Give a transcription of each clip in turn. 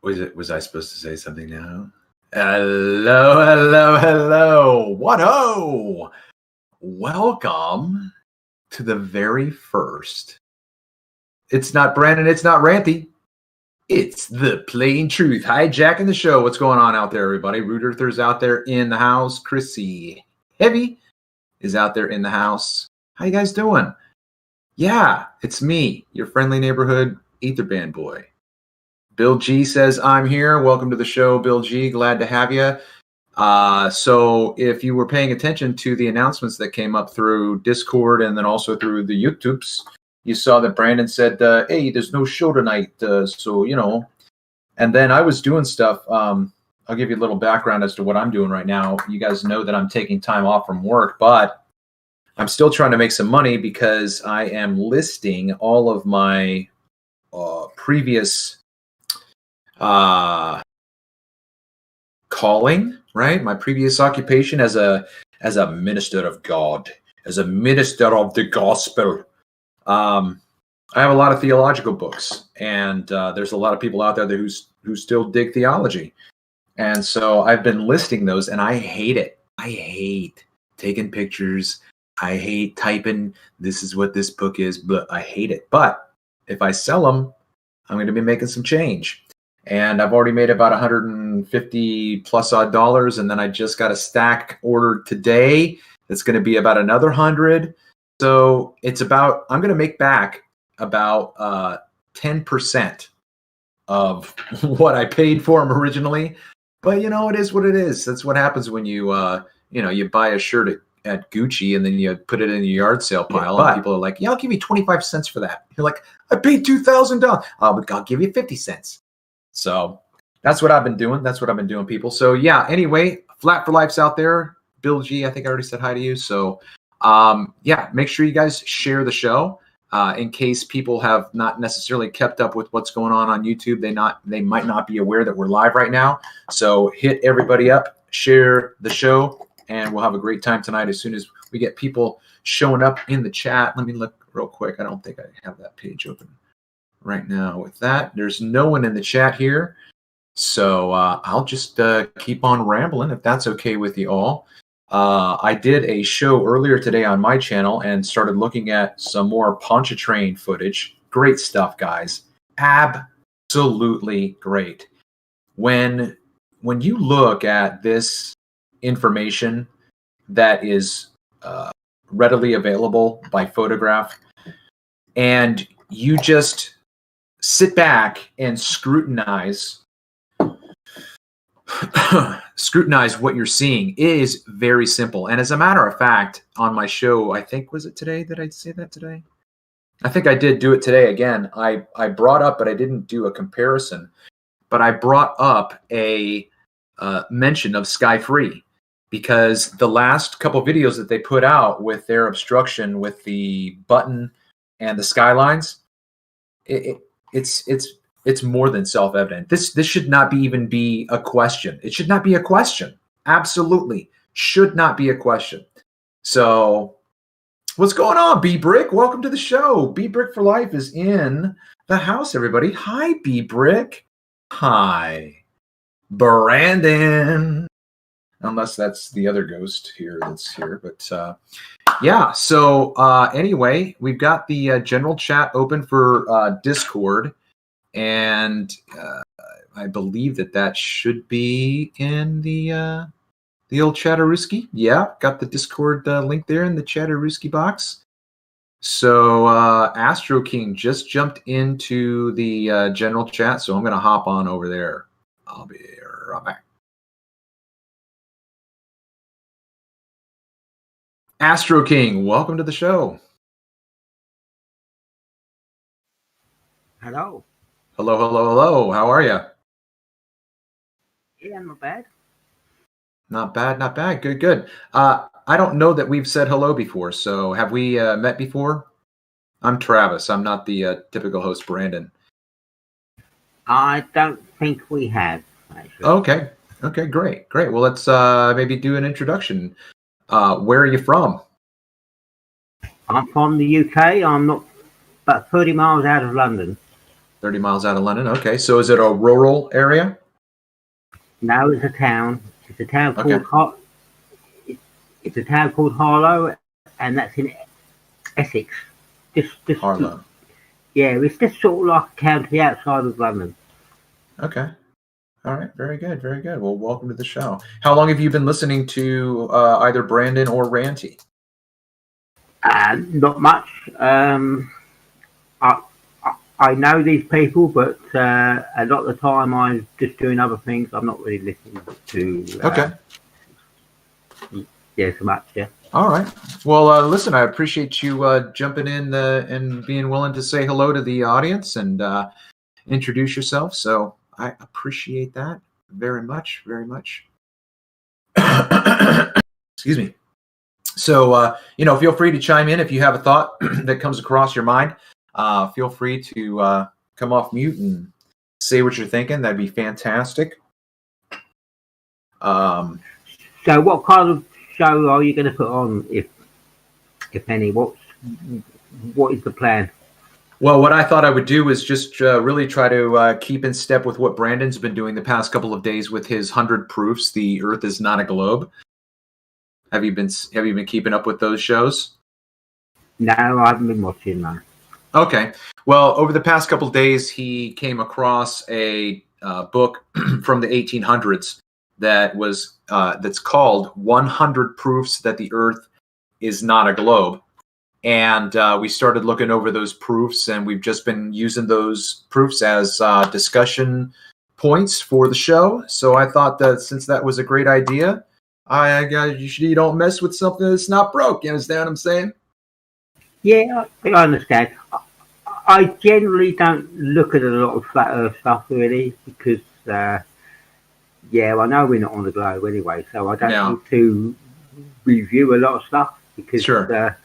Was I supposed to say something now? Hello. What-ho! Welcome to the very first. It's not Brandon, it's not Ranty. It's the plain truth. Hijacking the show. What's going on out there, everybody? Root Earthers out there in the house. Chrissy Heavy is out there in the house. How you guys doing? Yeah, it's me, your friendly neighborhood Ether Band boy. Bill G says, I'm here. Welcome to the show, Bill G. Glad to have you. So if you were paying attention to the announcements that came up through Discord and then also through the YouTubes, you saw that Brandon said, hey, there's no show tonight. So, you know, and then I was doing stuff. I'll give you a little background as to what I'm doing right now. You guys know that I'm taking time off from work, but I'm still trying to make some money because I am listing all of my previous calling, right? My previous occupation as a minister of God, as a minister of the gospel. I have a lot of theological books, and there's a lot of people out there who still dig theology. And so I've been listing those, and I hate it. I hate taking pictures. I hate typing, this is what this book is, but I hate it. But if I sell them, I'm going to be making some change. And I've already made about $150 plus odd dollars, and then I just got a stack ordered today. That's going to be about another 100. So it's about, I'm going to make back about 10% of what I paid for them originally. But you know, it is what it is. That's what happens when you you buy a shirt at Gucci and then you put it in your yard sale pile, and people are like, yeah, I'll give you 25 cents for that. You're like, I paid $2,000. But I'll give you 50 cents. So that's what I've been doing. That's what I've been doing, people. So yeah, anyway, Flat for Life's out there. Bill G, I think I already said hi to you. So yeah, make sure you guys share the show in case people have not necessarily kept up with what's going on YouTube. They might not be aware that we're live right now. So hit everybody up, share the show, and we'll have a great time tonight as soon as we get people showing up in the chat. Let me look real quick. I don't think I have that page open right now with that. There's no one in the chat here. So I'll just keep on rambling if that's okay with you all. I did a show earlier today on my channel and started looking at some more Pontchartrain footage. Great stuff, guys. Absolutely great. When you look at this information that is readily available by photograph, and you just sit back and scrutinize what you're seeing, is very simple. And as a matter of fact, on my show, I think, was it today? Did I say that today? I think I did do it today again. I brought up, but I didn't do a comparison, but I brought up a mention of Sky Free, because the last couple videos that they put out with their obstruction with the button and the skylines, it's more than self-evident. This should not even be a question. It should not be a question. Absolutely should not be a question. So what's going on, B-Brick? Welcome to the show. B-Brick for Life is in the house, everybody. Hi, B-Brick. Hi, Brandon. Unless that's the other ghost here that's here. But yeah, so anyway, we've got the general chat open for Discord. And I believe that should be in the old Chatterooski. Yeah, got the Discord link there in the Chatterooski box. So Astro King just jumped into the general chat, so I'm going to hop on over there. I'll be right back. Astro King, welcome to the show. Hello. Hello. How are you? Yeah, not bad. Not bad. Good. I don't know that we've said hello before, so have we met before? I'm Travis. I'm not the typical host, Brandon. I don't think we have, actually. Okay, great. Well, let's maybe do an introduction. Where are you from? I'm from the UK. I'm not about 30 miles out of London. 30 miles out of London. Okay. So is it a rural area? No, it's a town. It's a town Okay. called it's a town called Harlow, and that's in Essex. Just Harlow. Yeah, it's just sort of like a county outside of London. Okay. All right. Very good. Very good. Well, welcome to the show. How long have you been listening to either Brandon or Ranty? Not much. I know these people, but a lot of the time I'm just doing other things. I'm not really listening to. Okay. Yeah, so much. Yeah. All right. Well, listen, I appreciate you jumping in and being willing to say hello to the audience and introduce yourself. So I appreciate that very much, very much. Excuse me. So, feel free to chime in if you have a thought that comes across your mind. Feel free to come off mute and say what you're thinking. That'd be fantastic. So what kind of show are you going to put on, if any? What is the plan? Well, what I thought I would do is just really try to keep in step with what Brandon's been doing the past couple of days with his 100 proofs the Earth is not a globe. Have you been keeping up with those shows? No, I haven't been watching that. Okay. Well, over the past couple of days, he came across a book from the 1800s that was that's called 100 Proofs That the Earth is Not a Globe. And we started looking over those proofs, and we've just been using those proofs as discussion points for the show. So I thought that since that was a great idea, you don't mess with something that's not broke. You understand what I'm saying? Yeah, I understand. I generally don't look at a lot of flat Earth stuff really because, I know we're not on the globe anyway, so I don't need to review a lot of stuff because, sure.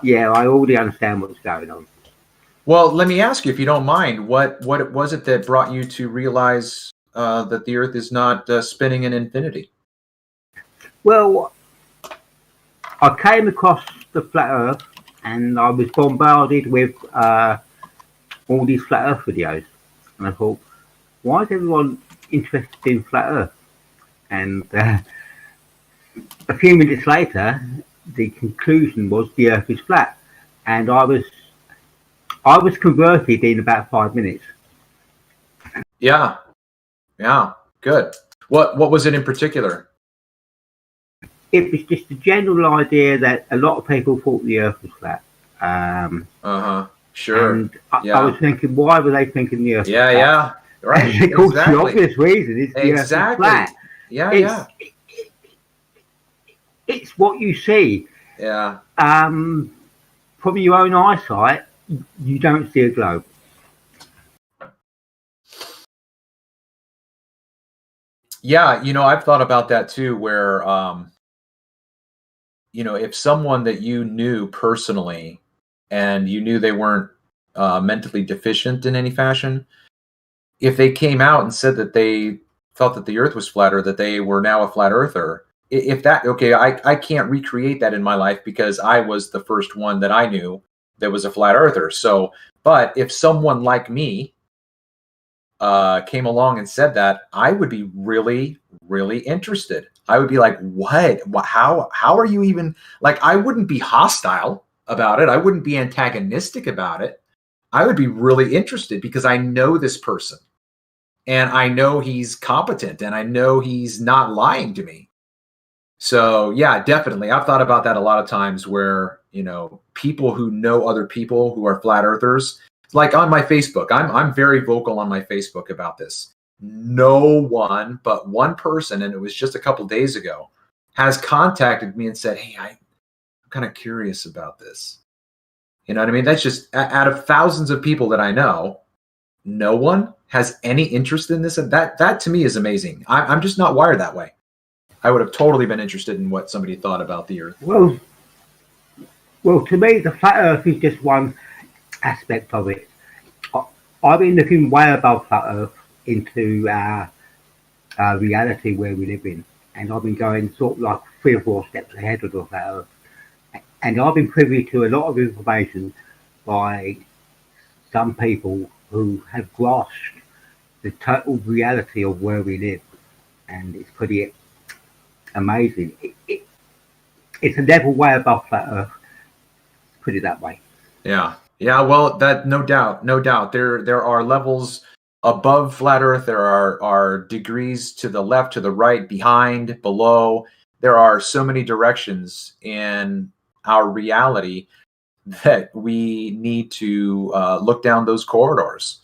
I already understand what's going on. Well, let me ask you, if you don't mind, what was it that brought you to realize that the Earth is not spinning in infinity? Well, I came across the flat Earth and I was bombarded with all these flat Earth videos. And I thought, why is everyone interested in flat Earth? And a few minutes later, the conclusion was the Earth is flat. And I was converted in about 5 minutes. Yeah, good. What was it in particular? It was just a general idea that a lot of people thought the Earth was flat. Sure. And I was thinking, why were they thinking the Earth was flat? Yeah, right. Of course, the obvious reason is the Earth is flat. It's what you see. Yeah. From your own eyesight, you don't see a globe. Yeah, I've thought about that too, where if someone that you knew personally and you knew they weren't mentally deficient in any fashion, if they came out and said that they felt that the Earth was flat or that they were now a flat earther, I can't recreate that in my life because I was the first one that I knew that was a flat earther. So, but if someone like me came along and said that, I would be really, really interested. I would be like, what? How are you even, like, I wouldn't be hostile about it. I wouldn't be antagonistic about it. I would be really interested because I know this person and I know he's competent and I know he's not lying to me. So yeah, definitely. I've thought about that a lot of times where, people who know other people who are flat earthers, like on my Facebook, I'm very vocal on my Facebook about this. No one but one person, and it was just a couple days ago, has contacted me and said, hey, I'm kind of curious about this. You know what I mean? That's just out of thousands of people that I know, no one has any interest in this. And that to me is amazing. I'm just not wired that way. I would have totally been interested in what somebody thought about the Earth. Well, to me, the flat Earth is just one aspect of it. I've been looking way above flat Earth into reality where we live in, and I've been going sort of like 3 or 4 steps ahead of the flat Earth. And I've been privy to a lot of information by some people who have grasped the total reality of where we live, and it's pretty amazing. It's a level way above flat Earth. Put it that way. Yeah. Well, that no doubt. There are levels above flat Earth. There are degrees to the left, to the right, behind, below. There are so many directions in our reality that we need to look down those corridors,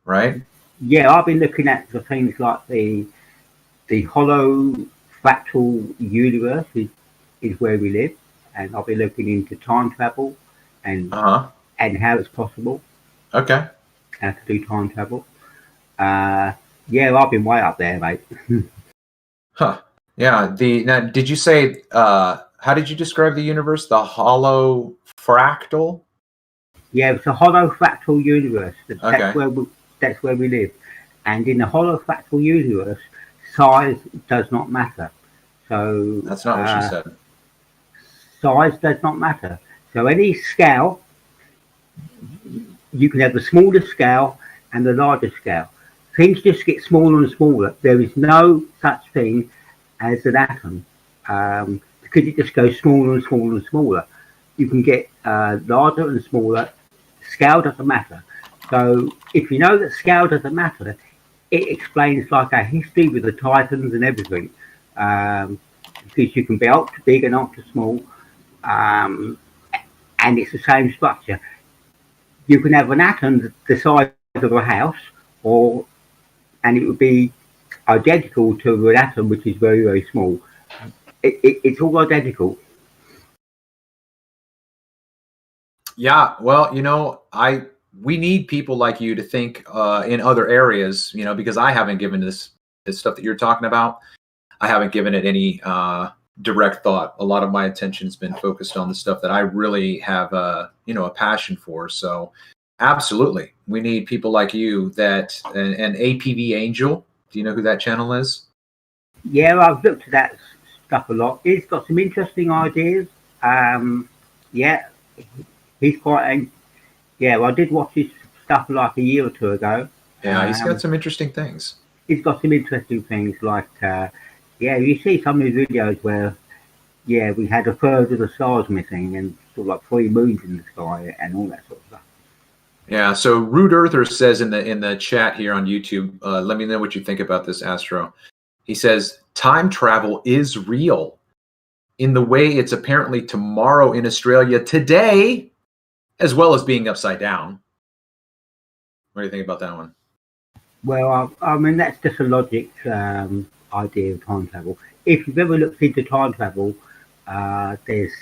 right? Yeah, I've been looking at the things like the hollow fractal universe is where we live, and I've been looking into time travel and how it's possible. Okay. How to do time travel. Yeah, I've been way up there, mate. Huh. Yeah. Now, did you say? How did you describe the universe? The hollow fractal. Yeah, it's a hollow fractal universe. Okay. That's where we live, and in the hollow fractal universe, size does not matter. So that's not what she said. Size does not matter. So any scale, you can have the smallest scale and the largest scale. Things just get smaller and smaller. There is no such thing as an atom, because it just goes smaller and smaller and smaller. You can get larger and smaller. Scale doesn't matter. So if you know that scale doesn't matter, it explains like our history with the Titans and everything, because you can be ultra big and ultra small, and it's the same structure. You can have an atom the size of a house, and it would be identical to an atom which is very, very small. It's all identical. Yeah, well, we need people like you to think in other areas, because I haven't given this stuff that you're talking about. I haven't given it any direct thought. A lot of my attention's been focused on the stuff that I really have a passion for. So absolutely, we need people like you that an APV Angel. Do you know who that channel is? Yeah, I've looked at that stuff a lot. He's got some interesting ideas. Yeah, he's quite. Yeah, well, I did watch his stuff like a year or two ago. Yeah, he's got some interesting things. He's got some interesting things like, you see some of his videos where, we had a third of the stars missing and sort of like 3 moons in the sky and all that sort of stuff. Yeah, so Rude Earther says in the chat here on YouTube, let me know what you think about this, Astro. He says, time travel is real in the way it's apparently tomorrow in Australia today, as well as being upside down. What do you think about that one? Well, I mean, that's just a logic idea of time travel. If you've ever looked into time travel, there's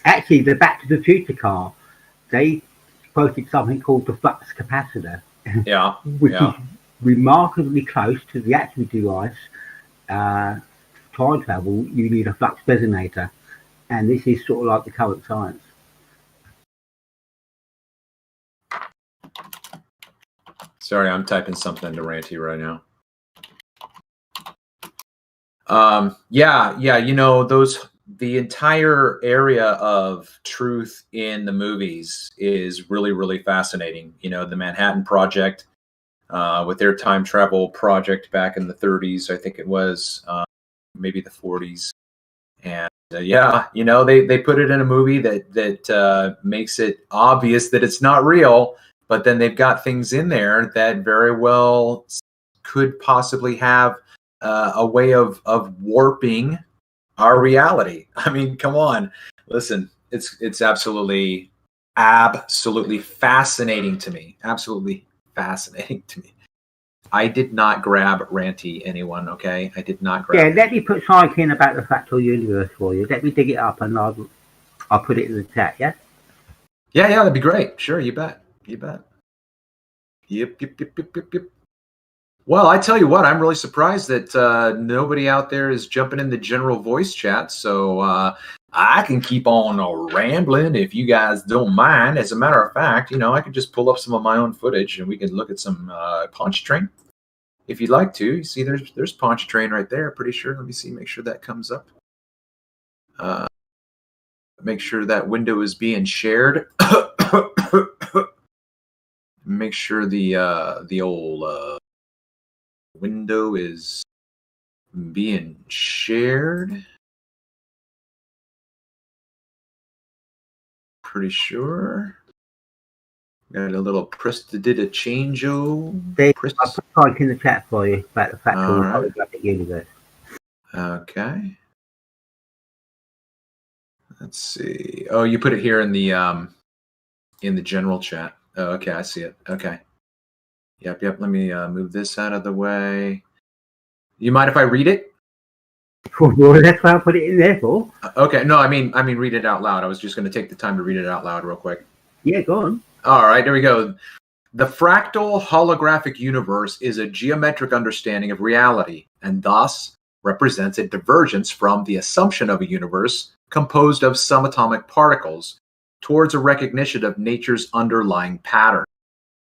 actually the Back to the Future car. They quoted something called the flux capacitor, which is remarkably close to the actual device. Time travel, you need a flux resonator, and this is sort of like the current science. Sorry, I'm typing something into Ranty right now. The entire area of truth in the movies is really, really fascinating. The Manhattan Project, with their time travel project back in the 30s, I think it was, maybe the 40s. And they put it in a movie that makes it obvious that it's not real. But then they've got things in there that very well could possibly have a way of warping our reality. I mean, come on, listen, it's absolutely fascinating to me. Absolutely fascinating to me. I did not grab Ranty, anyone, okay? I did not grab. Yeah, let me put something in about the fractal universe for you. Let me dig it up and I'll put it in the chat, yeah? Yeah, that'd be great. Sure, you bet. You bet. Yep. Well, I tell you what, I'm really surprised that nobody out there is jumping in the general voice chat. So I can keep on rambling if you guys don't mind. As a matter of fact, I could just pull up some of my own footage and we can look at some Pontchartrain if you'd like to. You see, there's Pontchartrain right there. Pretty sure. Let me see. Make sure that comes up. Make sure that window is being shared. make sure the old window is being shared. Pretty sure. Got a little did a change-o. I put in the chat for you about the factual holographic universe. Okay. Let's see. Oh, you put it here in the general chat. Oh, okay, I see it. Okay. Yep. Let me move this out of the way. You mind if I read it? Well, that's why I put it in there for. Okay. No, I mean read it out loud. I was just going to take the time to read it out loud real quick. Yeah, go on. All right, there we go. The fractal holographic universe is a geometric understanding of reality and thus represents a divergence from the assumption of a universe composed of subatomic particles towards a recognition of nature's underlying pattern.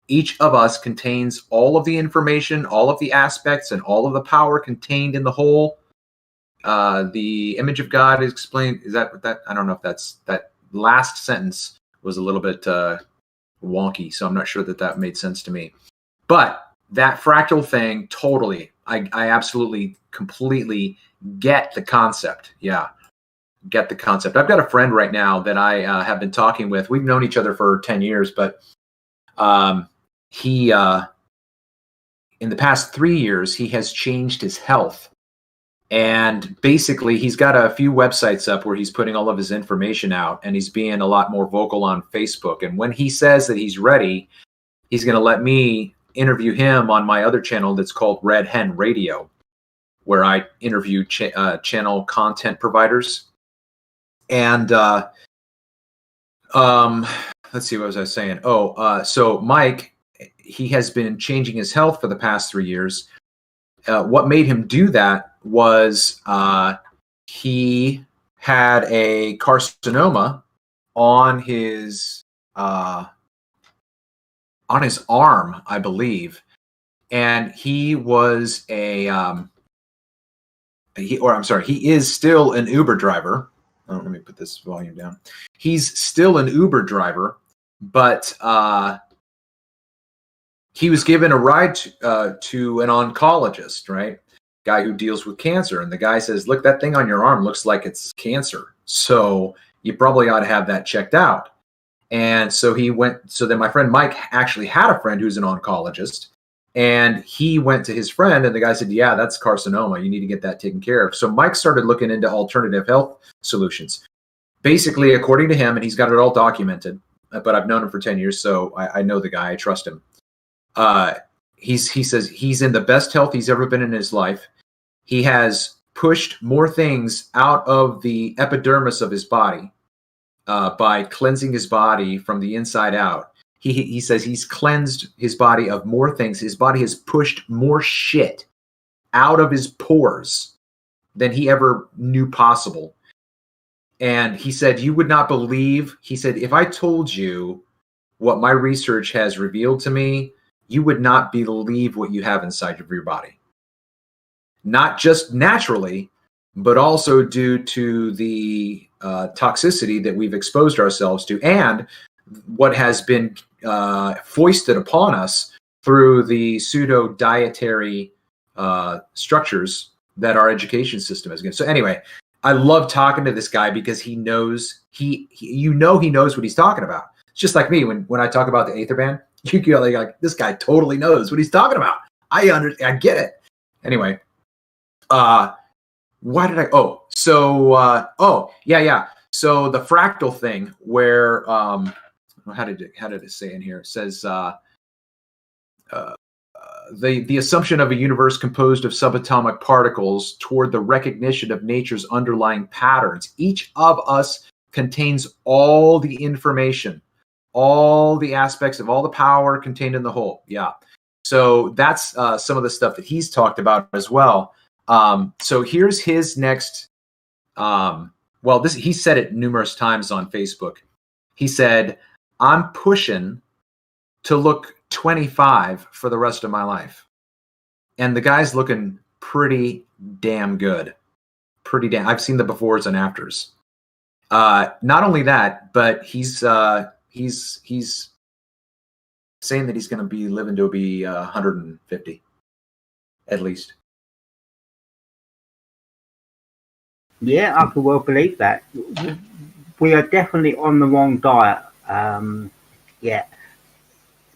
Each of us contains all of the information, all of the aspects, and all of the power contained in the whole. The image of God is explained. Is that what that? I don't know if that's that last sentence was a little bit wonky, so I'm not sure that made sense to me. But that fractal thing, totally, I absolutely, completely get the concept. Yeah, get the concept. I've got a friend right now that I have been talking with. We've known each other for 10 years, but he, in the past 3 years, he has changed his health. And basically, he's got a few websites up where he's putting all of his information out, and he's being a lot more vocal on Facebook. And when he says that he's ready, he's going to let me interview him on my other channel that's called Red Hen Radio, where I interview channel content providers. And let's see, what was I saying? So Mike, he has been changing his health for the past 3 years. What made him do that was he had a carcinoma on his arm, I believe, and he was he is still an Uber driver. Oh, let me put this volume down. He's still an Uber driver, but he was given a ride to an oncologist, right? Guy who deals with cancer. And the guy says, look, that thing on your arm looks like it's cancer. So you probably ought to have that checked out. And so he went. So then my friend Mike actually had a friend who's an oncologist. And he went to his friend, and the guy said, yeah, that's carcinoma. You need to get that taken care of. So Mike started looking into alternative health solutions. Basically, according to him, and he's got it all documented, but I've known him for 10 years, so I know the guy. I trust him. He says he's in the best health he's ever been in his life. He has pushed more things out of the epidermis of his body by cleansing his body from the inside out. He says he's cleansed his body of more things. His body has pushed more shit out of his pores than he ever knew possible. And he said, you would not believe, he said, if I told you what my research has revealed to me, you would not believe what you have inside of your body. Not just naturally, but also due to the toxicity that we've exposed ourselves to, and what has been foisted upon us through the pseudo-dietary structures that our education system has given. So anyway, I love talking to this guy because he knows, he knows what he's talking about. It's just like me when I talk about the Aether Band. You go like, this guy totally knows what he's talking about. I get it. Anyway, why did I? So the fractal thing, where how did it say in here? It says the assumption of a universe composed of subatomic particles toward the recognition of nature's underlying patterns. Each of us contains all the information, all the aspects of all the power contained in the whole. Yeah. So that's some of the stuff that he's talked about as well. So here's his next. He said it numerous times on Facebook. He said, I'm pushing to look 25 for the rest of my life. And the guy's looking pretty damn good. I've seen the befores and afters. Not only that, but he's saying that he's going to be living to be 150 at least. Yeah, I can well believe that. We are definitely on the wrong diet. Yeah,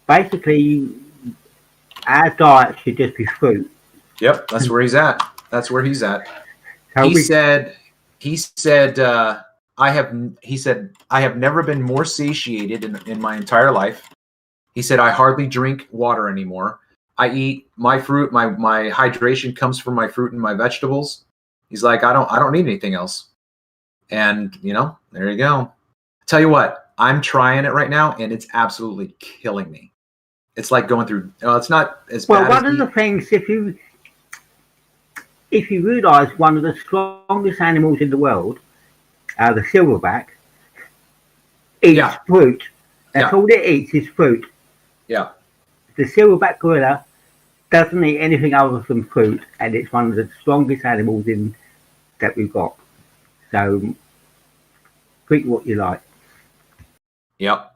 basically, our diet should just be fruit. Yep, that's where he's at. That's where he's at. So He said, I have never been more satiated in my entire life. He said, I hardly drink water anymore. I eat my fruit. My hydration comes from my fruit and my vegetables. He's like, I don't need anything else. And there you go. Tell you what, I'm trying it right now, and it's absolutely killing me. It's like going through. It's not as bad. Well, one of the things, if you realise one of the strongest animals in the world, the silverback, eats fruit. That's all it eats is fruit. Yeah. The silverback gorilla doesn't eat anything other than fruit, and it's one of the strongest animals that we've got. So, drink what you like. Yep.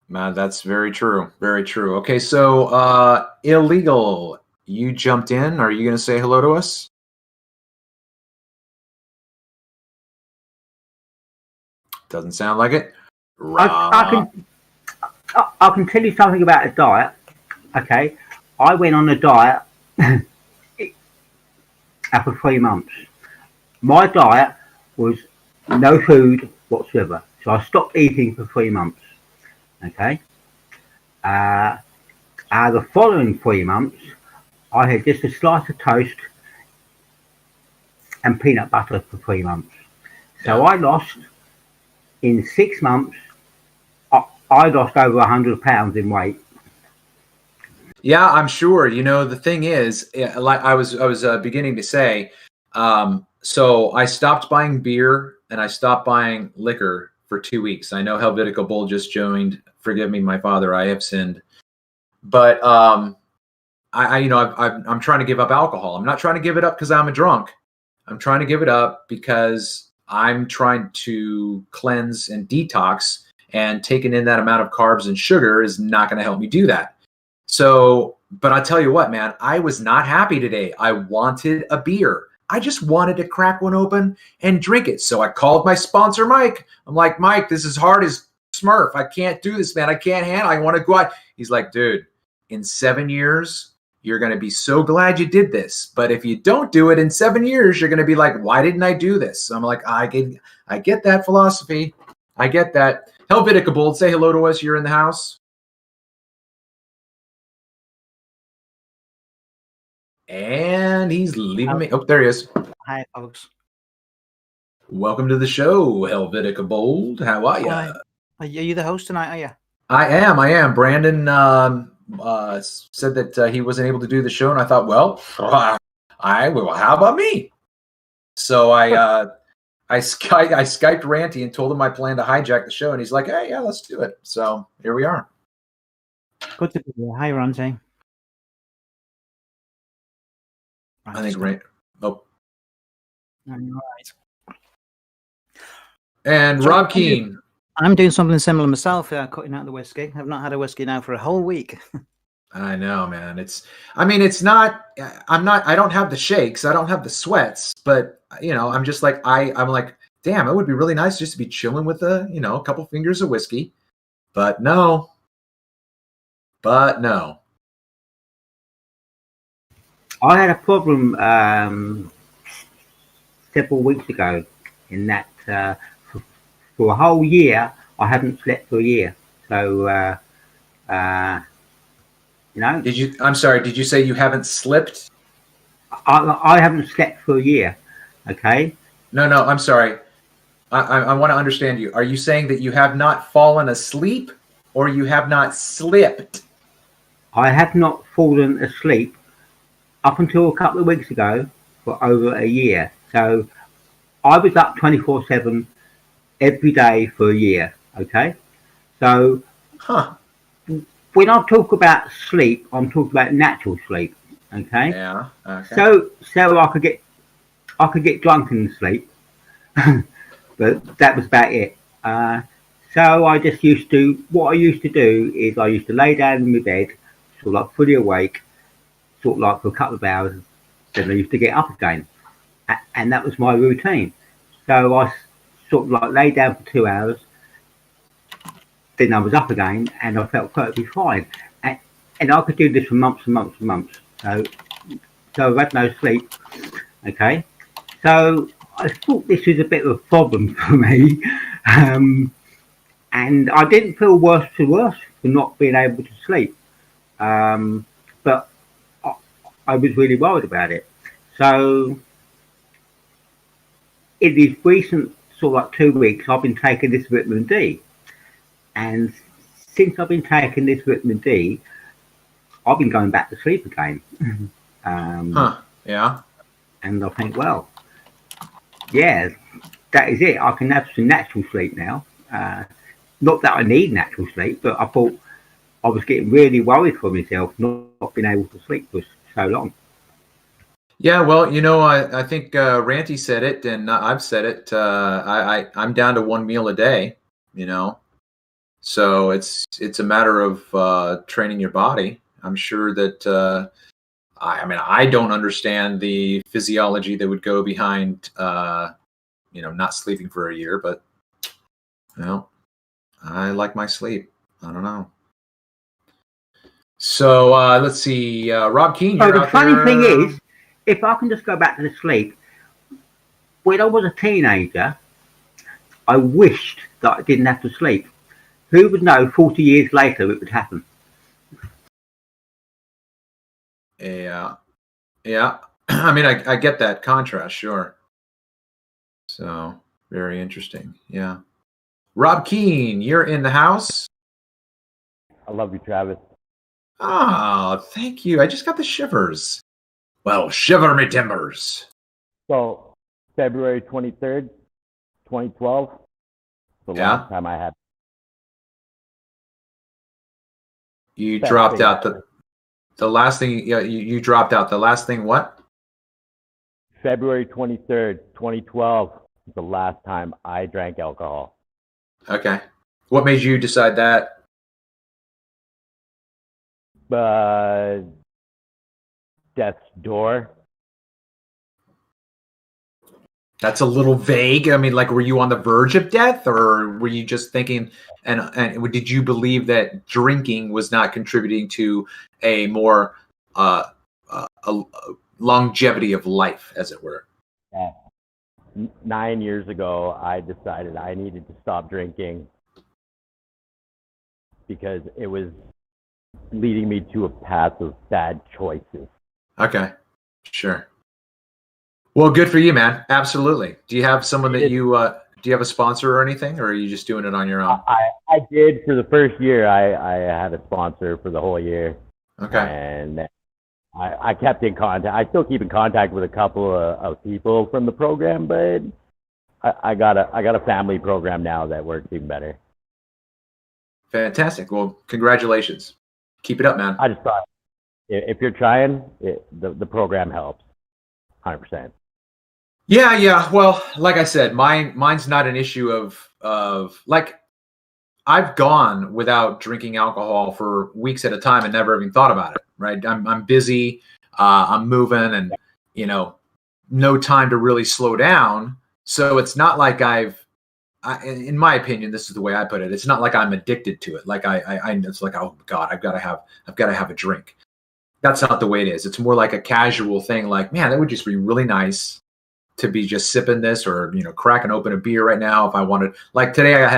Man, that's very true. Very true. Okay, so Illegal, you jumped in. Are you going to say hello to us? Doesn't sound like it. I can tell you something about a diet. Okay, I went on a diet for 3 months. My diet was no food whatsoever, so I stopped eating for 3 months. Okay. The following 3 months, I had just a slice of toast and peanut butter for 3 months. So I lost, in 6 months, I lost over 100 pounds in weight. Yeah, I'm sure. The thing is, like I was beginning to say, so I stopped buying beer and I stopped buying liquor for 2 weeks. I know Helvetica Bull just joined. Forgive me, my father, I have sinned. But I'm trying to give up alcohol. I'm not trying to give it up because I'm a drunk. I'm trying to give it up because I'm trying to cleanse and detox, and taking in that amount of carbs and sugar is not going to help me do that. So, but I tell you what, man, I was not happy today. I wanted a beer. I just wanted to crack one open and drink it. So I called my sponsor, Mike. I'm like, Mike, this is hard as Smurf. I can't do this, man. I can't handle it. I want to go out. He's like, dude, in 7 years, you're going to be so glad you did this. But if you don't do it in 7 years, you're going to be like, why didn't I do this? So I'm like, I get that philosophy. I get that. Helvetica Bold, say hello to us. You're in the house. And he's leaving me. Oh, there he is. Hi, folks. Welcome to the show, Helvetica Bold. How are you? Are you the host tonight, are you? I am. Brandon said that he wasn't able to do the show, and I thought, well, how about me? So I Skyped Ranty and told him I planned to hijack the show, and he's like, hey, yeah, let's do it. So here we are. Good to be here. Hi, Ranty. I think Ranty. Oh. All right. And so Rob Keane. I'm doing something similar myself, cutting out the whiskey. I've not had a whiskey now for a whole week. I know, man. I don't have the shakes. I don't have the sweats, but I'm just like, I'm like, damn, it would be really nice just to be chilling with a couple fingers of whiskey, but no. I had a problem several weeks ago in that for a whole year, I haven't slept for a year. So, I'm sorry, did you say you haven't slipped? I haven't slept for a year. Okay. No, I'm sorry. I want to understand you. Are you saying that you have not fallen asleep or you have not slipped? I have not fallen asleep up until a couple of weeks ago for over a year. So I was up 24/7 every day for a year. Okay. So when I talk about sleep, I'm talking about natural sleep. Okay. Yeah. Okay. So I could get drunk in sleep, but that was about it. So I just used to, what I used to do is I used to lay down in my bed, sort of like fully awake, sort of like for a couple of hours, then I used to get up again. And that was my routine. So I sort of like lay down for 2 hours, then I was up again, and I felt perfectly fine. And I could do this for months and months and months. So I've had no sleep. Okay. So I thought this was a bit of a problem for me. And I didn't feel worse for not being able to sleep. But I was really worried about it. So in these recent sort of like 2 weeks, I've been taking this vitamin D. And since I've been taking this vitamin D, I've been going back to sleep again. Yeah. And I think, well, yeah, that is it. I can have some natural sleep now. Not that I need natural sleep, but I thought I was getting really worried for myself not being able to sleep for so long. Yeah, well, I think Ranty said it, and I've said it. I'm down to one meal a day. So it's a matter of training your body. I'm sure that I don't understand the physiology that would go behind not sleeping for a year, but I like my sleep. I don't know. So let's see, Rob Keane. So the funny thing is, if I can just go back to the sleep, when I was a teenager, I wished that I didn't have to sleep. Who would know 40 years later it would happen? Yeah. I mean, I get that contrast, sure. So very interesting. Yeah. Rob Keane, you're in the house. I love you, Travis. Oh, thank you. I just got the shivers. Well, shiver me timbers. So, February 23rd, 2012, the last time I had. You dropped out the last thing. Yeah, you dropped out. The last thing what? February 23rd, 2012, the last time I drank alcohol. Okay. What made you decide that? Death's door. That's a little vague. I mean, like, were you on the verge of death, or were you just thinking? And did you believe that drinking was not contributing to a more a longevity of life, as it were? 9 years ago, I decided I needed to stop drinking because it was leading me to a path of bad choices. Okay, sure. Well, good for you, man. Absolutely. Do you have someone that do you have a sponsor or anything, or are you just doing it on your own? I did for the first year. I had a sponsor for the whole year. Okay. And I kept in contact. I still keep in contact with a couple of people from the program, but I got a family program now that works even better. Fantastic. Well, congratulations. Keep it up, man. I just thought if you're trying, the program helps, 100%. Yeah. Well, like I said, mine's not an issue of like, I've gone without drinking alcohol for weeks at a time and never even thought about it. Right? I'm busy. I'm moving, and no time to really slow down. So it's not like in my opinion, this is the way I put it. It's not like I'm addicted to it. Like I it's like, oh God, I've got to have a drink. That's not the way it is. It's more like a casual thing. Like, man, that would just be really nice to be just sipping this, or cracking open a beer right now if I wanted. Like today, I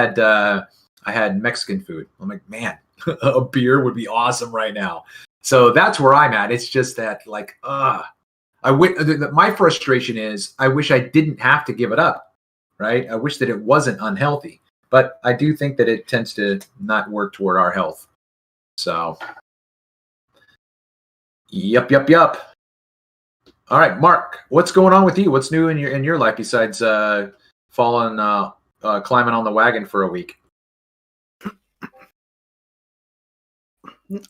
had Mexican food. I'm like, man, a beer would be awesome right now. So that's where I'm at. It's just that, like, my frustration is I wish I didn't have to give it up, right? I wish that it wasn't unhealthy, but I do think that it tends to not work toward our health. So, yep. All right, Mark, what's going on with you? What's new in your life besides climbing on the wagon for a week?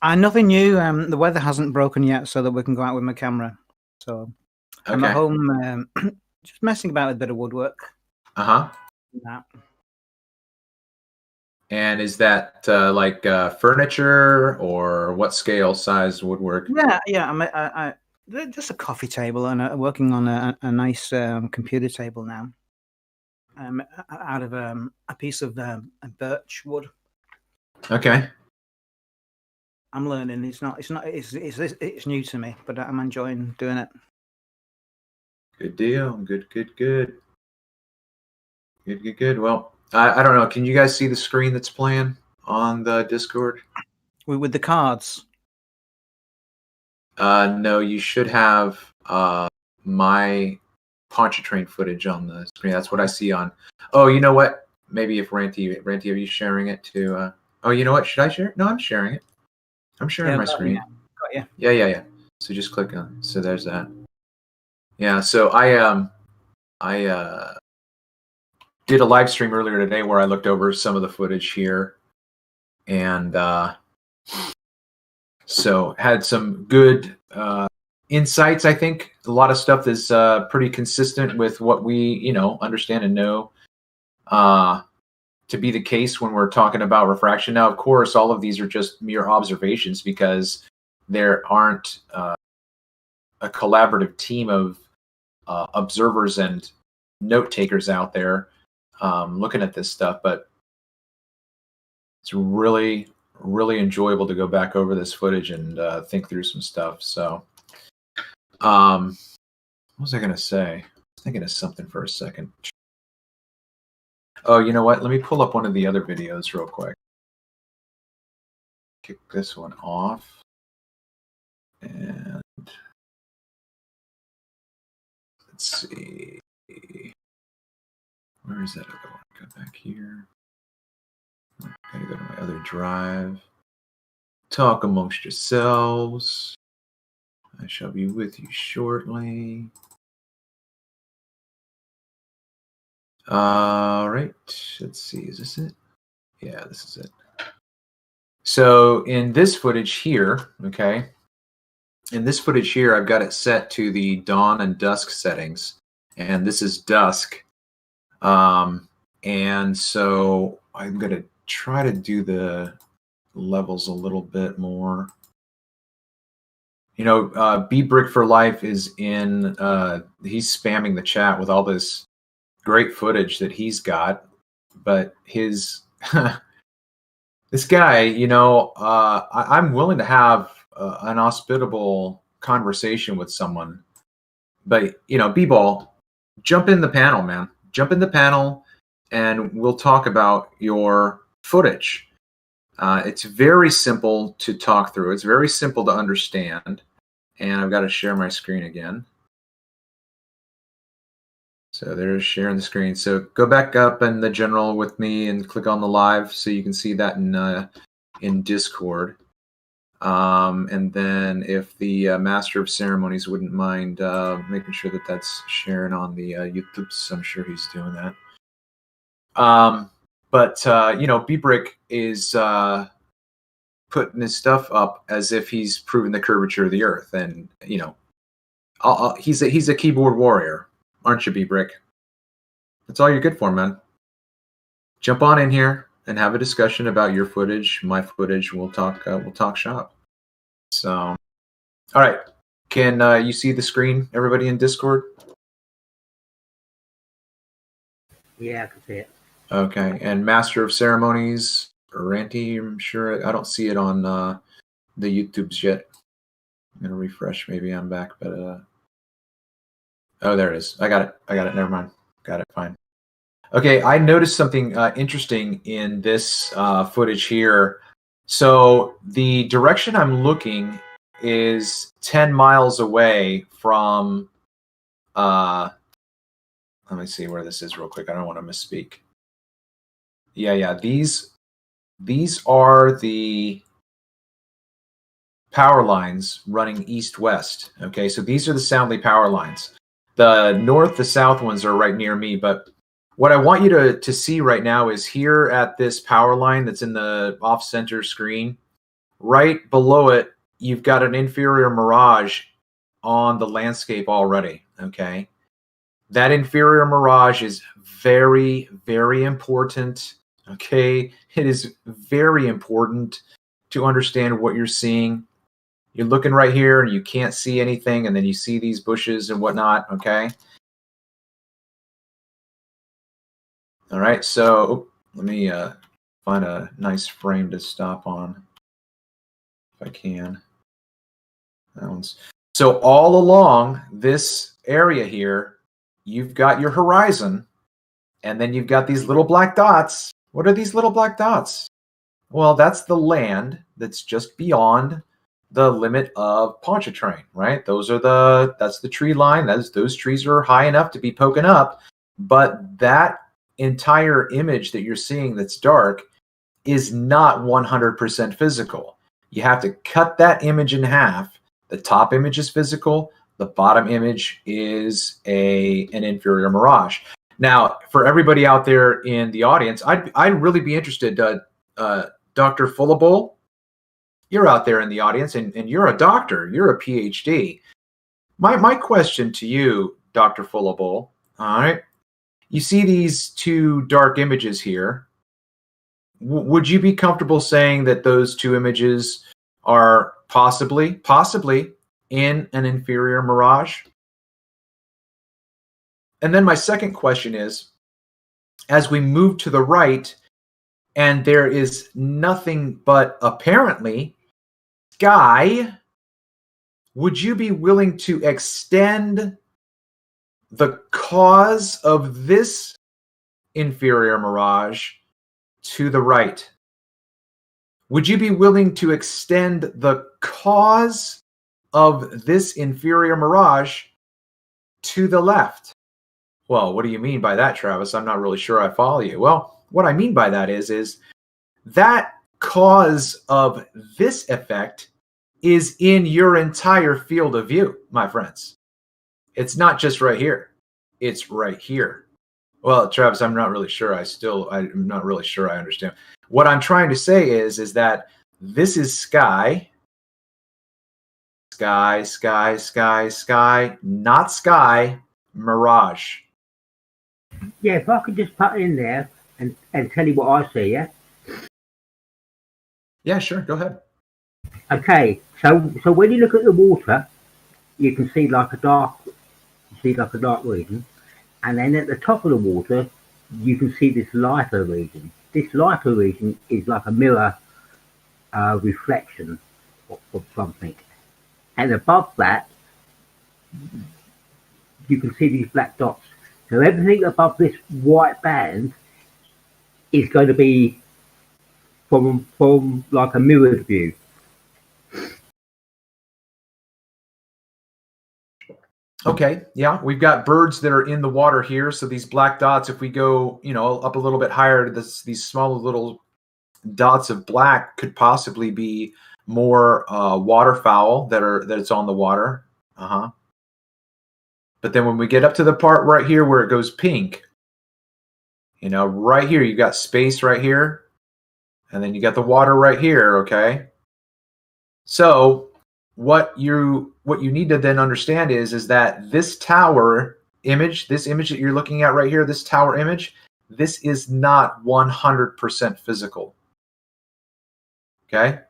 Nothing new. The weather hasn't broken yet, so that we can go out with my camera. So I'm at home, just messing about with a bit of woodwork. Uh-huh. That. And is that like furniture, or what scale size woodwork? Yeah. I just a coffee table, and working on a nice computer table now. Out of a piece of birch wood. Okay. I'm learning. It's new to me, but I'm enjoying doing it. Good deal. Good. Well, I don't know. Can you guys see the screen that's playing on the Discord? With the cards. No, you should have my Pontchartrain footage on the screen. That's what I see on. Oh, you know what? Maybe if Ranty, are you sharing it to? Oh, you know what? Should I share? No, I'm sharing it. I'm sharing my screen. Got you. Yeah. So just click on. So there's that. Yeah. So I did a live stream earlier today where I looked over some of the footage here, and so had some good insights. I think a lot of stuff is pretty consistent with what we, understand and know to be the case when we're talking about refraction. Now, of course, all of these are just mere observations because there aren't a collaborative team of observers and note takers out there looking at this stuff. But it's really enjoyable to go back over this footage and think through some stuff. So what was I going to say? I was thinking of something for a second. Oh, you know what? Let me pull up one of the other videos real quick. Kick this one off. And let's see. Where is that other one? Go back here. Gotta go to my other drive. Talk amongst yourselves. I shall be with you shortly. All right. Let's see. Is this it? Yeah, this is it. So in this footage here, okay, I've got it set to the dawn and dusk settings, and this is dusk. And so I'm going to try to do the levels a little bit more. B Brick for Life is in, he's spamming the chat with all this great footage that he's got, but his, this guy, I'm willing to have an hospitable conversation with someone, but, B-Ball, jump in the panel, man. Jump in the panel and we'll talk about your footage. It's very simple to talk through. It's very simple to understand. And I've got to share my screen again. So there's sharing the screen. So go back up in the general with me and click on the live so you can see that in Discord. And then if the Master of Ceremonies wouldn't mind making sure that that's sharing on the YouTube, I'm sure he's doing that. But B-Brick is putting his stuff up as if he's proven the curvature of the Earth, and he's a keyboard warrior, aren't you, B-Brick? That's all you're good for, man. Jump on in here and have a discussion about your footage, my footage. We'll talk shop. So, all right. Can you see the screen, everybody in Discord? Yeah, I can see it. Okay, and Master of Ceremonies, Ranty, I'm sure I don't see it on the YouTubes yet. I'm gonna refresh. Maybe I'm back, but oh, there it is. I got it. Never mind. Got it. Fine. Okay, I noticed something interesting in this footage here. So the direction I'm looking is 10 miles away from. Let me see where this is real quick. I don't want to misspeak. Yeah. These are the power lines running east-west. Okay, so these are the Soundly power lines. The north, the south ones are right near me, but what I want you to see right now is here at this power line that's in the off-center screen, right below it, you've got an inferior mirage on the landscape already, okay? That inferior mirage is very, very important, Okay, it is very important to understand what you're seeing. You're looking right here and you can't see anything, and then you see these bushes and whatnot, okay? All right, so let me find a nice frame to stop on if I can. That one's so all along this area here, you've got your horizon, and then you've got these little black dots. What are these little black dots? Well, that's the land that's just beyond the limit of Pontchartrain, right? That's the tree line. Those trees are high enough to be poking up, but that entire image that you're seeing that's dark is not 100% physical. You have to cut that image in half. The top image is physical. The bottom image is an inferior mirage. Now, for everybody out there in the audience, I'd really be interested. Dr. Fullable, you're out there in the audience, and you're a doctor. You're a PhD. My question to you, Dr. Fullable, all right, you see these two dark images here. Would you be comfortable saying that those two images are possibly in an inferior mirage? And then my second question is, as we move to the right, and there is nothing but apparently sky, would you be willing to extend the cause of this inferior mirage to the right? Would you be willing to extend the cause of this inferior mirage to the left? Well, what do you mean by that, Travis? I'm not really sure I follow you. Well, what I mean by that is that cause of this effect is in your entire field of view, my friends. It's not just right here. It's right here. Well, Travis, I'm not really sure. I'm not really sure I understand. What I'm trying to say is that this is sky, not sky, mirage. Yeah, if I could just put in there and tell you what I see, yeah? Yeah, sure. Go ahead. Okay, so when you look at the water, you can see like a dark region, and then at the top of the water, you can see this lighter region. This lighter region is like a mirror reflection of something, and above that, you can see these black dots. So everything above this white band is going to be from like a mirrored view. Okay, yeah, we've got birds that are in the water here. So these black dots, if we go, up a little bit higher to these small little dots of black could possibly be more waterfowl that's on the water. But then when we get up to the part right here where it goes pink, right here, you got space right here, and then you got the water right here, okay? So what you need to then understand is that this tower image, this image that you're looking at right here, this tower image, this is not 100% physical, okay?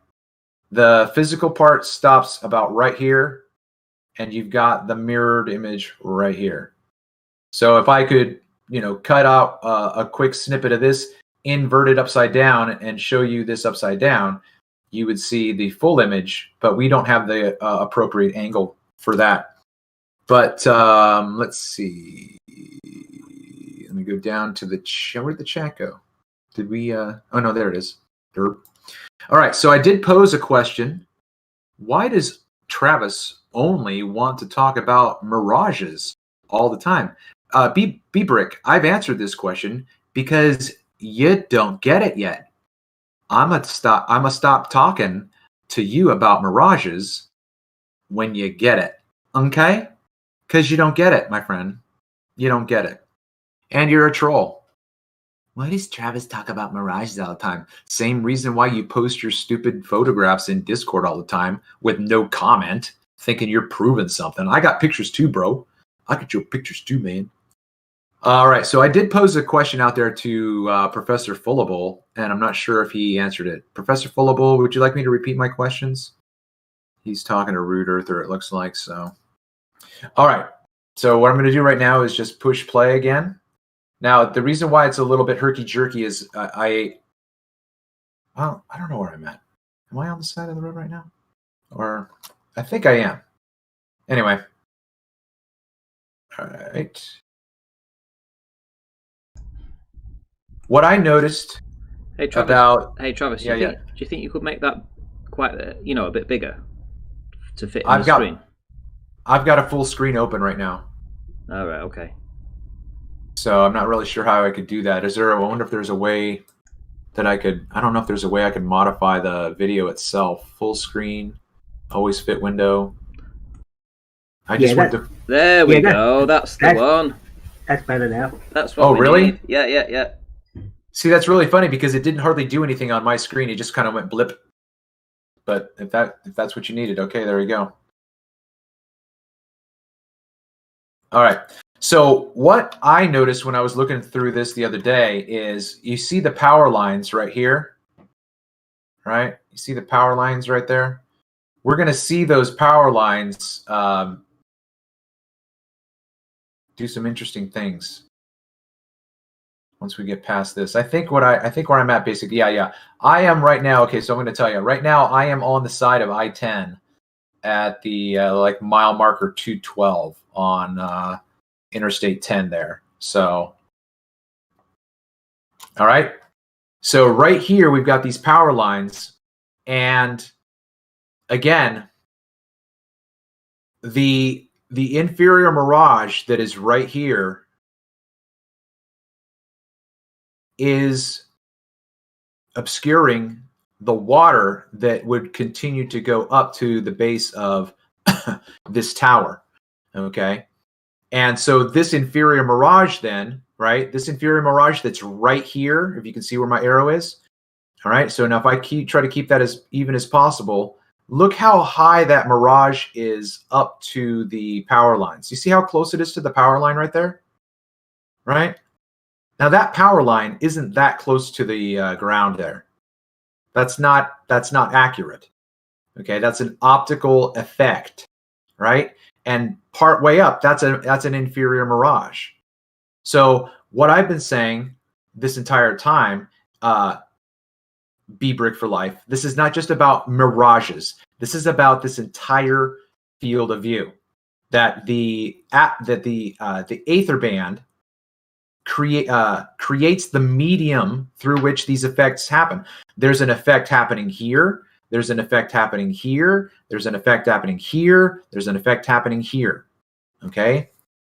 The physical part stops about right here, and you've got the mirrored image right here. So if I could, cut out a quick snippet of this, invert it upside down and show you this upside down, you would see the full image, but we don't have the appropriate angle for that. But let's see. Let me go down to the chat. Where did the chat go? Did we? Oh, no, there it is. Derp. All right, so I did pose a question. Why does Travis only want to talk about mirages all the time? B-Brick, I've answered this question because you don't get it yet. I'm gonna stop talking to you about mirages when you get it, okay? Because you don't get it, my friend. You don't get it. And you're a troll. Why does Travis talk about mirages all the time? Same reason why you post your stupid photographs in Discord all the time with no comment, thinking you're proving something. I got pictures too, bro. I got your pictures too, man. All right. So I did pose a question out there to Professor Fullable, and I'm not sure if he answered it. Professor Fullable, would you like me to repeat my questions? He's talking to Root Earther, it looks like. So, all right. So what I'm going to do right now is just push play again. Now, the reason why it's a little bit herky-jerky is well, I don't know where I'm at. Am I on the side of the road right now? Or I think I am. Anyway. All right. What I noticed Hey Travis. about Do you think you could make that quite a bit bigger to fit in the screen? I've got a full screen open right now. All right. Okay. So I'm not really sure how I could do that. I wonder if there's a way that I don't know if there's a way I could modify the video itself. Full screen, always fit window. There we go. That's the one. That's better now. That's what we need. Yeah. See, that's really funny because it didn't hardly do anything on my screen. It just kind of went blip. But if that's what you needed, okay, there you go. All right. So what I noticed when I was looking through this the other day is you see the power lines right here, right? You see the power lines right there? We're going to see those power lines do some interesting things once we get past this. I think where I'm at basically, yeah. I am right now, okay, so I'm going to tell you. Right now, I am on the side of I-10 at the like mile marker 212 on Interstate 10 there. So, all right. So right here, we've got these power lines. And again, the inferior mirage that is right here is obscuring the water that would continue to go up to the base of this tower. Okay. And so this inferior mirage then, right? This inferior mirage that's right here, if you can see where my arrow is. All right. So now if I try to keep that as even as possible, look how high that mirage is up to the power lines. You see how close it is to the power line right there? Right? Now that power line isn't that close to the ground there. That's not accurate. Okay, that's an optical effect, right? And part way up, that's an inferior mirage. So what I've been saying this entire time, B-Brick for life, this is not just about mirages. This is about this entire field of view that the aether band creates the medium through which these effects happen. There's an effect happening here. There's an effect happening here. There's an effect happening here. There's an effect happening here. Okay?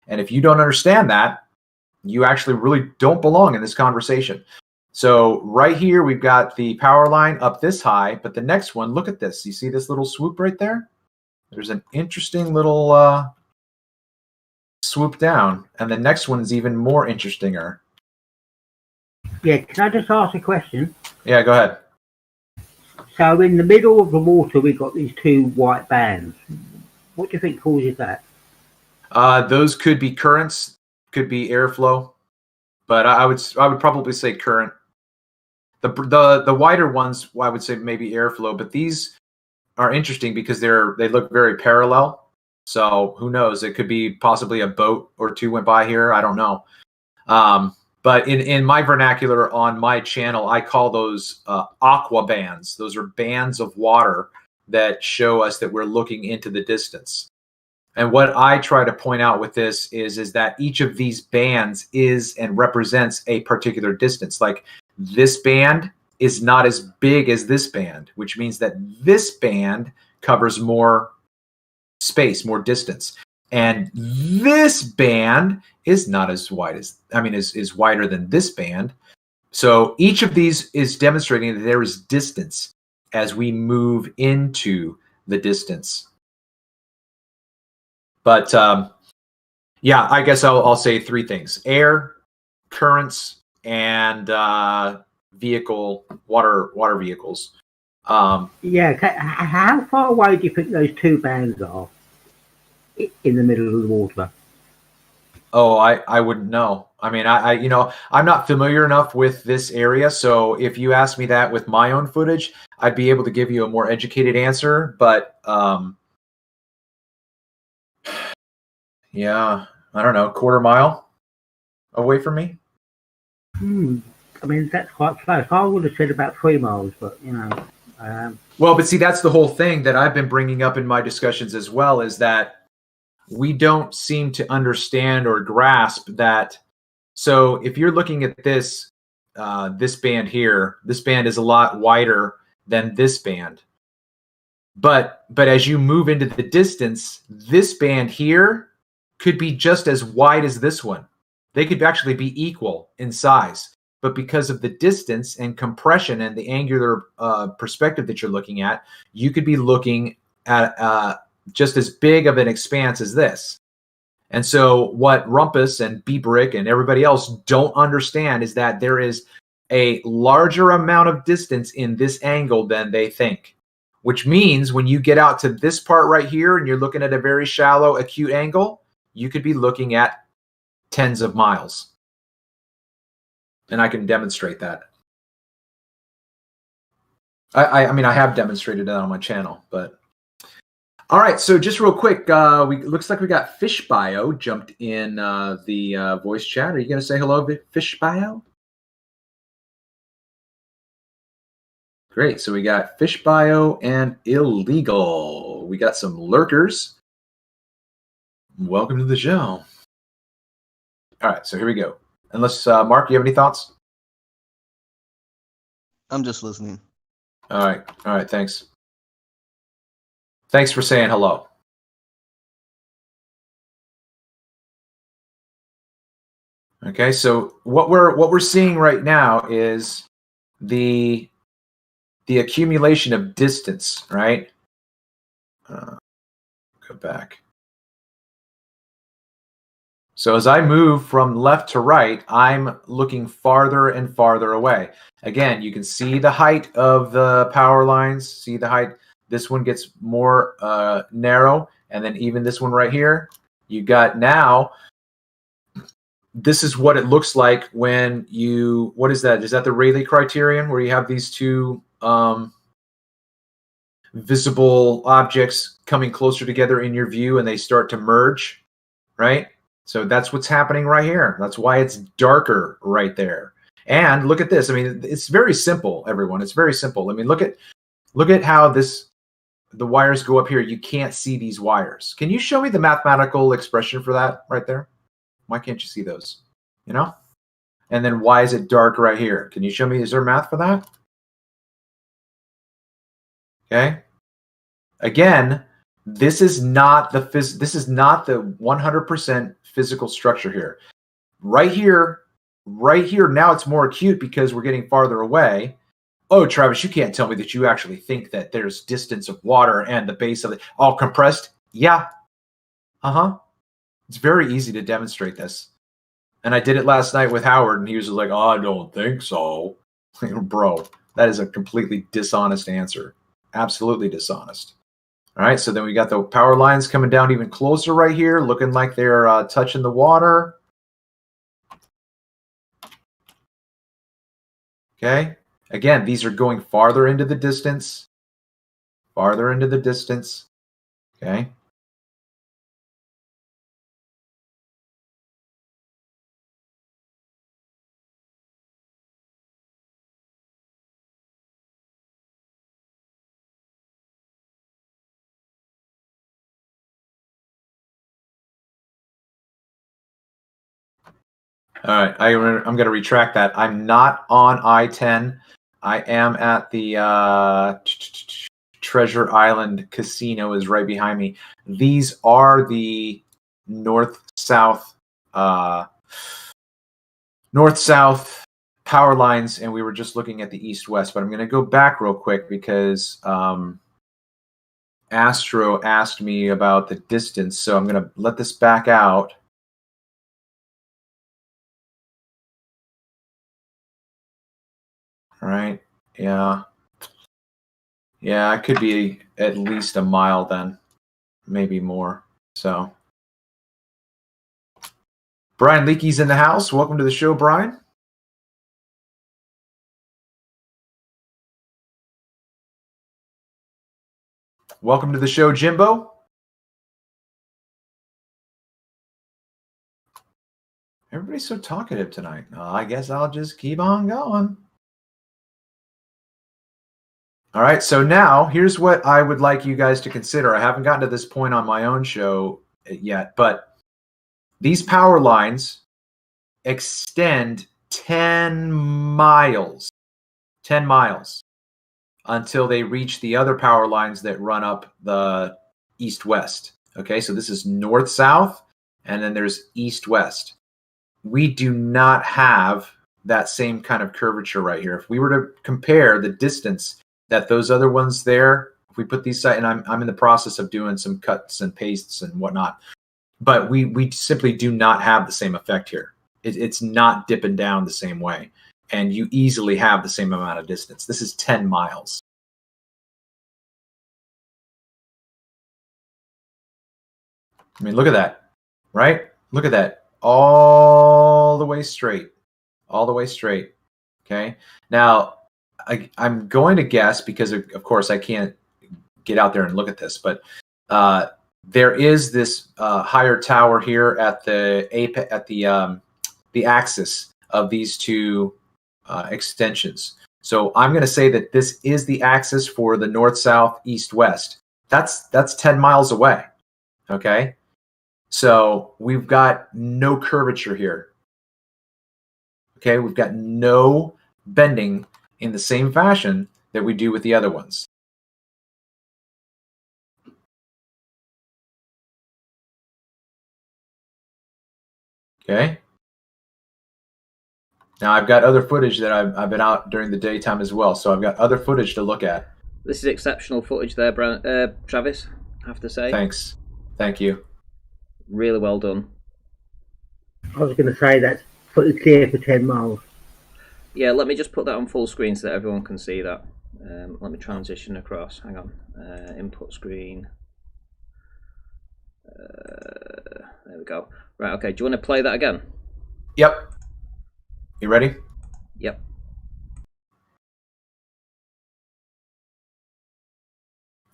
And if you don't understand that, you actually really don't belong in this conversation. So right here, we've got the power line up this high, but the next one, look at this. You see this little swoop right there? There's an interesting little swoop down, and the next one is even more interestinger. Yeah, can I just ask a question? Yeah, go ahead. So in the middle of the water, we've got these two white bands. What do you think causes that? Those could be currents, could be airflow, but I would probably say current. The wider ones, I would say maybe airflow, but these are interesting because they look very parallel. So who knows? It could be possibly a boat or two went by here. I don't know. But in my vernacular on my channel, I call those aqua bands. Those are bands of water that show us that we're looking into the distance. And what I try to point out with this is that each of these bands is and represents a particular distance. Like this band is not as big as this band, which means that this band covers more space, more distance. And this band is not as wide as, is wider than this band. So each of these is demonstrating that there is distance as we move into the distance. But yeah, I guess I'll say three things: air, currents, and water vehicles. Yeah, how far away do you think those two bands are in the middle of the water? Oh, I wouldn't know. I mean, you know, I'm not familiar enough with this area. So if you ask me that with my own footage, I'd be able to give you a more educated answer. But yeah, I don't know, quarter mile away from me. I mean, that's quite close. I would have said about 3 miles, but you know. Well, but see, that's the whole thing that I've been bringing up in my discussions as well, is that we don't seem to understand or grasp that. So if you're looking at this, this band here, this band is a lot wider than this band. But as you move into the distance, this band here could be just as wide as this one. They could actually be equal in size. But because of the distance and compression and the angular perspective that you're looking at, you could be looking at just as big of an expanse as this. And so what Rumpus and B-Brick and everybody else don't understand is that there is a larger amount of distance in this angle than they think, which means when you get out to this part right here and you're looking at a very shallow acute angle, you could be looking at tens of miles. And I can demonstrate that. I mean, I have demonstrated that on my channel, but all right. So just real quick, looks like we got Fish Bio jumped in the voice chat. Are you going to say hello, Fish Bio? Great. So we got Fish Bio and Illegal. We got some lurkers. Welcome to the show. All right. So here we go. Unless, Mark, you have any thoughts? I'm just listening. All right. All right. Thanks. Thanks for saying hello. Okay. So what we're seeing right now is the accumulation of distance, right? Go back. So as I move from left to right, I'm looking farther and farther away. Again, you can see the height of the power lines, see the height. This one gets more narrow, and then even this one right here, you got now, this is what it looks like when you, what is that? Is that the Rayleigh criterion where you have these two visible objects coming closer together in your view and they start to merge, right? So that's what's happening right here. That's why it's darker right there. And look at this. I mean, it's very simple, everyone. It's very simple. I mean, look at how the wires go up here. You can't see these wires. Can you show me the mathematical expression for that right there? Why can't you see those? You know? And then why is it dark right here? Can you show me, is there math for that? Okay. Again, this is not the 100% physical structure here. Right here, now it's more acute because we're getting farther away. Oh, Travis, you can't tell me that you actually think that there's distance of water and the base of it all compressed. Yeah. It's very easy to demonstrate this. And I did it last night with Howard, and he was like, oh, I don't think so. Bro, that is a completely dishonest answer. Absolutely dishonest. All right, so then we got the power lines coming down even closer right here, looking like they're touching the water. Okay. Again, these are going farther into the distance. Farther into the distance. Okay. All right, I'm going to retract that. I'm not on I-10. I am at the Treasure Island Casino is right behind me. These are the north-south power lines, and we were just looking at the east-west. But I'm going to go back real quick because Astro asked me about the distance, so I'm going to let this back out. Right. Yeah. Yeah, it could be at least a mile then, maybe more. So, Brian Leakey's in the house. Welcome to the show, Brian. Welcome to the show, Jimbo. Everybody's so talkative tonight. I guess I'll just keep on going. All right, so now here's what I would like you guys to consider. I haven't gotten to this point on my own show yet, but these power lines extend 10 miles. 10 miles until they reach the other power lines that run up the east-west. Okay, so this is north-south, and then there's east-west. We do not have that same kind of curvature right here. If we were to compare the distance that those other ones there, if we put these side, and I'm in the process of doing some cuts and pastes and whatnot, but we simply do not have the same effect here. It's not dipping down the same way. And you easily have the same amount of distance. This is 10 miles. I mean, look at that, right? Look at that. All the way straight. All the way straight. Okay? Now, I'm going to guess, because of course I can't get out there and look at this, but there is this higher tower here at the axis of these two extensions. So I'm going to say that this is the axis for the north, south, east, west. That's 10 miles away. Okay. So we've got no curvature here. Okay. We've got no bending in the same fashion that we do with the other ones. Okay. Now, I've got other footage that I've been out during the daytime as well, so I've got other footage to look at. This is exceptional footage there, Travis, I have to say. Thanks. Thank you. Really well done. I was going to say that's pretty clear for 10 miles. Yeah, let me just put that on full screen so that everyone can see that. Let me transition across. Hang on. Input screen. There we go. Right, okay. Do you want to play that again? Yep. You ready? Yep.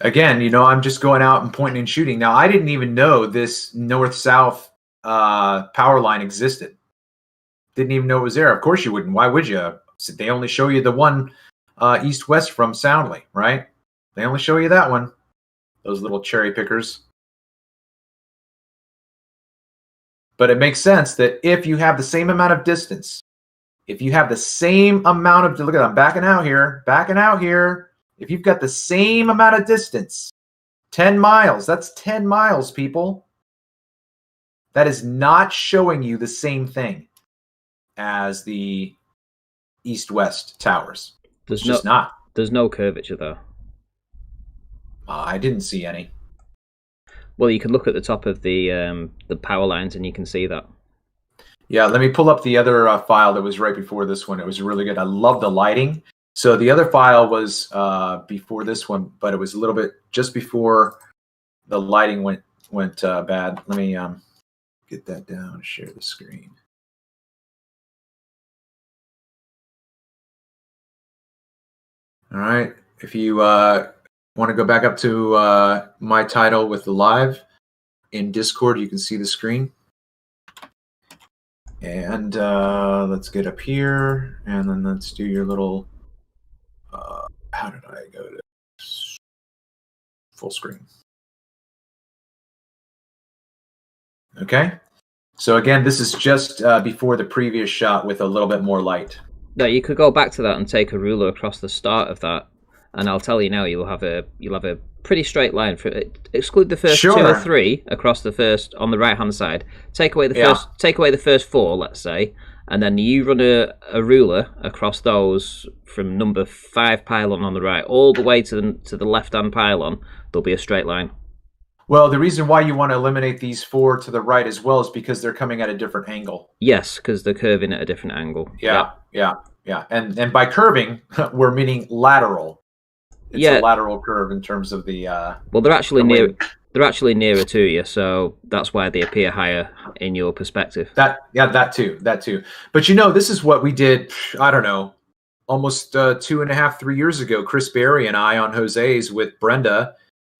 Again, I'm just going out and pointing and shooting. Now, I didn't even know this north-south power line existed. Didn't even know it was there. Of course you wouldn't. Why would you? They only show you the one east-west from Soundly, right? They only show you that one. Those little cherry pickers. But it makes sense that if you have the same amount of distance, if you have the same amount of, look at, I'm backing out here. If you've got the same amount of distance, 10 miles, that's 10 miles, people. That is not showing you the same thing as the east-west towers. It's just not. There's no curvature though. I didn't see any. Well, you can look at the top of the power lines and you can see that. Yeah, let me pull up the other file that was right before this one. It was really good. I love the lighting. So the other file was before this one, but it was a little bit just before the lighting went bad. Let me get that down and share the screen. All right. If you want to go back up to my title with the live in Discord, you can see the screen. And let's get up here, and then let's do your little, how did I go to full screen? Okay. So again, this is just before the previous shot with a little bit more light. No, you could go back to that and take a ruler across the start of that, and I'll tell you now, you'll have a pretty straight line. Exclude the first 2 or 3 across the first on the right hand side. Take away the first 4, let's say, and then you run a ruler across those from number 5 pylon on the right all the way to the left hand pylon. There'll be a straight line. Well, the reason why you want to eliminate these 4 to the right as well is because they're coming at a different angle. Yes, because they're curving at a different angle. Yeah. And by curving, we're meaning lateral. It's a lateral curve in terms of the. Well, they're actually They're actually nearer to you, so that's why they appear higher in your perspective. That too. But this is what we did. I don't know, almost 2.5, 3 years ago. Chris Berry and I on Jose's with Brenda.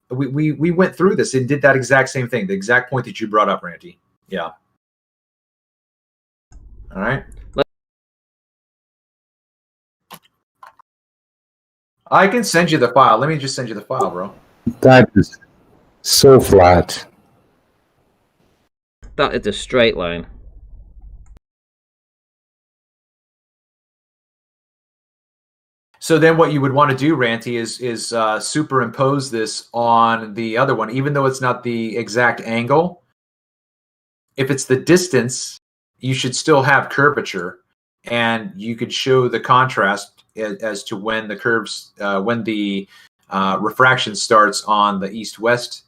We went through this and did that exact same thing. The exact point that you brought up, Ranty. Yeah. All right. I can send you the file. Let me just send you the file, bro. That is so flat. That is a straight line. So then what you would want to do, Ranty, is superimpose this on the other one, even though it's not the exact angle. If it's the distance, you should still have curvature, and you could show the contrast as to when the curves, when the refraction starts on the east-west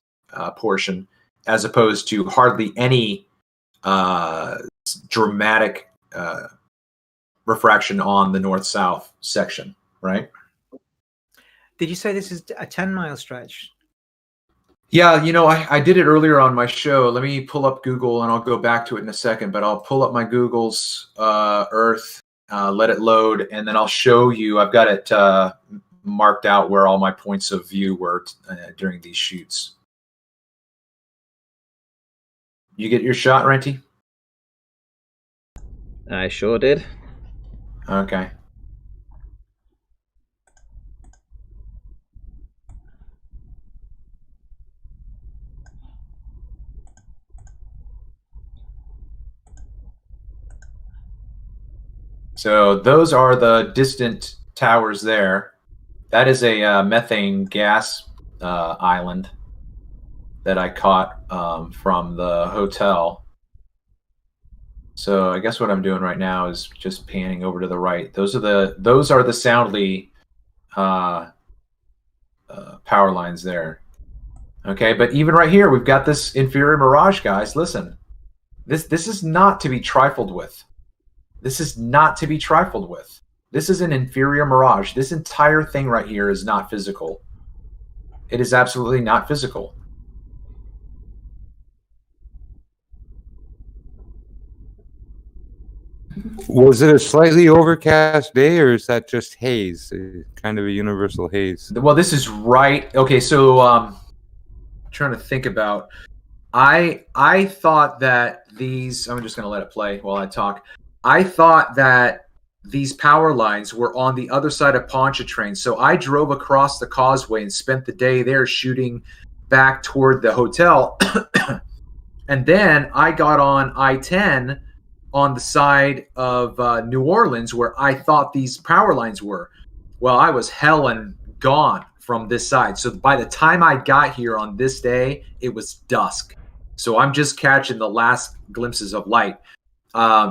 portion, as opposed to hardly any dramatic refraction on the north-south section, right? Did you say this is a 10-mile stretch? Yeah, I did it earlier on my show. Let me pull up Google, and I'll go back to it in a second, but I'll pull up my Google's Earth, let it load, and then I'll show you. I've got it marked out where all my points of view were during these shoots. You get your shot, Renty? I sure did. Okay. So those are the distant towers there. That is a methane gas island that I caught from the hotel. So I guess what I'm doing right now is just panning over to the right. Those are the Soundly power lines there. Okay, but even right here, we've got this inferior mirage, guys. Listen, this is not to be trifled with. This is not to be trifled with. This is an inferior mirage. This entire thing right here is not physical. It is absolutely not physical. Was it a slightly overcast day, or is that just haze? Kind of a universal haze. Well, this is right. Okay, so trying to think about. I thought that these. I'm just going to let it play while I talk. I thought that these power lines were on the other side of Pontchartrain, so I drove across the causeway and spent the day there shooting back toward the hotel, and then I got on I-10 on the side of New Orleans where I thought these power lines were. Well, I was hell and gone from this side. So by the time I got here on this day, it was dusk. So I'm just catching the last glimpses of light.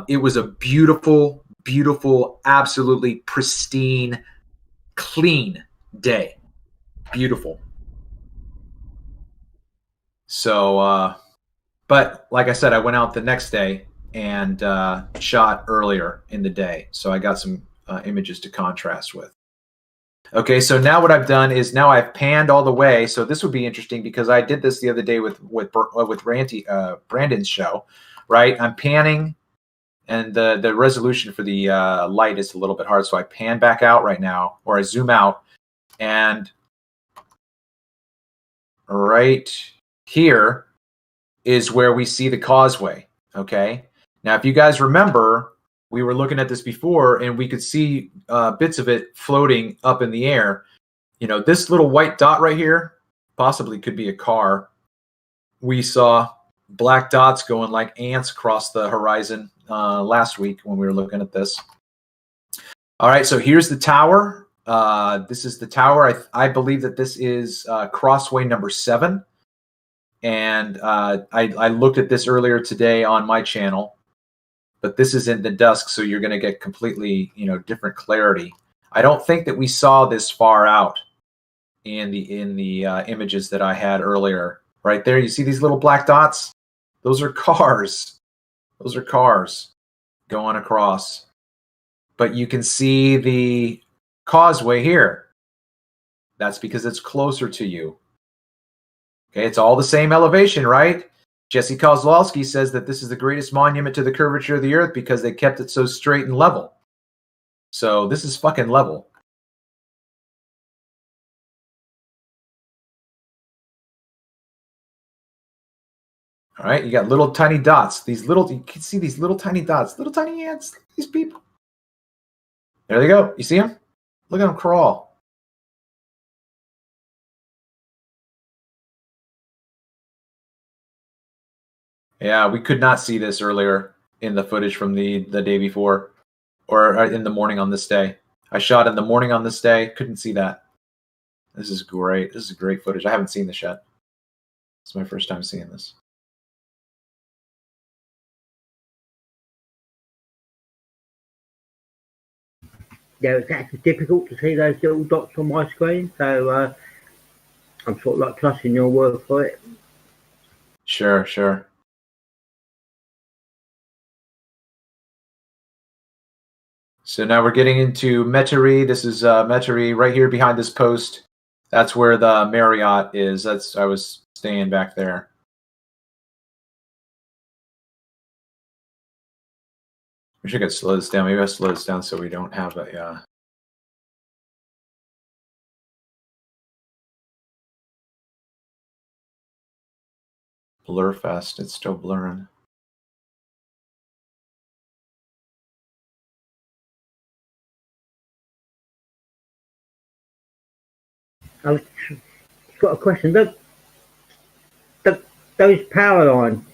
It was a beautiful, beautiful, absolutely pristine, clean day. Beautiful. So, but like I said, I went out the next day and shot earlier in the day. So I got some images to contrast with. Okay, so now what I've done is now I've panned all the way. So this would be interesting because I did this the other day with Ranty, Brandon's show, right? I'm panning, and the resolution for the light is a little bit hard. So I pan back out right now, or I zoom out, and right here is where we see the causeway, okay? Now, if you guys remember, we were looking at this before, and we could see bits of it floating up in the air. This little white dot right here possibly could be a car. We saw black dots going like ants across the horizon last week when we were looking at this. All right, so here's the tower. This is the tower. I believe that this is crossway number 7. And I looked at this earlier today on my channel, but this is in the dusk, so you're going to get completely, different clarity. I don't think that we saw this far out in the images that I had earlier. Right there, you see these little black dots? Those are cars. Those are cars going across. But you can see the causeway here. That's because it's closer to you. Okay, it's all the same elevation, right? Jesse Kozlowski says that this is the greatest monument to the curvature of the Earth because they kept it so straight and level. So this is fucking level. All right, you got little tiny dots. These little, you can see these little tiny dots, little tiny ants, these people. There they go. You see them? Look at them crawl. Yeah, we could not see this earlier in the footage from the day before, or in the morning on this day. I shot in the morning on this day. Couldn't see that. This is great. This is great footage. I haven't seen this yet. It's my first time seeing this. Yeah, it's actually difficult to see those little dots on my screen, so I'm sort of like trusting your word for it. Sure, sure. So now we're getting into Metairie. This is Metairie right here behind this post. That's where the Marriott is. I was staying back there. Wish I could slow this down. Maybe I'll slow this down so we don't have a blur fest. It's still blurring. I've got a question. Those power line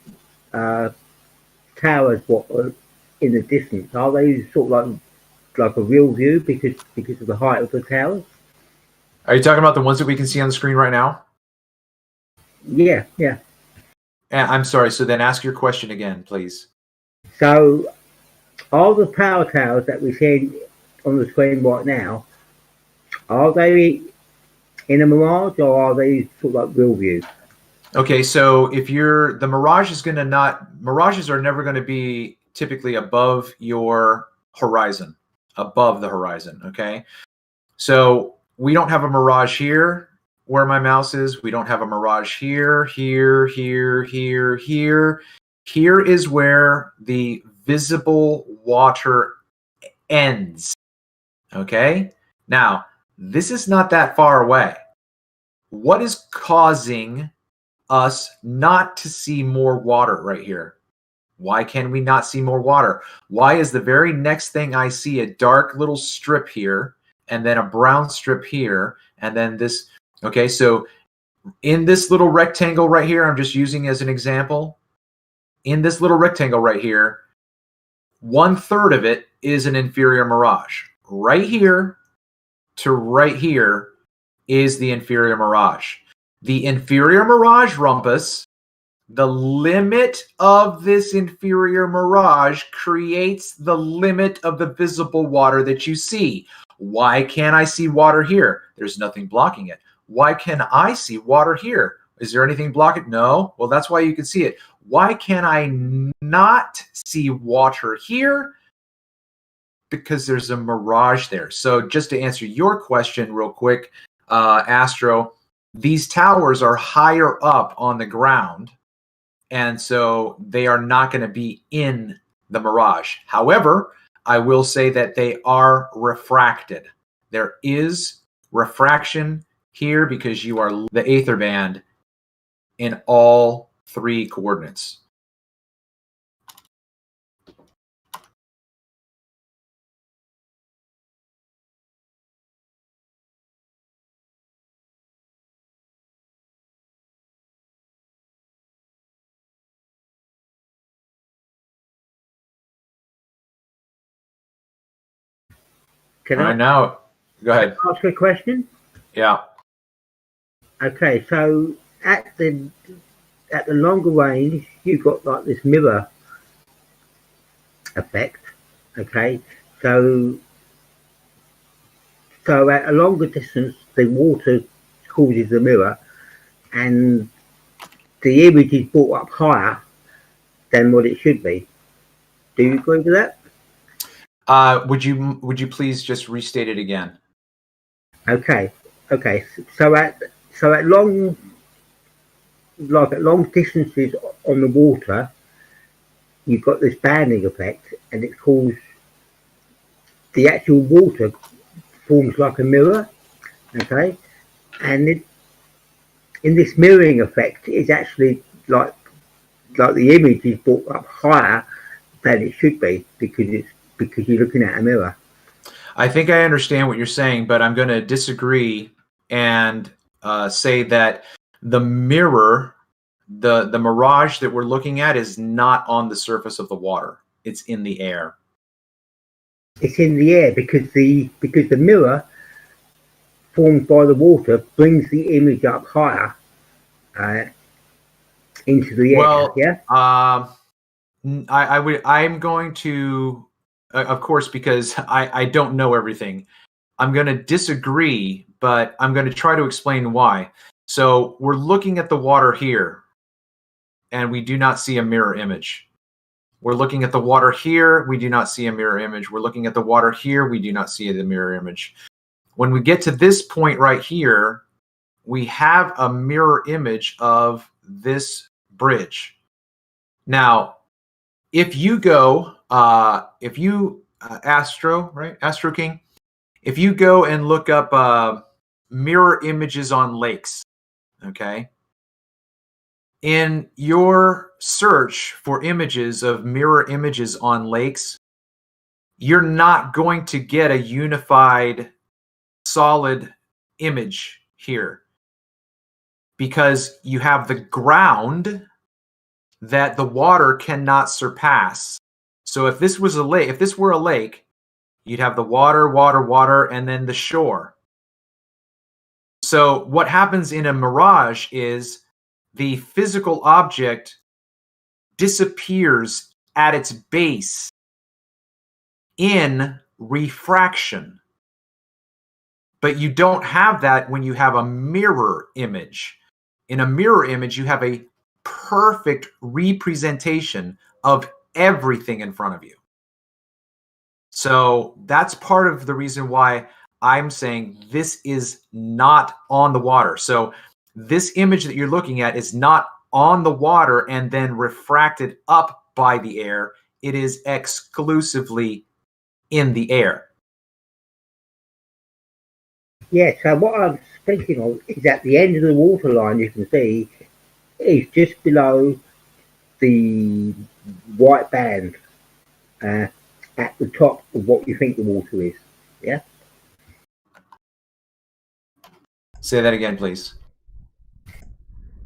towers, what are in the distance, are they sort of like a real view because of the height of the towers? Are you talking about the ones that we can see on the screen right now? Yeah, yeah. I'm sorry. So then ask your question again, please. So, are the power towers that we see on the screen right now, are they in a mirage or are they sort of like real view? Okay, so if the mirage is mirages are never going to be typically above your horizon, above the horizon, okay? So we don't have a mirage here where my mouse is. We don't have a mirage here, here, here, here, here. Here is where the visible water ends, okay? Now, this is not that far away. What is causing us not to see more water right here? Why can we not see more water? Why is the very next thing I see a dark little strip here and then a brown strip here and then this? Okay, so in this little rectangle right here, I'm just using as an example. In this little rectangle right here, 1/3 of it is an inferior mirage. Right here to right here is the inferior mirage. The inferior mirage, Rumpus, the limit of this inferior mirage creates the limit of the visible water that you see. Why can't I see water here? There's nothing blocking it. Why can I see water here? Is there anything blocking it? No. Well, that's why you can see it. Why can I not see water here? Because there's a mirage there. So just to answer your question real quick, Astro, these towers are higher up on the ground, and so they are not going to be in the mirage. However, I will say that they are refracted. There is refraction here because you are the Aether band in all 3 coordinates. Can I now go ahead. Ask a question? Yeah. Okay, so at the longer range, you've got like this mirror effect. Okay, so at a longer distance, the water causes the mirror, and the image is brought up higher than what it should be. Do you agree with that? Would you please just restate it again? Okay. So at long like at long distances on the water, you've got this banding effect, and it causes the actual water forms like a mirror, okay? And in this mirroring effect, it's actually like the image is brought up higher than it should be because you're looking at a mirror. I think I understand what you're saying, but I'm going to disagree and say that the mirror, the mirage that we're looking at, is not on the surface of the water. It's in the air. It's in the air because the mirror formed by the water brings the image up higher into the air. Well, yeah. I'm going to, of course, because I don't know everything. I'm going to disagree, but I'm going to try to explain why. So we're looking at the water here, and we do not see a mirror image. We're looking at the water here, we do not see a mirror image. We're looking at the water here, we do not see the mirror image. When we get to this point right here, we have a mirror image of this bridge. Now, if you go, Astro, right? Astro King, if you go and look up mirror images on lakes, okay? In your search for images of mirror images on lakes, you're not going to get a unified, solid image here because you have the ground that the water cannot surpass. So if this was a lake, if this were a lake, you'd have the water, water, water, and then the shore. So what happens in a mirage is the physical object disappears at its base in refraction. But you don't have that when you have a mirror image. In a mirror image, you have a perfect representation of everything in front of you. So that's part of the reason why I'm saying this is not on the water. So this image that you're looking at is not on the water and then refracted up by the air. It is exclusively in the air. Yeah, so what I'm speaking of is at the end of the water line, you can see is just below the white band at the top of what you think the water is. Yeah? Say that again, please.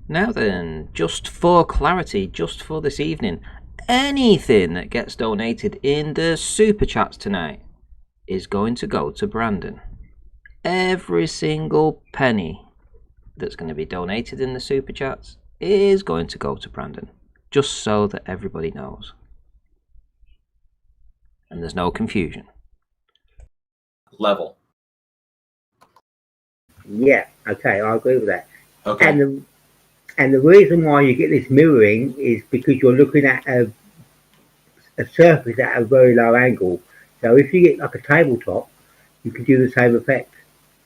Now then, just for clarity, just for this evening, anything that gets donated in the super chats tonight is going to go to Brandon. Every single penny that's going to be donated in the super chats is going to go to Brandon, just so that everybody knows. And there's no confusion. Level. Yeah, okay, I agree with that. Okay. And the reason why you get this mirroring is because you're looking at a surface at a very low angle. So if you get like a tabletop, you can do the same effect.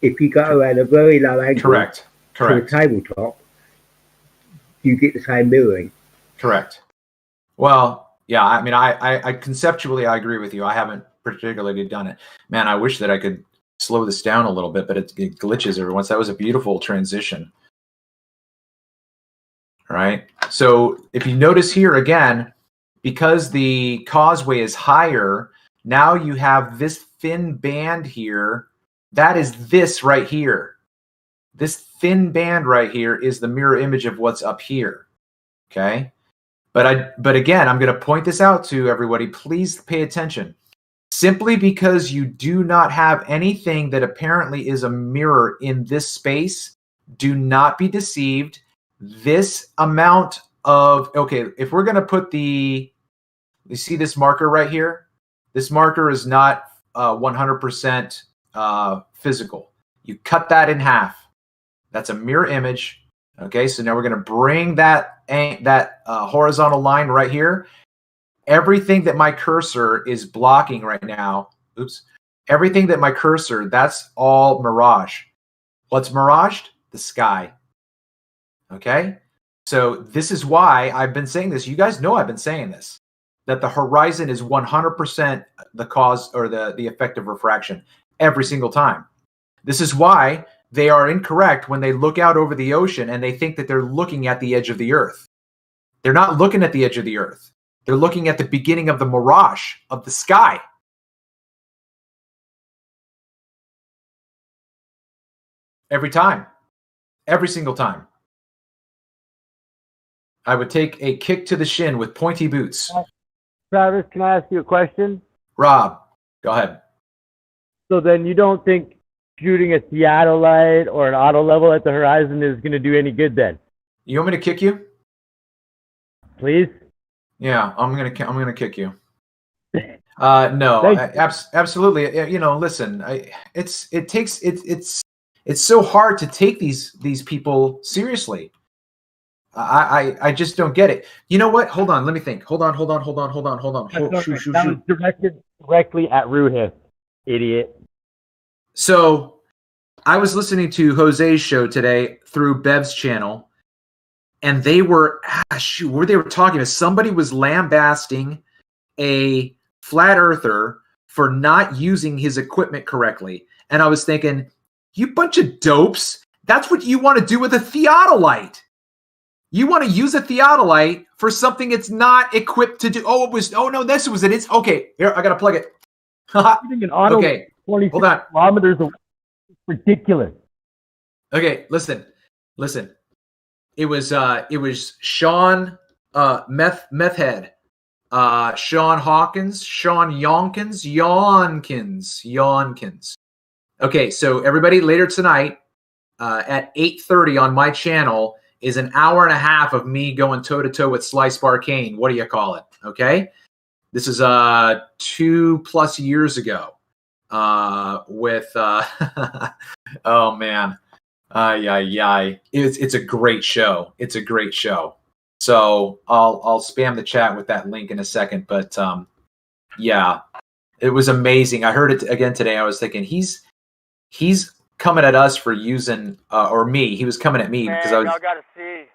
If you go at a very low angle Correct. to a tabletop, you get the same mirroring. Correct. Well, yeah, I mean, I conceptually, I agree with you. I haven't particularly done it. Man, I wish that I could slow this down a little bit, but it glitches every once. That was a beautiful transition. All right. So if you notice here again, because the causeway is higher, now you have this thin band here. That is this right here. This thin band right here is the mirror image of what's up here. Okay. But again, I'm going to point this out to everybody. Please pay attention. Simply because you do not have anything that apparently is a mirror in this space, do not be deceived. This amount of, okay, if we're going to put you see this marker right here? This marker is not 100% physical. You cut that in half. That's a mirror image. Okay, so now we're going to bring that horizontal line right here. Everything that my cursor is blocking right now, everything that my cursor, that's all mirage. What's miraged? The sky. Okay? So this is why I've been saying this. You guys know I've been saying this, that the horizon is 100% the cause or the effect of refraction every single time. This is why they are incorrect when they look out over the ocean and they think that they're looking at the edge of the earth. They're not looking at the edge of the earth. They're looking at the beginning of the mirage of the sky. Every time. Every single time. I would take a kick to the shin with pointy boots. Travis, can I ask you a question? Rob, go ahead. So then you don't think shooting a theodolite or an auto level at the horizon is going to do any good then? You want me to kick you? Please? Yeah, I'm gonna kick you. No, absolutely. You know, listen, it's so hard to take these people seriously. I just don't get it. You know what? Hold on, let me think. Hold on. Shoot. That was directed directly at Ruhith, idiot. So I was listening to Jose's show today through Bev's channel, and they were where they were talking about somebody was lambasting a flat earther for not using his equipment correctly. And I was thinking, you bunch of dopes, that's what you want to do with a theodolite. You want to use a theodolite for something it's not equipped to do. This was it. It's okay. Here, I got to plug it. Okay, hold on. Kilometers away. Ridiculous. Okay, listen. It was Sean Meth Head, Sean Hawkins, Sean Yonkins. Okay, so everybody, later tonight at 8:30 on my channel is an hour and a half of me going toe to toe with Slice Barcane. What do you call it? Okay, this is 2+ years ago. With oh man, it's a great show. It's a great show. So I'll spam the chat with that link in a second. But yeah, it was amazing. I heard it again today. I was thinking he's coming at us for using or me. He was coming at me because I was. Y'all got to see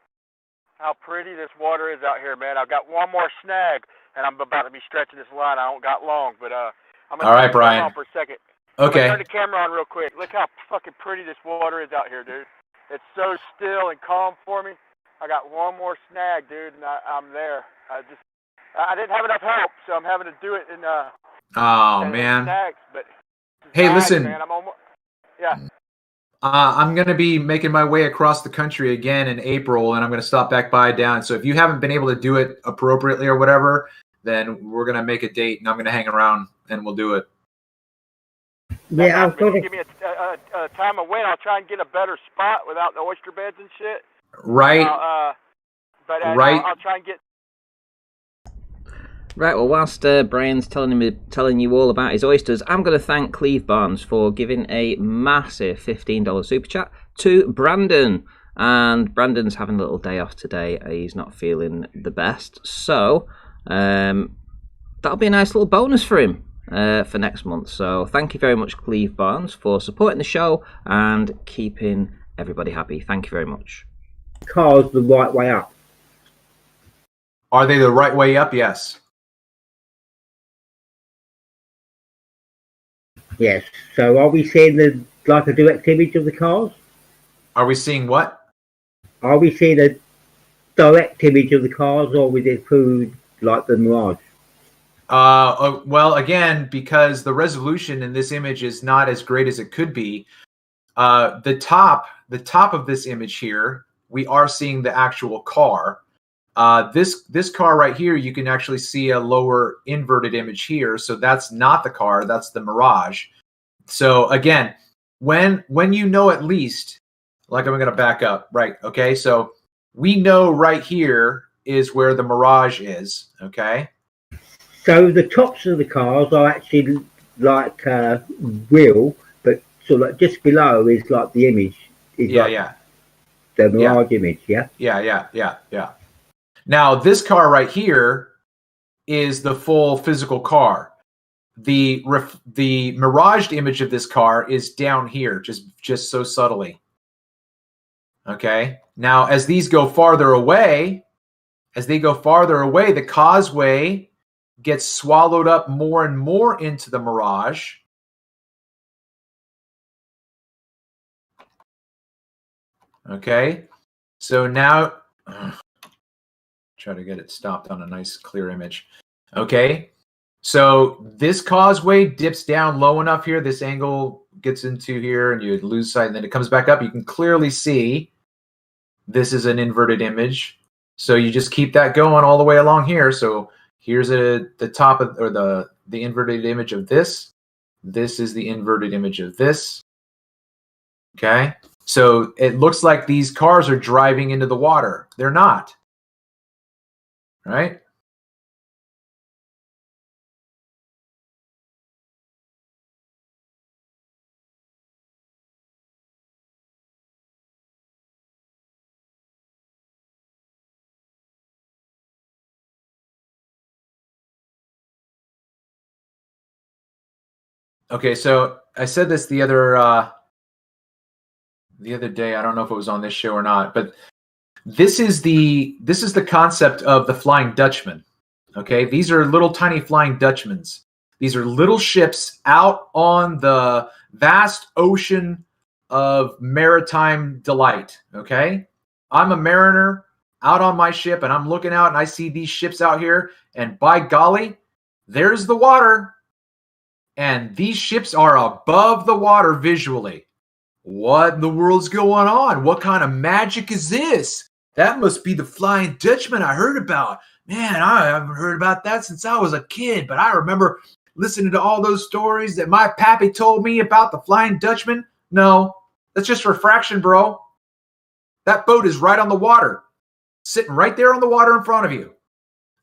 how pretty this water is out here, man. I've got one more snag, and I'm about to be stretching this line. I don't got long, but I'm gonna all right, Brian. For a second. Okay. Turn the camera on real quick. Look how fucking pretty this water is out here, dude. It's so still and calm for me. I got one more snag, dude, and I'm there. I didn't have enough help, so I'm having to do it in man. Snags, but hey, listen. Man, I'm almost, yeah. I'm going to be making my way across the country again in April, and I'm going to stop back by down. So if you haven't been able to do it appropriately or whatever, then we're going to make a date, and I'm going to hang around, and we'll do it. Yeah, give me a time of when I'll try and get a better spot without the oyster beds and shit. Right. Right. I'll try and get. Right, well, whilst Brian's telling you all about his oysters, I'm going to thank Cleve Barnes for giving a massive $15 super chat to Brandon. And Brandon's having a little day off today. He's not feeling the best. So that'll be a nice little bonus for him for next month. So thank you very much, Cleve Barnes, for supporting the show and keeping everybody happy. Thank you very much. Cars the right way up. Are they the right way up? Yes. Yes. So are we seeing a direct image of the cars? Are we seeing what? Are we seeing a direct image of the cars, or with it through like the mirage? Well, again, because the resolution in this image is not as great as it could be. The top of this image here, we are seeing the actual car. This car right here, you can actually see a lower inverted image here. So that's not the car, that's the mirage. So again, when you know at least, like I'm going to back up, right? Okay, so we know right here is where the mirage is, okay? So the tops of the cars are actually like real, but sort of like just below is like the image. Is the mirage image, yeah? Yeah. Now, this car right here is the full physical car. The miraged image of this car is down here, just so subtly. Okay. Now, as these go farther away, the causeway gets swallowed up more and more into the mirage. Okay. So now, try to get it stopped on a nice clear image. Okay. So this causeway dips down low enough here. This angle gets into here and you lose sight, and then it comes back up. You can clearly see this is an inverted image. So you just keep that going all the way along here. So here's the top of, or the inverted image of this. This is the inverted image of this. Okay. So it looks like these cars are driving into the water. They're not. Right? Okay, so I said this the other day. I don't know if it was on this show or not, but this is the concept of the Flying Dutchman. Okay, these are little tiny Flying Dutchmans. These are little ships out on the vast ocean of maritime delight. Okay, I'm a mariner out on my ship, and I'm looking out, and I see these ships out here, and by golly, there's the water. And these ships are above the water visually. What in the world's going on? What kind of magic is this? That must be the Flying Dutchman I heard about. Man, I haven't heard about that since I was a kid, but I remember listening to all those stories that my pappy told me about the Flying Dutchman. No, that's just refraction, bro. That boat is right on the water, sitting right there on the water in front of you.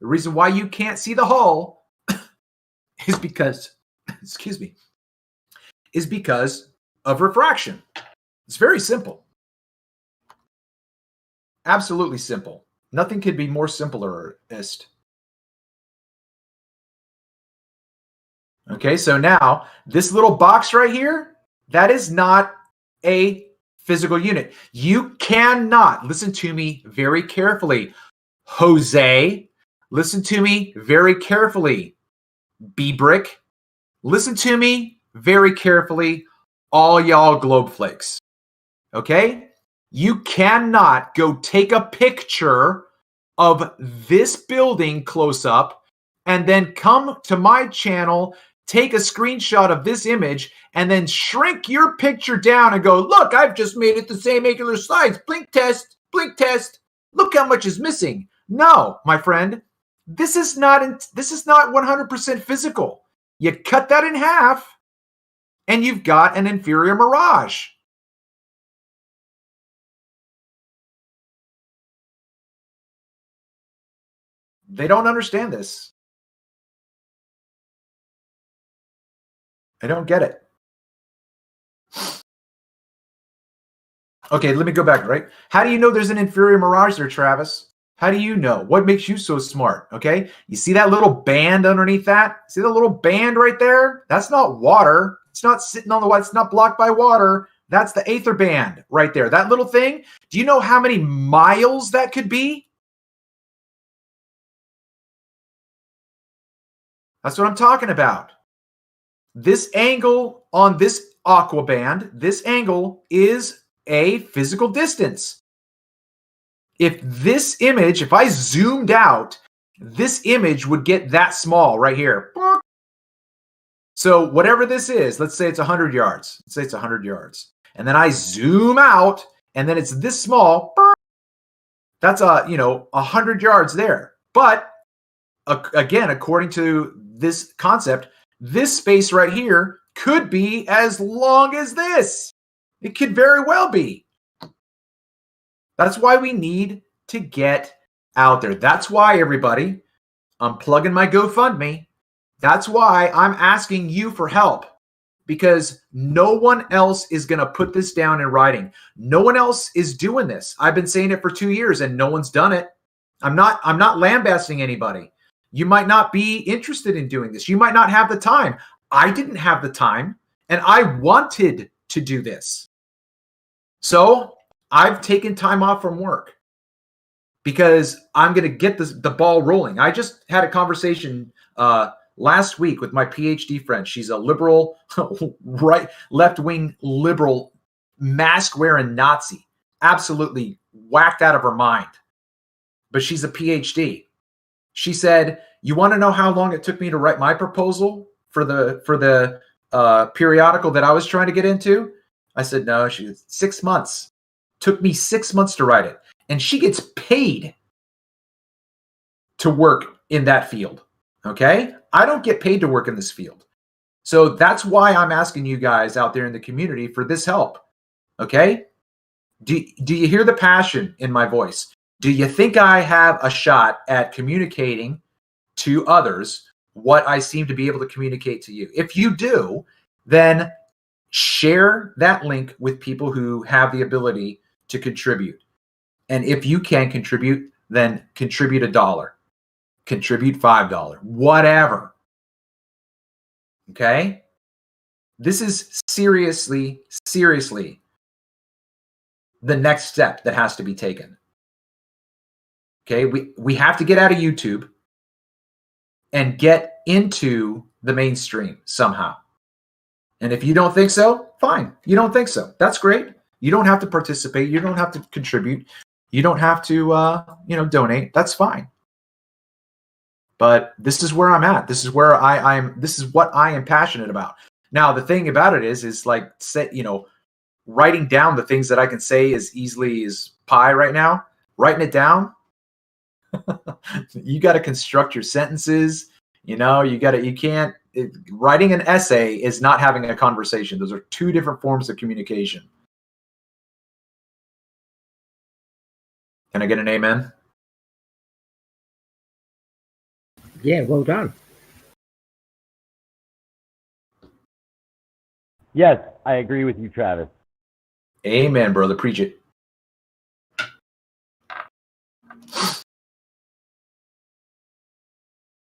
The reason why you can't see the hull is because is because of refraction. It's very simple. Absolutely simple. Nothing could be more simplerist. Okay, so now this little box right here, that is not a physical unit. You cannot, listen to me very carefully, Jose, listen to me very carefully, B-Brick. Listen to me very carefully, all y'all globe flakes. Okay? You cannot go take a picture of this building close up and then come to my channel, take a screenshot of this image, and then shrink your picture down and go, look, I've just made it the same angular size. Blink test, blink test. Look how much is missing. No, my friend, this is not 100% physical. You cut that in half, and you've got an inferior mirage. They don't understand this. I don't get it. Okay, let me go back, right? How do you know there's an inferior mirage there, Travis? How do you know? What makes you so smart? Okay, you see that little band underneath that? See the little band right there? That's not water. It's not sitting on the water. It's not blocked by water. That's the aether band right there. That little thing. Do you know how many miles that could be? That's what I'm talking about. This angle on this aqua band, this angle is a physical distance. If this image, if I zoomed out, this image would get that small right here. So whatever this is, let's say it's 100 yards. Let's say it's 100 yards. And then I zoom out, and then it's this small. That's 100 yards there. But again, according to this concept, this space right here could be as long as this. It could very well be. That's why we need to get out there. That's why, everybody, I'm plugging my GoFundMe. That's why I'm asking you for help, because no one else is going to put this down in writing. No one else is doing this. I've been saying it for 2 years and no one's done it. I'm not lambasting anybody. You might not be interested in doing this. You might not have the time. I didn't have the time, and I wanted to do this. So I've taken time off from work because I'm going to get the ball rolling. I just had a conversation last week with my PhD friend. She's a liberal, left-wing liberal, mask-wearing Nazi, absolutely whacked out of her mind. But she's a PhD. She said, "You want to know how long it took me to write my proposal for the periodical that I was trying to get into?" I said, "No." She said, 6 months. Took me 6 months to write it. And she gets paid to work in that field. Okay? I don't get paid to work in this field. So that's why I'm asking you guys out there in the community for this help. Okay? Do you hear the passion in my voice? Do you think I have a shot at communicating to others what I seem to be able to communicate to you? If you do, then share that link with people who have the ability to contribute. And if you can contribute, then contribute $1, contribute $5, whatever. Okay? This is seriously the next step that has to be taken. Okay? We have to get out of YouTube and get into the mainstream somehow. And if you don't think so, fine. You don't think so. That's great. You don't have to participate. You don't have to contribute. You don't have to, donate. That's fine. But this is where I'm at. This is where this is what I am passionate about. Now, the thing about it is like, writing down the things that I can say as easily as pie right now, writing it down. You got to construct your sentences. Writing an essay is not having a conversation. Those are two different forms of communication. Can I get an amen? Yeah, well done. Yes, I agree with you, Travis. Amen, brother. Preach it.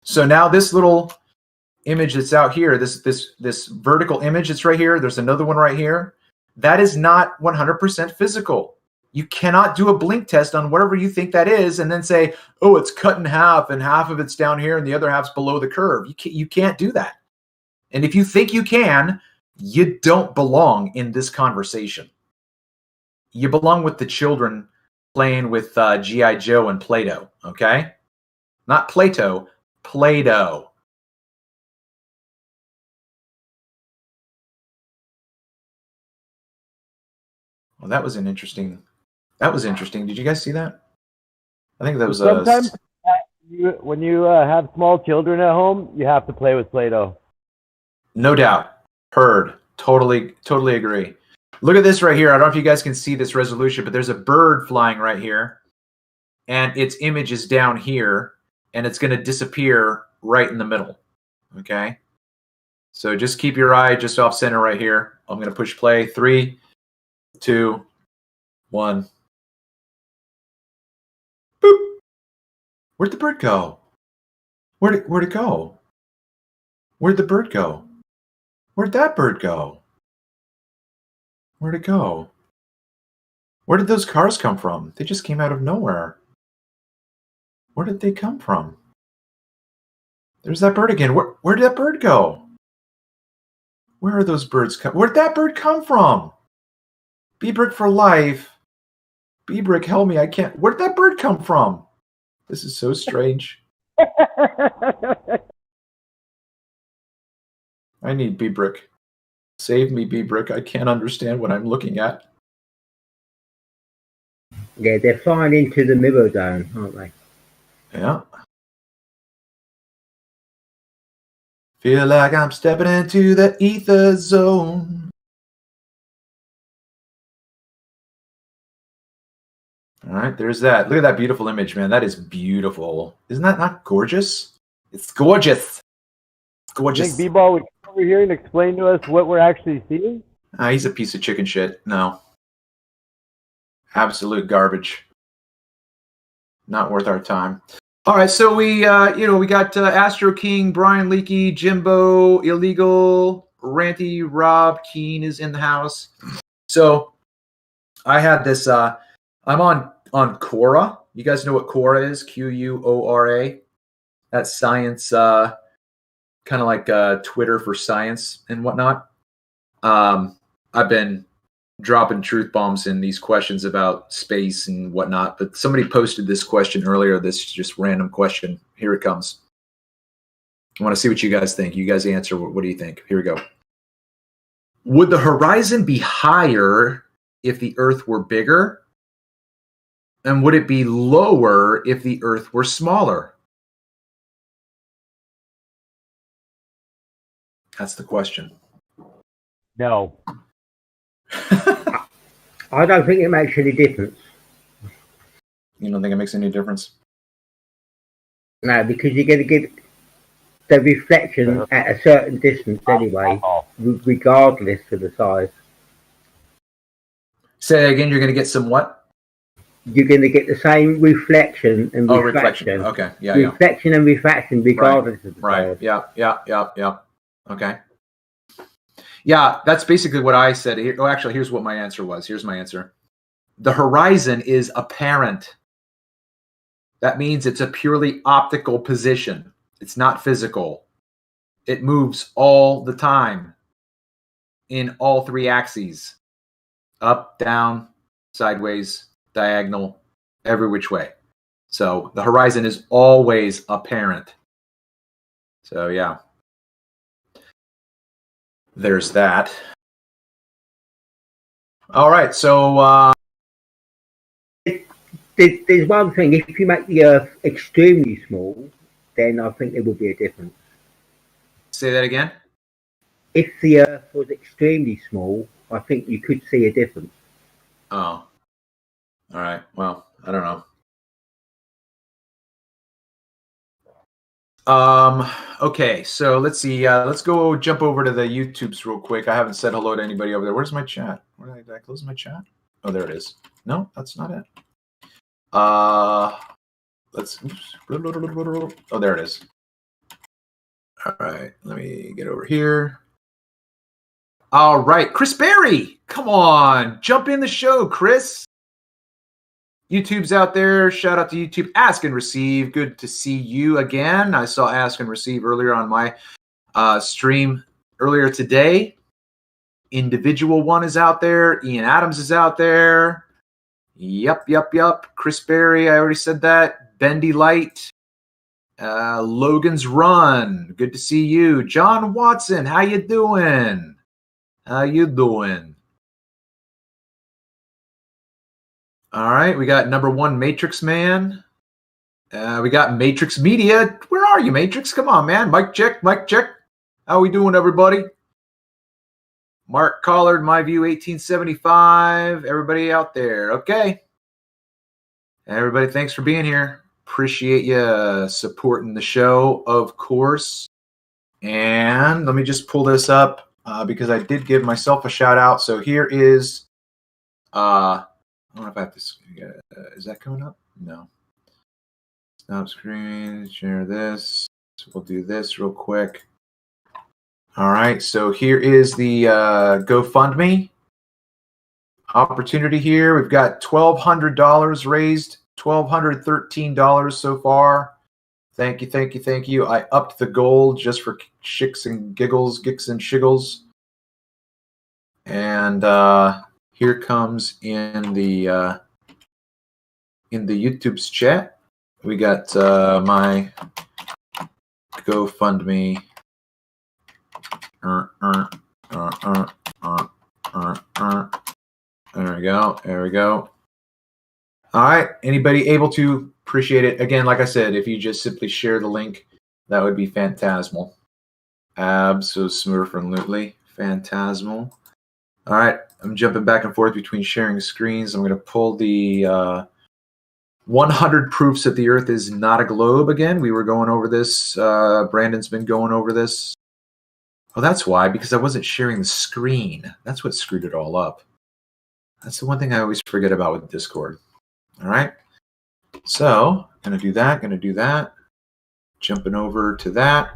So now this little image that's out here, this vertical image that's right here, there's another one right here. That is not 100% physical. You cannot do a blink test on whatever you think that is and then say, oh, it's cut in half and half of it's down here and the other half's below the curve. You can't do that. And if you think you can, you don't belong in this conversation. You belong with the children playing with G.I. Joe and Play-Doh, okay? Not Plato, Play-Doh. Well, that was interesting. Did you guys see that? I think that was sometimes when you have small children at home, you have to play with Play-Doh. No doubt. Heard. Totally agree. Look at this right here. I don't know if you guys can see this resolution, but there's a bird flying right here, and its image is down here, and it's going to disappear right in the middle. Okay? So just keep your eye just off center right here. I'm going to push play. 3, 2, 1. Boop. Where'd the bird go? Where'd it go? Where'd the bird go? Where'd that bird go? Where'd it go? Where did those cars come from? They just came out of nowhere. Where did they come from? There's that bird again. Where did that bird go? Where are those birds Where'd that bird come from? B-Brick for life. B-Brick, help me. I can't. Where'd that bird come from? This is so strange. I need B-Brick. Save me, B-Brick. I can't understand what I'm looking at. Yeah, they're flying into the mirror dome, aren't they? Yeah. Feel like I'm stepping into the ether zone. All right, there's that. Look at that beautiful image, man. That is beautiful. Isn't that not gorgeous? It's gorgeous. It's gorgeous. You think B-Ball would come over here and explain to us what we're actually seeing? He's a piece of chicken shit. No. Absolute garbage. Not worth our time. All right, so we got Astro King, Brian Leakey, Jimbo, Illegal, Ranty, Rob, Keen is in the house. So I had this. I'm on Quora. You guys know what Quora is? Quora. That's science, kind of like Twitter for science and whatnot. I've been dropping truth bombs in these questions about space and whatnot, but somebody posted this question earlier. This just random question. Here it comes. I want to see what you guys think. You guys answer. What do you think? Here we go. Would the horizon be higher if the Earth were bigger? And would it be lower if the Earth were smaller? That's the question. No. I don't think it makes any difference. You don't think it makes any difference? No, because you're going to get the reflection at a certain distance anyway, regardless of the size. Say that again. You're going to get some what? You're going to get the same reflection and refraction. Reflection. Okay. Yeah. Reflection and refraction, regardless of the size. Yeah. Okay. Yeah, that's basically what I said. Oh, actually, here's what my answer was. Here's my answer. The horizon is apparent. That means it's a purely optical position. It's not physical. It moves all the time in all three axes. Up, down, sideways, diagonal, every which way. So the horizon is always apparent. So yeah. There's that. All right, so there's one thing. If you make the Earth extremely small, then I think there will be a difference. Say that again. If the Earth was extremely small, I think you could see a difference. Oh, all right. Well, I don't know. Okay, so let's see. Let's go jump over to the YouTubes real quick. I haven't said hello to anybody over there. Where's my chat? Where did I close my chat? Oh, there it is. No, that's not it. Let's. Oh, there it is. All right, let me get over here. All right, Chris Berry, come on, jump in the show, Chris. YouTube's out there. Shout out to YouTube. Ask and Receive. Good to see you again. I saw Ask and Receive earlier on my stream earlier today. Individual One is out there. Ian Adams is out there. Yep. Chris Berry, I already said that. Bendy Light. Logan's Run. Good to see you. John Watson, how you doing? All right, we got number one, Matrix Man. We got Matrix Media. Where are you, Matrix? Come on, man. Mic check. How we doing, everybody? Mark Collard, My View 1875. Everybody out there. Okay. Everybody, thanks for being here. Appreciate you supporting the show, of course. And let me just pull this up because I did give myself a shout out. So here is... I don't know if I have to. Is that coming up? No. Stop screen. Share this. So we'll do this real quick. All right. So here is the GoFundMe opportunity. Here we've got $1,200 raised. $1,213 so far. Thank you. I upped the goal just for gigs and shiggles. And here comes in the YouTube's chat. We got my GoFundMe. There we go. All right. Anybody able to? Appreciate it. Again, like I said, if you just simply share the link, that would be phantasmal. Absolutely phantasmal. All right. I'm jumping back and forth between sharing screens. I'm going to pull the 100 proofs that the Earth is not a globe again. We were going over this. Brandon's been going over this. Oh, that's why, because I wasn't sharing the screen. That's what screwed it all up. That's the one thing I always forget about with Discord. All right. So, going to do that. Jumping over to that.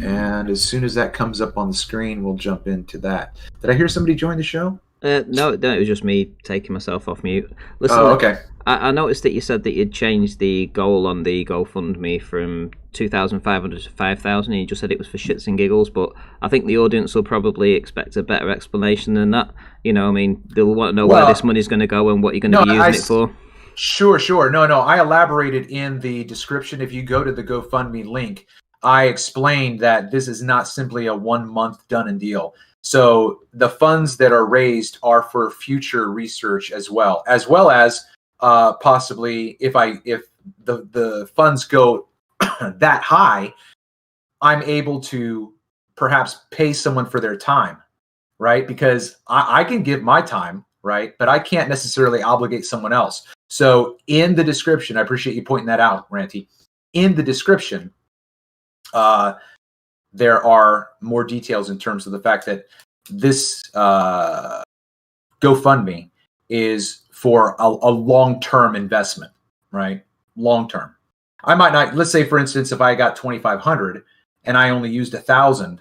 And as soon as that comes up on the screen, we'll jump into that. Did I hear somebody join the show? No, it was just me taking myself off mute. Listen, okay. I noticed that you said that you'd changed the goal on the GoFundMe from 2,500 to 5,000, and you just said it was for shits and giggles, but I think the audience will probably expect a better explanation than that. You know, I mean, they'll want to know where this money's going to go and what you're going to be using it for. Sure. No, I elaborated in the description. If you go to the GoFundMe link, I explained that this is not simply a 1 month done and deal. So the funds that are raised are for future research as well as possibly if the funds go that high, I'm able to perhaps pay someone for their time, right? Because I can give my time, right? But I can't necessarily obligate someone else. So in the description, I appreciate you pointing that out, Ranty. In the description, there are more details in terms of the fact that this GoFundMe is for a long-term investment, right? Long-term. I might not, let's say, for instance, if I got 2,500 and I only used 1,000,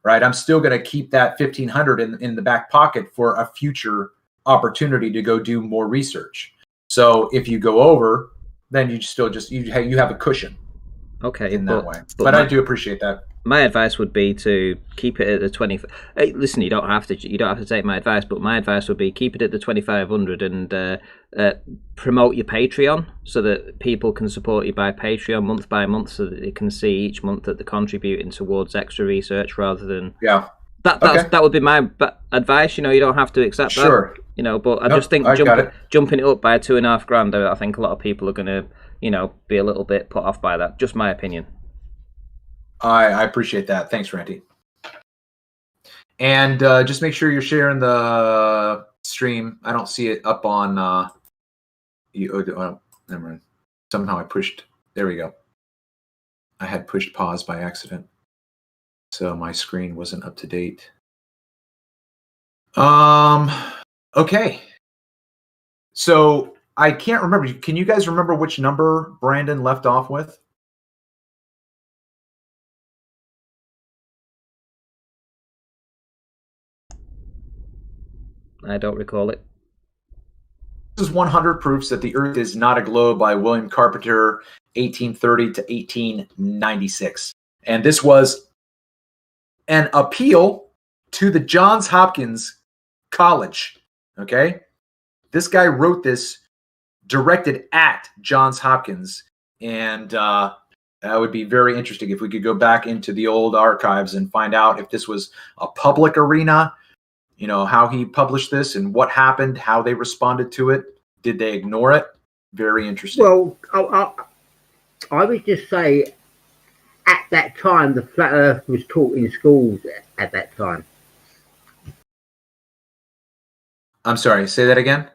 right? I'm still going to keep that 1,500 in the back pocket for a future opportunity to go do more research. So if you go over, then you still you have a cushion. Okay, in that way. But I do appreciate that. My advice would be to keep it at the 20. Hey, listen, you don't have to take my advice, but my advice would be keep it at the 2,500 and promote your Patreon so that people can support you by Patreon month by month, so that they can see each month that they're contributing towards extra research rather than that would be my advice. You know, you don't have to accept that. You know, but I just think jumping it up by $2,500, I think a lot of people are going to, you know, be a little bit put off by that. Just my opinion. I appreciate that. Thanks, Ranty. And just make sure you're sharing the stream. I don't see it up on never mind. Somehow I pushed. There we go. I had pushed pause by accident, so my screen wasn't up to date. Okay. So I can't remember. Can you guys remember which number Brandon left off with? I don't recall it. This is 100 Proofs That the Earth is Not a Globe by William Carpenter, 1830 to 1896. And this was an appeal to the Johns Hopkins College. Okay? This guy wrote this directed at Johns Hopkins. And that would be very interesting if we could go back into the old archives and find out if this was a public arena. You know, how he published this and what happened, how they responded to it. Did they ignore it? Very interesting. Well, I would just say at that time, the flat earth was taught in schools at that time. I'm sorry, say that again?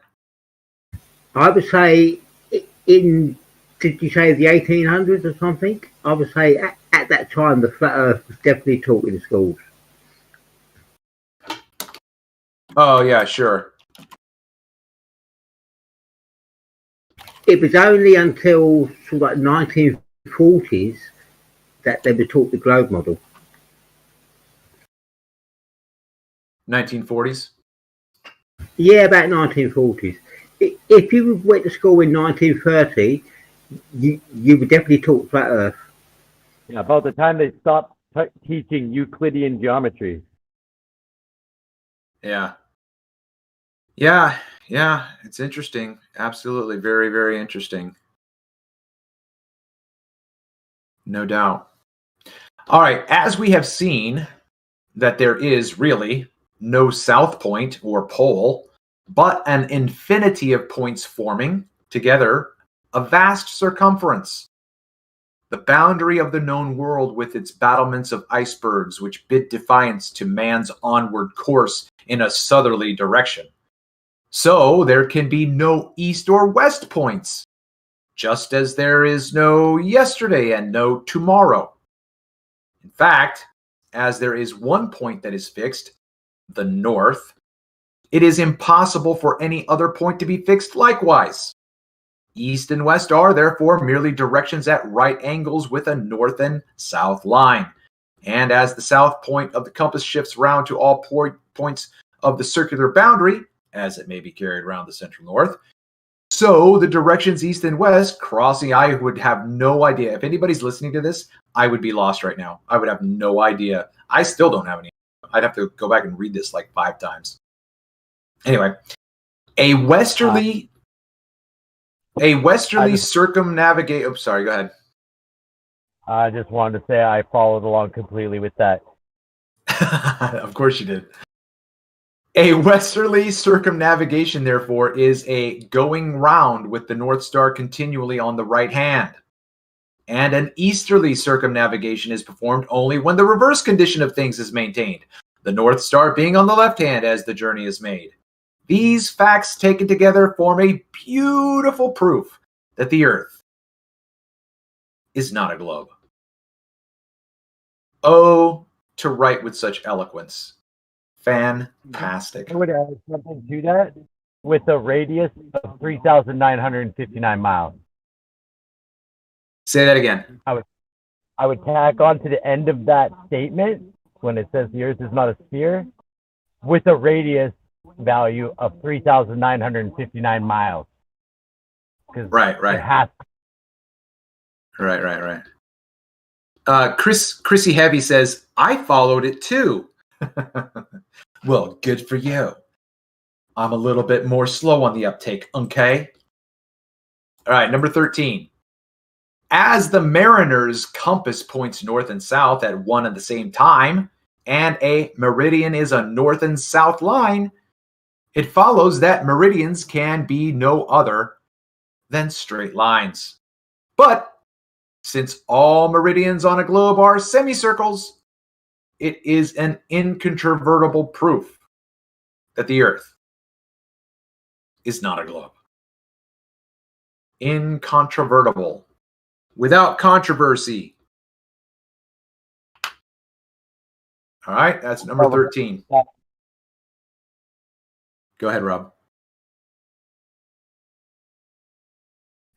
I would say did you say the 1800s or something? I would say at that time, the flat earth was definitely taught in schools. Oh, yeah, sure. It was only until sort of like 1940s that they were taught the globe model. 1940s? Yeah, about 1940s. If you went to school in 1930, you were definitely taught flat earth. Yeah, about the time they stopped teaching Euclidean geometry. Yeah, it's interesting. Absolutely. Very, very interesting. No doubt. All right, as we have seen that there is really no south point or pole, but an infinity of points forming together a vast circumference. The boundary of the known world with its battlements of icebergs which bid defiance to man's onward course in a southerly direction. So there can be no east or west points, just as there is no yesterday and no tomorrow. In fact, as there is one point that is fixed, the north, it is impossible for any other point to be fixed likewise. East and west are therefore merely directions at right angles with a north and south line. And as the south point of the compass shifts round to all points of the circular boundary, as it may be carried around the central north. So the directions east and west crossing, I would have no idea. If anybody's listening to this, I would be lost right now. I would have no idea. I still don't have any. I'd have to go back and read this like 5 times. Anyway, a westerly circumnavigate. Oh, sorry, go ahead. I just wanted to say I followed along completely with that. Of course you did. A westerly circumnavigation, therefore, is a going round with the North Star continually on the right hand. And an easterly circumnavigation is performed only when the reverse condition of things is maintained, the North Star being on the left hand as the journey is made. These facts taken together form a beautiful proof that the Earth is not a globe. Oh, to write with such eloquence. Fantastic. I would add something to that with a radius of 3,959 miles. Say that again. I would tack on to the end of that statement when it says the Earth is not a sphere with a radius value of 3,959 miles. Right. Chrissy Heavy says, I followed it too. Well, good for you. I'm a little bit more slow on the uptake, okay? All right, number 13. As the mariner's compass points north and south at one and the same time, and a meridian is a north and south line, it follows that meridians can be no other than straight lines. But since all meridians on a globe are semicircles, it is an incontrovertible proof that the Earth is not a globe. Incontrovertible. Without controversy. All right, that's number 13. Go ahead, Rob.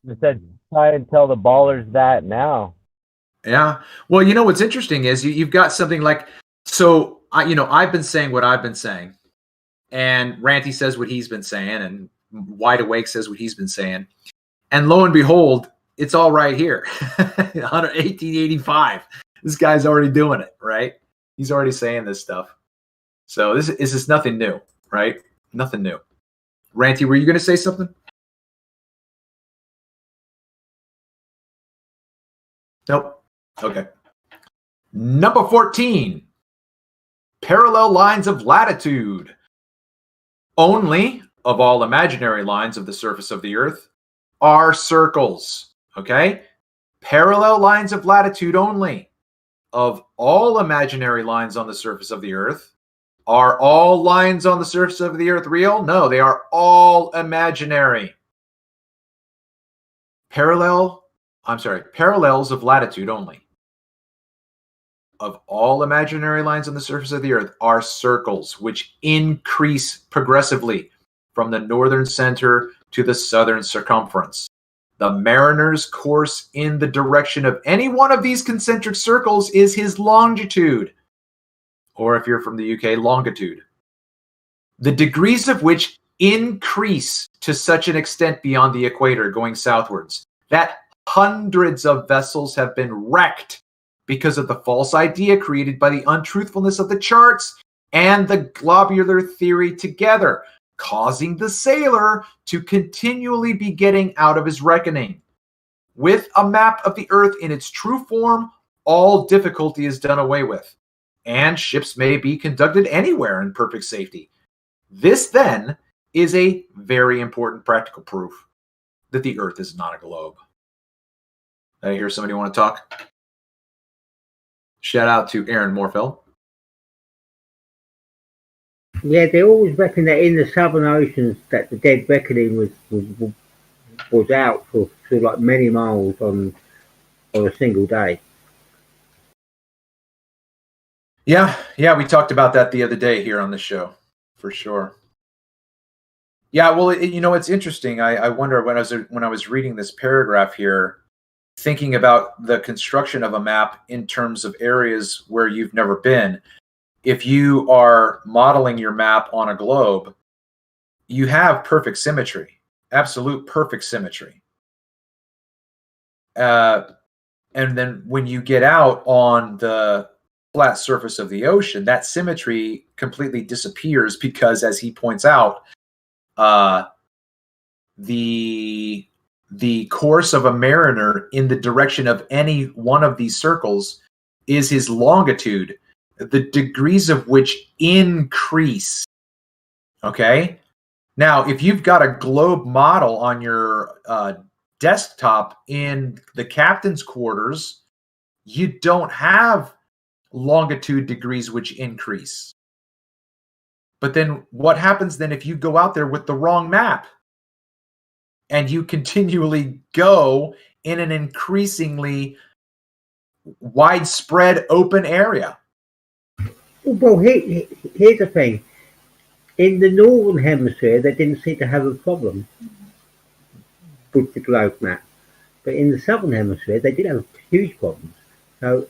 I said, try and tell the ballers that now. Yeah. Well, you know what's interesting is you've got something like, so I've been saying what I've been saying, and Ranty says what he's been saying, and Wide Awake says what he's been saying, and lo and behold, it's all right here. 1885. This guy's already doing it, right? He's already saying this stuff. So this is nothing new, right? Nothing new. Ranty, were you going to say something? Nope. Okay. Number 14. Parallel lines of latitude. Only of all imaginary lines of the surface of the Earth are circles. Okay? Parallel lines of latitude only of all imaginary lines on the surface of the Earth. Are all lines on the surface of the Earth real? No, they are all imaginary. Parallels of latitude only of all imaginary lines on the surface of the Earth are circles which increase progressively from the northern center to the southern circumference. The mariner's course in the direction of any one of these concentric circles is his longitude, or if you're from the UK, longitude. The degrees of which increase to such an extent beyond the equator going southwards that hundreds of vessels have been wrecked because of the false idea created by the untruthfulness of the charts and the globular theory together, causing the sailor to continually be getting out of his reckoning. With a map of the Earth in its true form, all difficulty is done away with, and ships may be conducted anywhere in perfect safety. This, then, is a very important practical proof that the Earth is not a globe. I hear somebody want to talk. Shout out to Aaron Morfeld. Yeah, they always reckon that in the Southern Oceans that the dead reckoning was out for like many miles on a single day. Yeah, we talked about that the other day here on the show, for sure. Yeah, well, it's interesting. I wonder when I was reading this paragraph here, thinking about the construction of a map in terms of areas where you've never been. If you are modeling your map on a globe, you have perfect symmetry, absolute perfect symmetry. And then when you get out on the flat surface of the ocean, that symmetry completely disappears because, as he points out, the course of a mariner in the direction of any one of these circles is his longitude, the degrees of which increase. Okay? Now, if you've got a globe model on your desktop in the captain's quarters, you don't have longitude degrees which increase. But then what happens then if you go out there with the wrong map and you continually go in an increasingly widespread open area? Well, here's the thing. In the northern hemisphere, they didn't seem to have a problem with the globe map. But in the southern hemisphere, they did have huge problems. So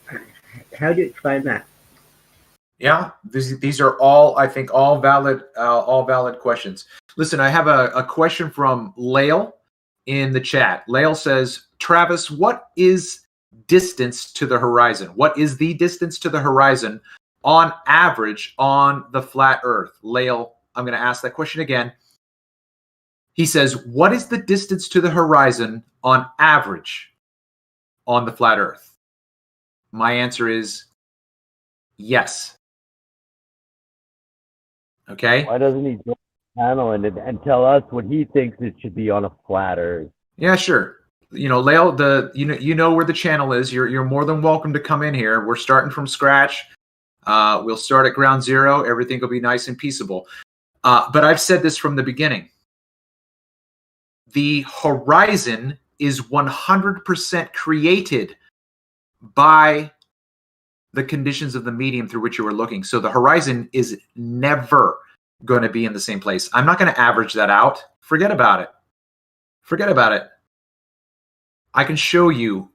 how do you explain that? Yeah, these are all, I think, all valid questions. Listen, I have a question from Lael in the chat. Lael says, Travis, what is distance to the horizon? What is the distance to the horizon on average on the flat Earth? Lael, I'm going to ask that question again. He says, what is the distance to the horizon on average on the flat Earth? My answer is yes. Okay. Why doesn't he join the panel and tell us what he thinks it should be on a flat Earth? Yeah, sure. You know, Lael, you know where the channel is. You're more than welcome to come in here. We're starting from scratch. We'll start at ground zero. Everything will be nice and peaceable. But I've said this from the beginning. The horizon is 100% created by the conditions of the medium through which you are looking. So the horizon is never going to be in the same place. I'm not going to average that out. Forget about it. Forget about it. I can show you.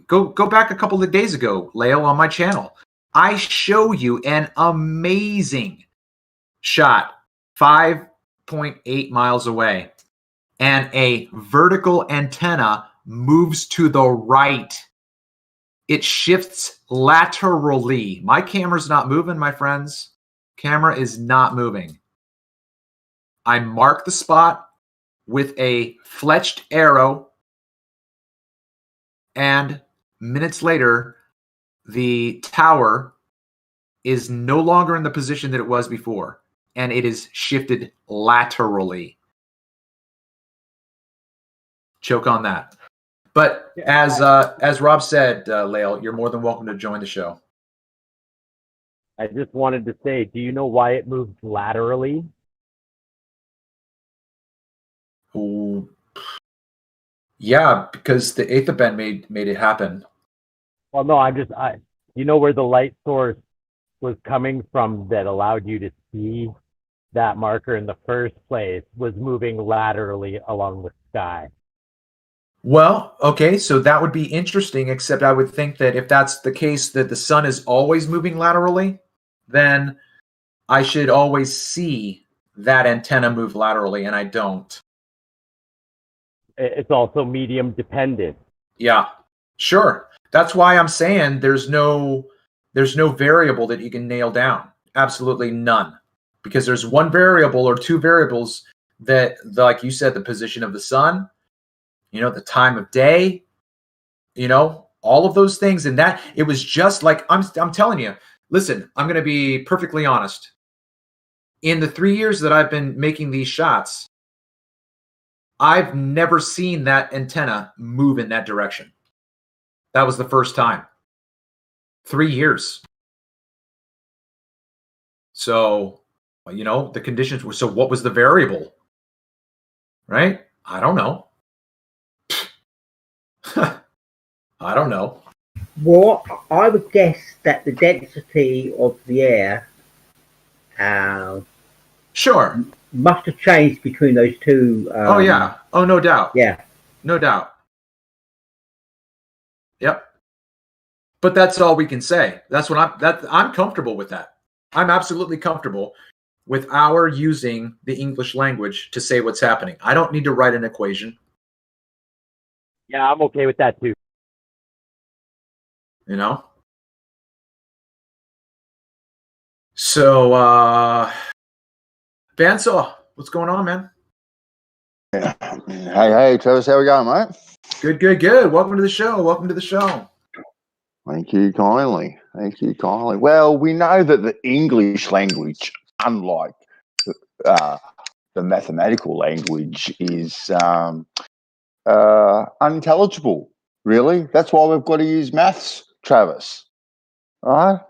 Go back a couple of days ago, Lael, on my channel. I show you an amazing shot 5.8 miles away. And a vertical antenna moves to the right. It shifts laterally. My camera's not moving, my friends. Camera is not moving. I mark the spot with a fletched arrow, and minutes later, the tower is no longer in the position that it was before, and it is shifted laterally. Choke on that. But as Rob said, Lael, you're more than welcome to join the show. I just wanted to say, do you know why it moves laterally? Ooh. Yeah, because the eighth bend made it happen. Well, no, you know where the light source was coming from that allowed you to see that marker in the first place was moving laterally along the sky. Well, okay, so that would be interesting, except I would think that if that's the case, that the sun is always moving laterally, then I should always see that antenna move laterally, and I don't. It's also medium dependent. Yeah, sure. That's why I'm saying there's no variable that you can nail down. Absolutely none. Because there's one variable or two variables that, like you said, the position of the sun, the time of day, all of those things. And that it was just like, I'm telling you, listen, I'm going to be perfectly honest. In the 3 years that I've been making these shots, I've never seen that antenna move in that direction. That was the first time. 3 years. So, the conditions were, so what was the variable? Right? I don't know. I don't know. Well, I would guess that the density of the air sure must have changed between those two. Oh yeah. Oh, no doubt. Yeah. No doubt. Yep. But that's all we can say. That's what I'm comfortable with that. I'm absolutely comfortable with our using the English language to say what's happening. I don't need to write an equation. Yeah, I'm okay with that too. You know? So, Bandsaw, what's going on, man? Hey, Travis, how we going, mate? Good. Welcome to the show. Thank you kindly. Well, we know that the English language, unlike the mathematical language, is unintelligible, really. That's why we've got to use maths, Travis. All right?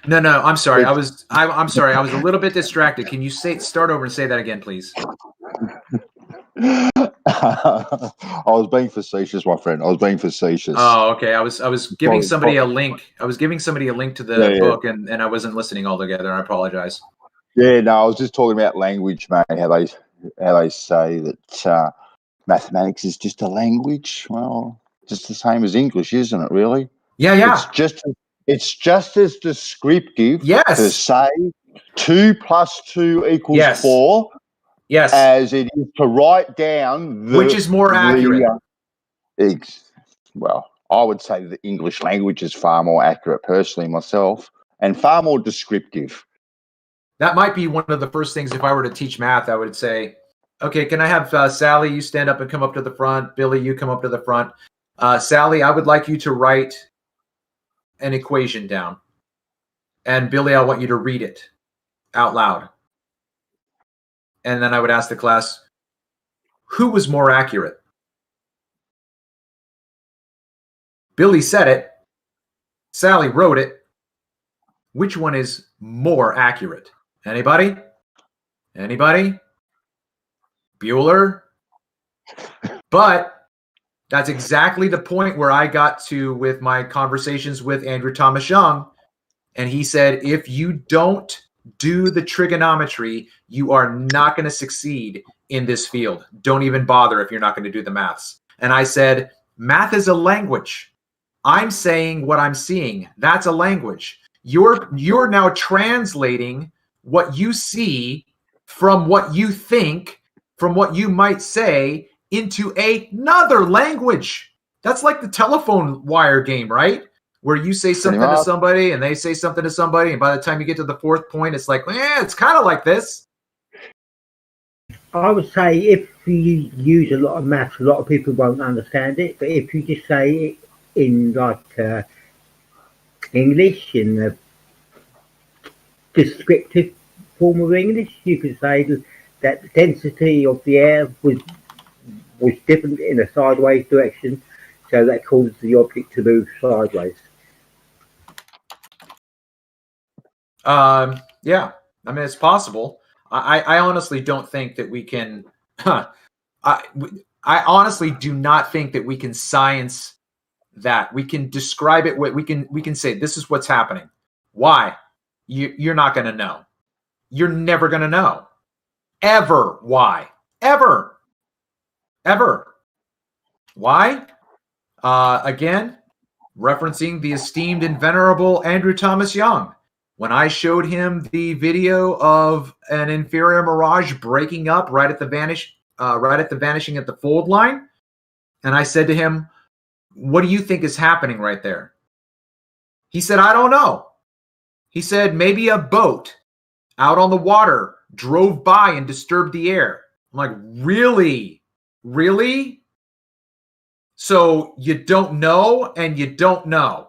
No, I'm sorry. I'm sorry. I was a little bit distracted. Can you start over and say that again, please? I was being facetious, my friend. Oh, okay. I was giving somebody a link. I was giving somebody a link to the book, and I wasn't listening altogether. I apologize. Yeah, no, I was just talking about language, mate. How they say that mathematics is just a language. Well, just the same as English, isn't it? Really? Yeah. It's just as descriptive to say 2 + 2 = 4. Yes. As it is to write down which is more accurate. Well, I would say the English language is far more accurate, personally, myself, and far more descriptive. That might be one of the first things. If I were to teach math, I would say, okay, can I have Sally, you stand up and come up to the front. Billy, you come up to the front. Sally, I would like you to write an equation down. And Billy, I want you to read it out loud. And then I would ask the class, who was more accurate? Billy said it. Sally wrote it. Which one is more accurate? Anybody? Bueller? But that's exactly the point where I got to with my conversations with Andrew Thomas Young. And he said, if you don't do the trigonometry, you are not going to succeed in this field. Don't even bother if you're not going to do the maths. And I said, math is a language. I'm saying what I'm seeing. That's a language. You're now translating what you see from what you think, from what you might say, into another language. That's like the telephone wire game, right? Where you say something to somebody and they say something to somebody, and by the time you get to the fourth point, it's like, it's kind of like this. I would say if you use a lot of maths, a lot of people won't understand it. But if you just say it in like English, in the descriptive form of English, you could say that the density of the air was different in a sideways direction, so that caused the object to move sideways. Yeah, I mean, it's possible. I honestly don't think that we can. I honestly do not think that we can science that. We can describe it. We can say this is what's happening. Why? You're not going to know. You're never going to know. Ever. Why? Ever. Why? Again, referencing the esteemed and venerable Andrew Thomas Young. When I showed him the video of an inferior mirage breaking up right at the vanishing at the fold line, and I said to him, "What do you think is happening right there?" He said, "I don't know." He said, "Maybe a boat out on the water drove by and disturbed the air." I'm like, "Really? Really? So you don't know and you don't know.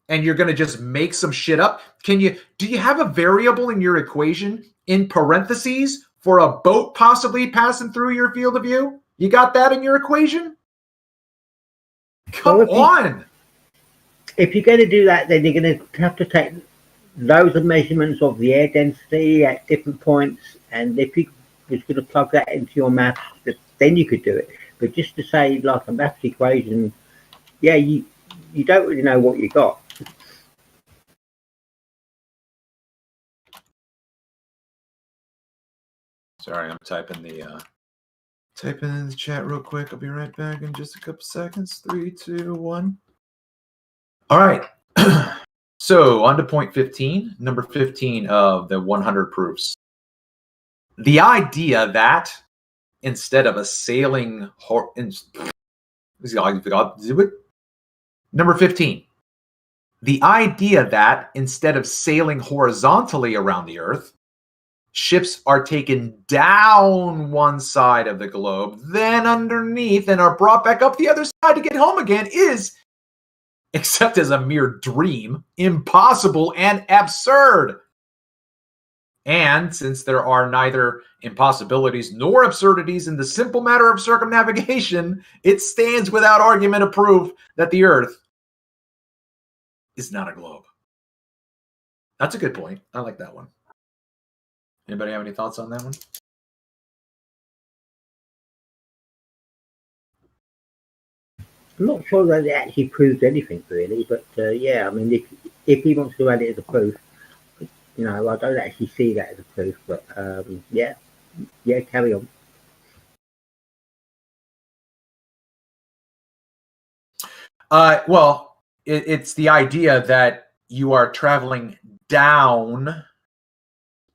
And you're going to just make some shit up? Do you have a variable in your equation in parentheses for a boat possibly passing through your field of view? You got that in your equation? Come on. If you're going to do that, then you're going to have to take loads of measurements of the air density at different points. And if you was going to plug that into your maths, then you could do it. But just to say like a maths equation, yeah, you don't really know what you got. Sorry, I'm typing in the chat real quick. I'll be right back in just a couple seconds. 3, 2, 1. All right. So on to point 15, number 15 of the 100 proofs. The idea that instead of a sailing number 15. The idea that instead of sailing horizontally around the Earth, ships are taken down one side of the globe, then underneath, and are brought back up the other side to get home again is, except as a mere dream, impossible and absurd. And since there are neither impossibilities nor absurdities in the simple matter of circumnavigation, it stands without argument of proof that the Earth is not a globe. That's a good point. I like that one. Anybody have any thoughts on that one? I'm not sure that it actually proves anything really, but yeah, I mean, if he wants to add it as a proof, you know, I don't actually see that as a proof, but yeah, carry on. Well, it's the idea that you are traveling down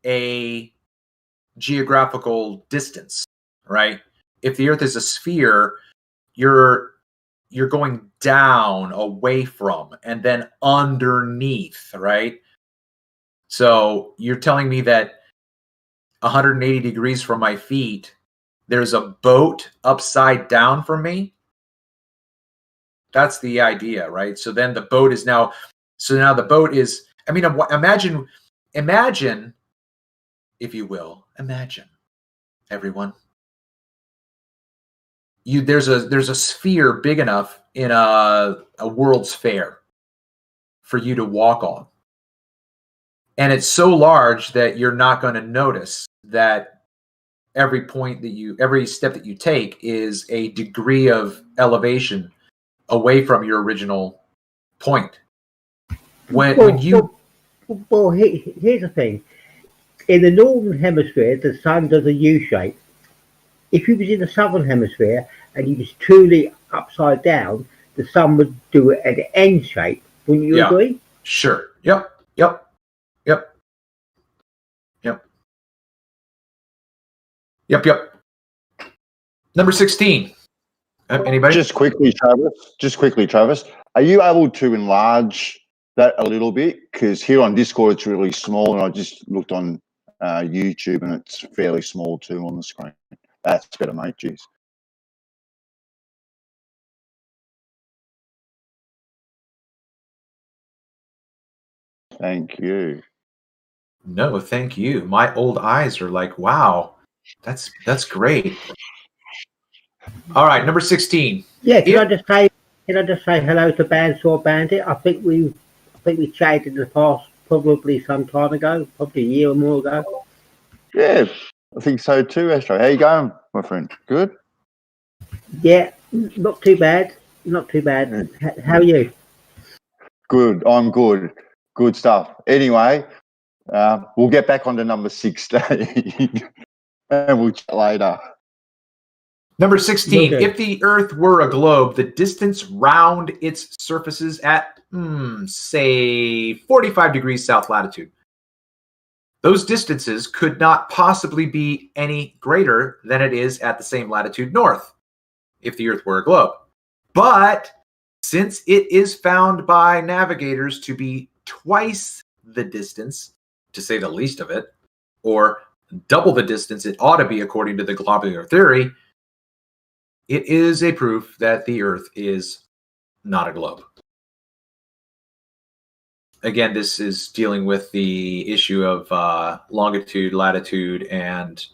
a geographical distance, right? If the Earth is a sphere, you're going down, away from, and then underneath, right? So you're telling me that 180 degrees from my feet, there's a boat upside down from me? That's the idea, right? So then the boat is now, now the boat is, I mean, imagine, if you will, imagine, everyone. There's a sphere big enough in a World's Fair for you to walk on. And it's so large that you're not going to notice that every step that you take is a degree of elevation away from your original point. When you... Well, here's the thing. In the northern hemisphere, the sun does a U shape. If you was in the southern hemisphere and you was truly upside down, the sun would do it at an N shape. Wouldn't you agree? Sure. Yep. Number 16. Anybody? Just quickly, Travis. Are you able to enlarge that a little bit? Because here on Discord, it's really small, and I just looked on YouTube, and it's fairly small too on the screen. That's better, mate. Jeez. Thank you. No, thank you. My old eyes are like, wow, that's great. All right, number 16. Yeah, can I just say hello to Bandsaw Bandit? I think we chatted in the past, probably some time ago, probably a year or more ago. Yeah, I think so too, Astro. How you going, my friend? Good? Yeah, not too bad. How are you? Good. I'm good. Good stuff. Anyway, we'll get back on to number 16 and we'll chat later. Number 16. Okay. If the Earth were a globe, the distance round its surfaces at, say, 45 degrees south latitude. Those distances could not possibly be any greater than it is at the same latitude north, if the Earth were a globe. But since it is found by navigators to be twice the distance, to say the least of it, or double the distance it ought to be according to the globular theory, it is a proof that the Earth is not a globe. Again, this is dealing with the issue of longitude, latitude, and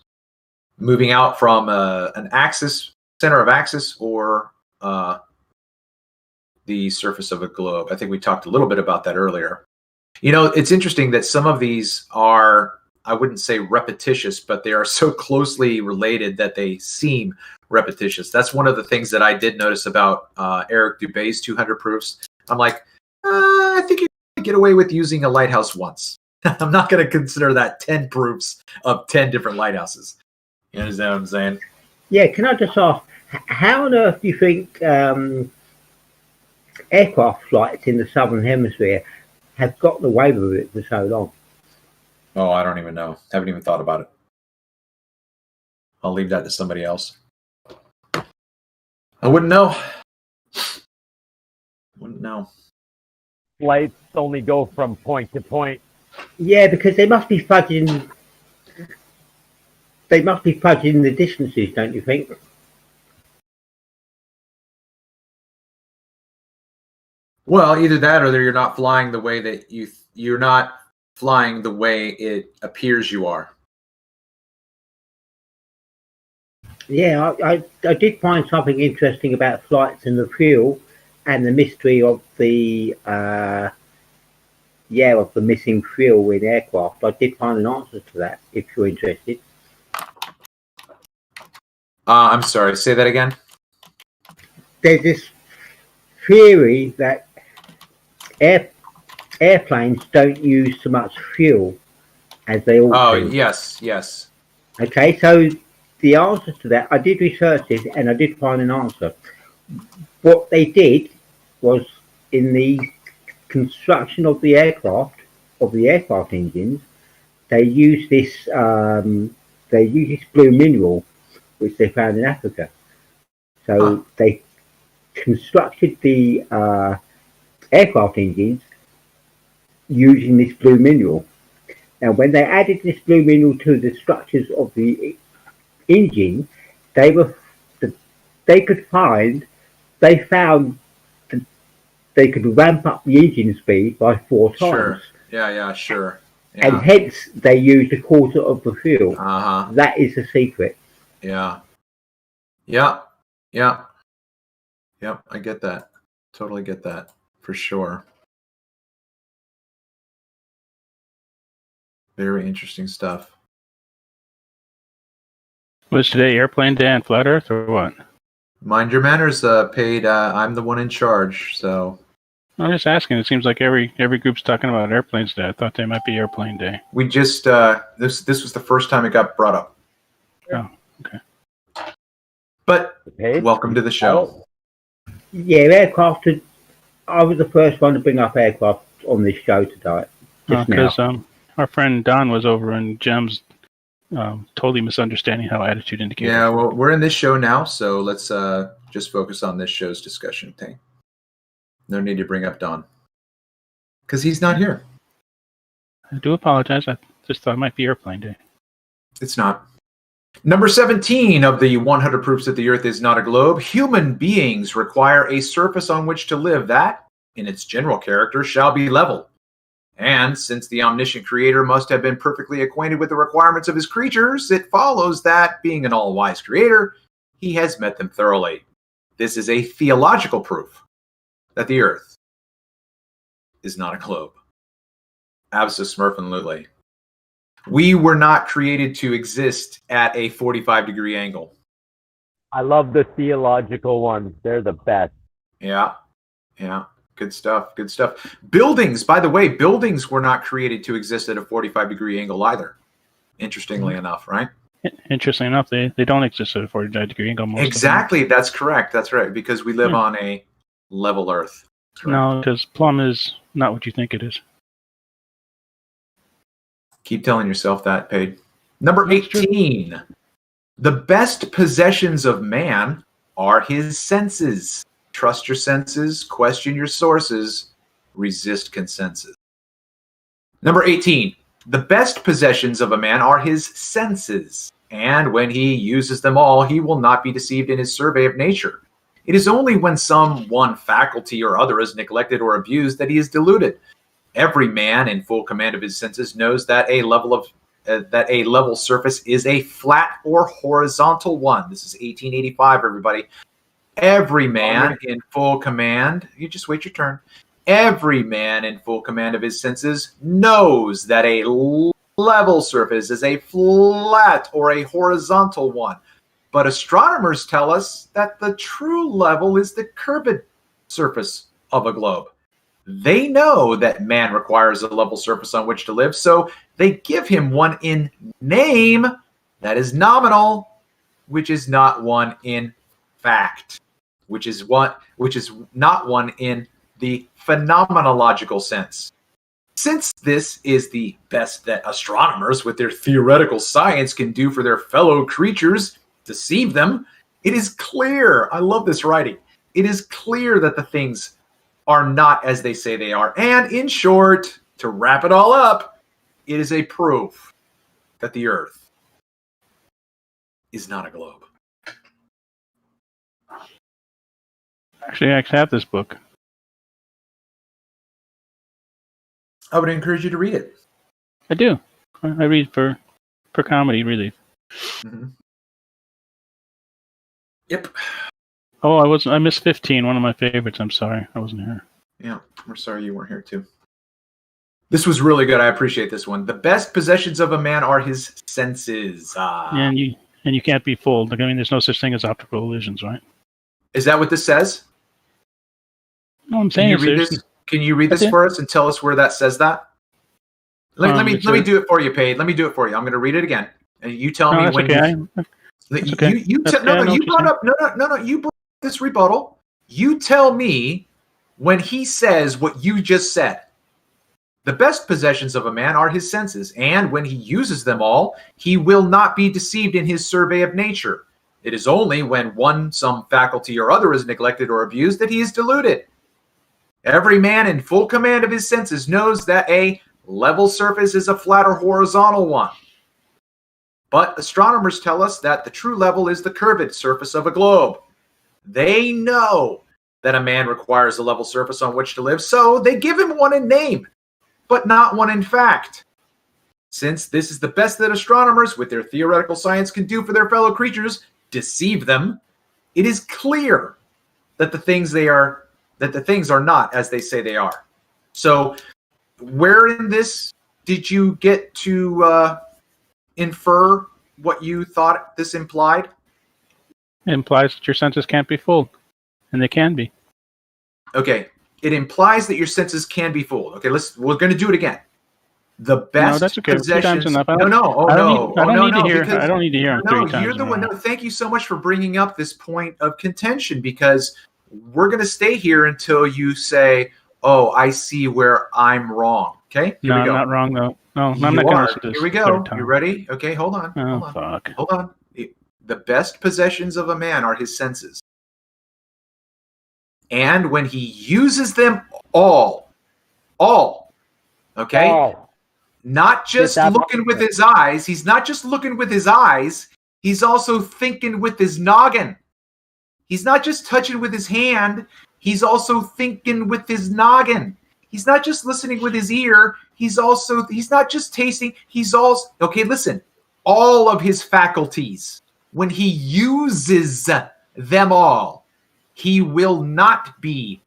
moving out from an axis, center of axis, or the surface of a globe. I think we talked a little bit about that earlier. You know, it's interesting that some of these are, I wouldn't say repetitious, but they are so closely related that they seem repetitious. That's one of the things that I did notice about Eric Dubé's 200 proofs. I'm like, I think you can get away with using a lighthouse once. I'm not going to consider that 10 proofs of 10 different lighthouses. You understand what I'm saying? Yeah, can I just ask, how on earth do you think aircraft flights in the southern hemisphere have gotten away with it for so long? Oh, I don't even know. Haven't even thought about it. I'll leave that to somebody else. I wouldn't know. Wouldn't know. Flights only go from point to point. Yeah, because they must be fudging. They must be fudging the distances, don't you think? Well, either that or you're not flying the way that you're not flying the way it appears you are. Yeah, I did find something interesting about flights and the fuel, and the mystery of the of the missing fuel in aircraft. I did find an answer to that. If you're interested. I'm sorry. Say that again. There's this theory that airplanes don't use so much fuel as they ought to. Yes. Okay, so the answer to that, I did research this and I did find an answer. What they did was in the construction of the aircraft engines, they used this blue mineral which they found in Africa. So they constructed the aircraft engines using this blue mineral. Now, when they added this blue mineral to the structures of the engine, they found that they could ramp up the engine speed by 4 times. Sure. Yeah, sure. Yeah. And hence they used a quarter of the fuel. That is the secret. Yeah. I get that. Totally get that for sure. Very interesting stuff. Was today airplane day on flat Earth or what? Mind your manners, Paid. I'm the one in charge, so. I'm just asking. It seems like every group's talking about airplanes today. I thought they might be airplane day. We just this was the first time it got brought up. Oh, okay. But welcome to the show. Yeah, aircraft. I was the first one to bring up aircraft on this show today. Because our friend Don was over in Gems, totally misunderstanding how attitude indicates. Yeah, well, we're in this show now, so let's just focus on this show's discussion thing. No need to bring up Don, because he's not here. I do apologize. I just thought it might be airplane day. It's not. Number 17 of the 100 proofs that the Earth is not a globe. Human beings require a surface on which to live that, in its general character, shall be level. And since the omniscient creator must have been perfectly acquainted with the requirements of his creatures, it follows that, being an all-wise creator, he has met them thoroughly. This is a theological proof that the Earth is not a globe. Abso-smurfing-lutely. We were not created to exist at a 45-degree angle. I love the theological ones. They're the best. Yeah. Good stuff. Buildings, by the way, buildings were not created to exist at a 45-degree angle either. Interestingly enough, right? Interestingly enough, they don't exist at a 45-degree angle. Exactly. That's correct. That's right. Because we live on a level Earth. Correct. No, because plumb is not what you think it is. Keep telling yourself that, Paid. Number 18. The best possessions of man are his senses. Trust your senses, question your sources, resist consensus. Number 18. The best possessions of a man are his senses, and when he uses them all, he will not be deceived in his survey of nature. It is only when some one faculty or other is neglected or abused that he is deluded. Every man in full command of his senses knows that a level surface is a flat or horizontal one. This is 1885, everybody. Every man in full command, you just wait your turn. Every man in full command of his senses knows that a level surface is a flat or a horizontal one. But astronomers tell us that the true level is the curved surface of a globe. They know that man requires a level surface on which to live, so they give him one in name that is nominal, which is not one in fact, which is not one in the phenomenological sense. Since this is the best that astronomers with their theoretical science can do for their fellow creatures, deceive them, it is clear, I love this writing, it is clear that the things are not as they say they are. And in short, to wrap it all up, it is a proof that the Earth is not a globe. Actually, I have this book. I would encourage you to read it. I do. I read for comedy relief. Mm-hmm. Yep. Oh, I missed 15, one of my favorites. I'm sorry. I wasn't here. Yeah, we're sorry you weren't here too. This was really good. I appreciate this one. The best possessions of a man are his senses. And you can't be fooled. Like, I mean, there's no such thing as optical illusions, right? Is that what this says? No, I'm saying. Can you read this for us and tell us where that says that? Let me do it for you, Paid. Let me do it for you. I'm going to read it again, and you tell me when. Okay. You brought up this rebuttal. You tell me when he says what you just said. The best possessions of a man are his senses, and when he uses them all, he will not be deceived in his survey of nature. It is only when some faculty or other is neglected or abused that he is deluded. Every man in full command of his senses knows that a level surface is a flat or horizontal one. But astronomers tell us that the true level is the curved surface of a globe. They know that a man requires a level surface on which to live, so they give him one in name, but not one in fact. Since this is the best that astronomers with their theoretical science can do for their fellow creatures, deceive them, it is clear that the things are not as they say they are. So where in this did you get to infer what you thought this implied? It implies that your senses can't be fooled, and they can be. Okay, it implies that your senses can be fooled. Okay, we're going to do it again. The best that's okay. possessions. I don't need to hear. I don't need to hear. You're the one. No, thank you so much for bringing up this point of contention, because we're going to stay here until you say, "Oh, I see where I'm wrong." Okay. No, I'm not wrong though. No, I'm not going to listen to this. Here we go. You ready? Okay, hold on. Fuck. Hold on. The best possessions of a man are his senses. And when he uses them all, okay? Not just looking with his eyes. He's not just looking with his eyes. He's also thinking with his noggin. He's not just touching with his hand. He's also thinking with his noggin. He's not just listening with his ear. He's not just tasting. He's also, okay, listen, all of his faculties, when he uses them all, he will not be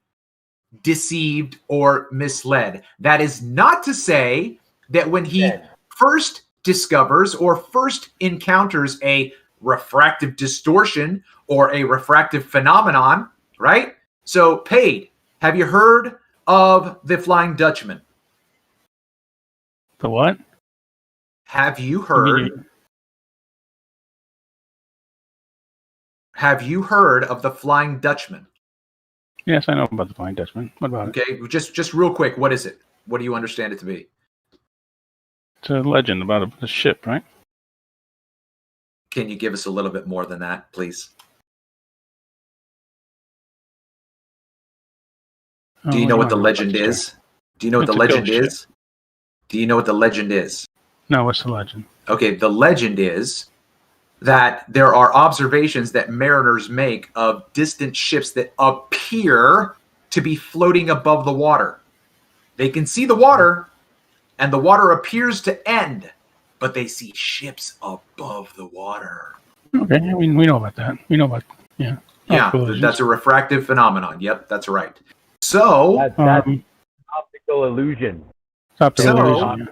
deceived or misled. That is not to say that when he first discovers or first encounters a refractive distortion or a refractive phenomenon, right? So, Paid, have you heard of the Flying Dutchman? The what? Have you heard? Have you heard of the Flying Dutchman? Yes, I know about the Flying Dutchman. What about it? Okay, just real quick, what is it? What do you understand it to be? It's a legend about a ship, right? Can you give us a little bit more than that, please? Do you know what the legend is? Do you know what the legend is? Do you know what the legend is? No, what's the legend? Okay, the legend is that there are observations that mariners make of distant ships that appear to be floating above the water. They can see the water, and the water appears to end, but they see ships above the water. Okay, I mean, we know about that. We know about, yeah. Yeah, that's a refractive phenomenon. Yep, that's right. So that's optical illusion. Optical illusion.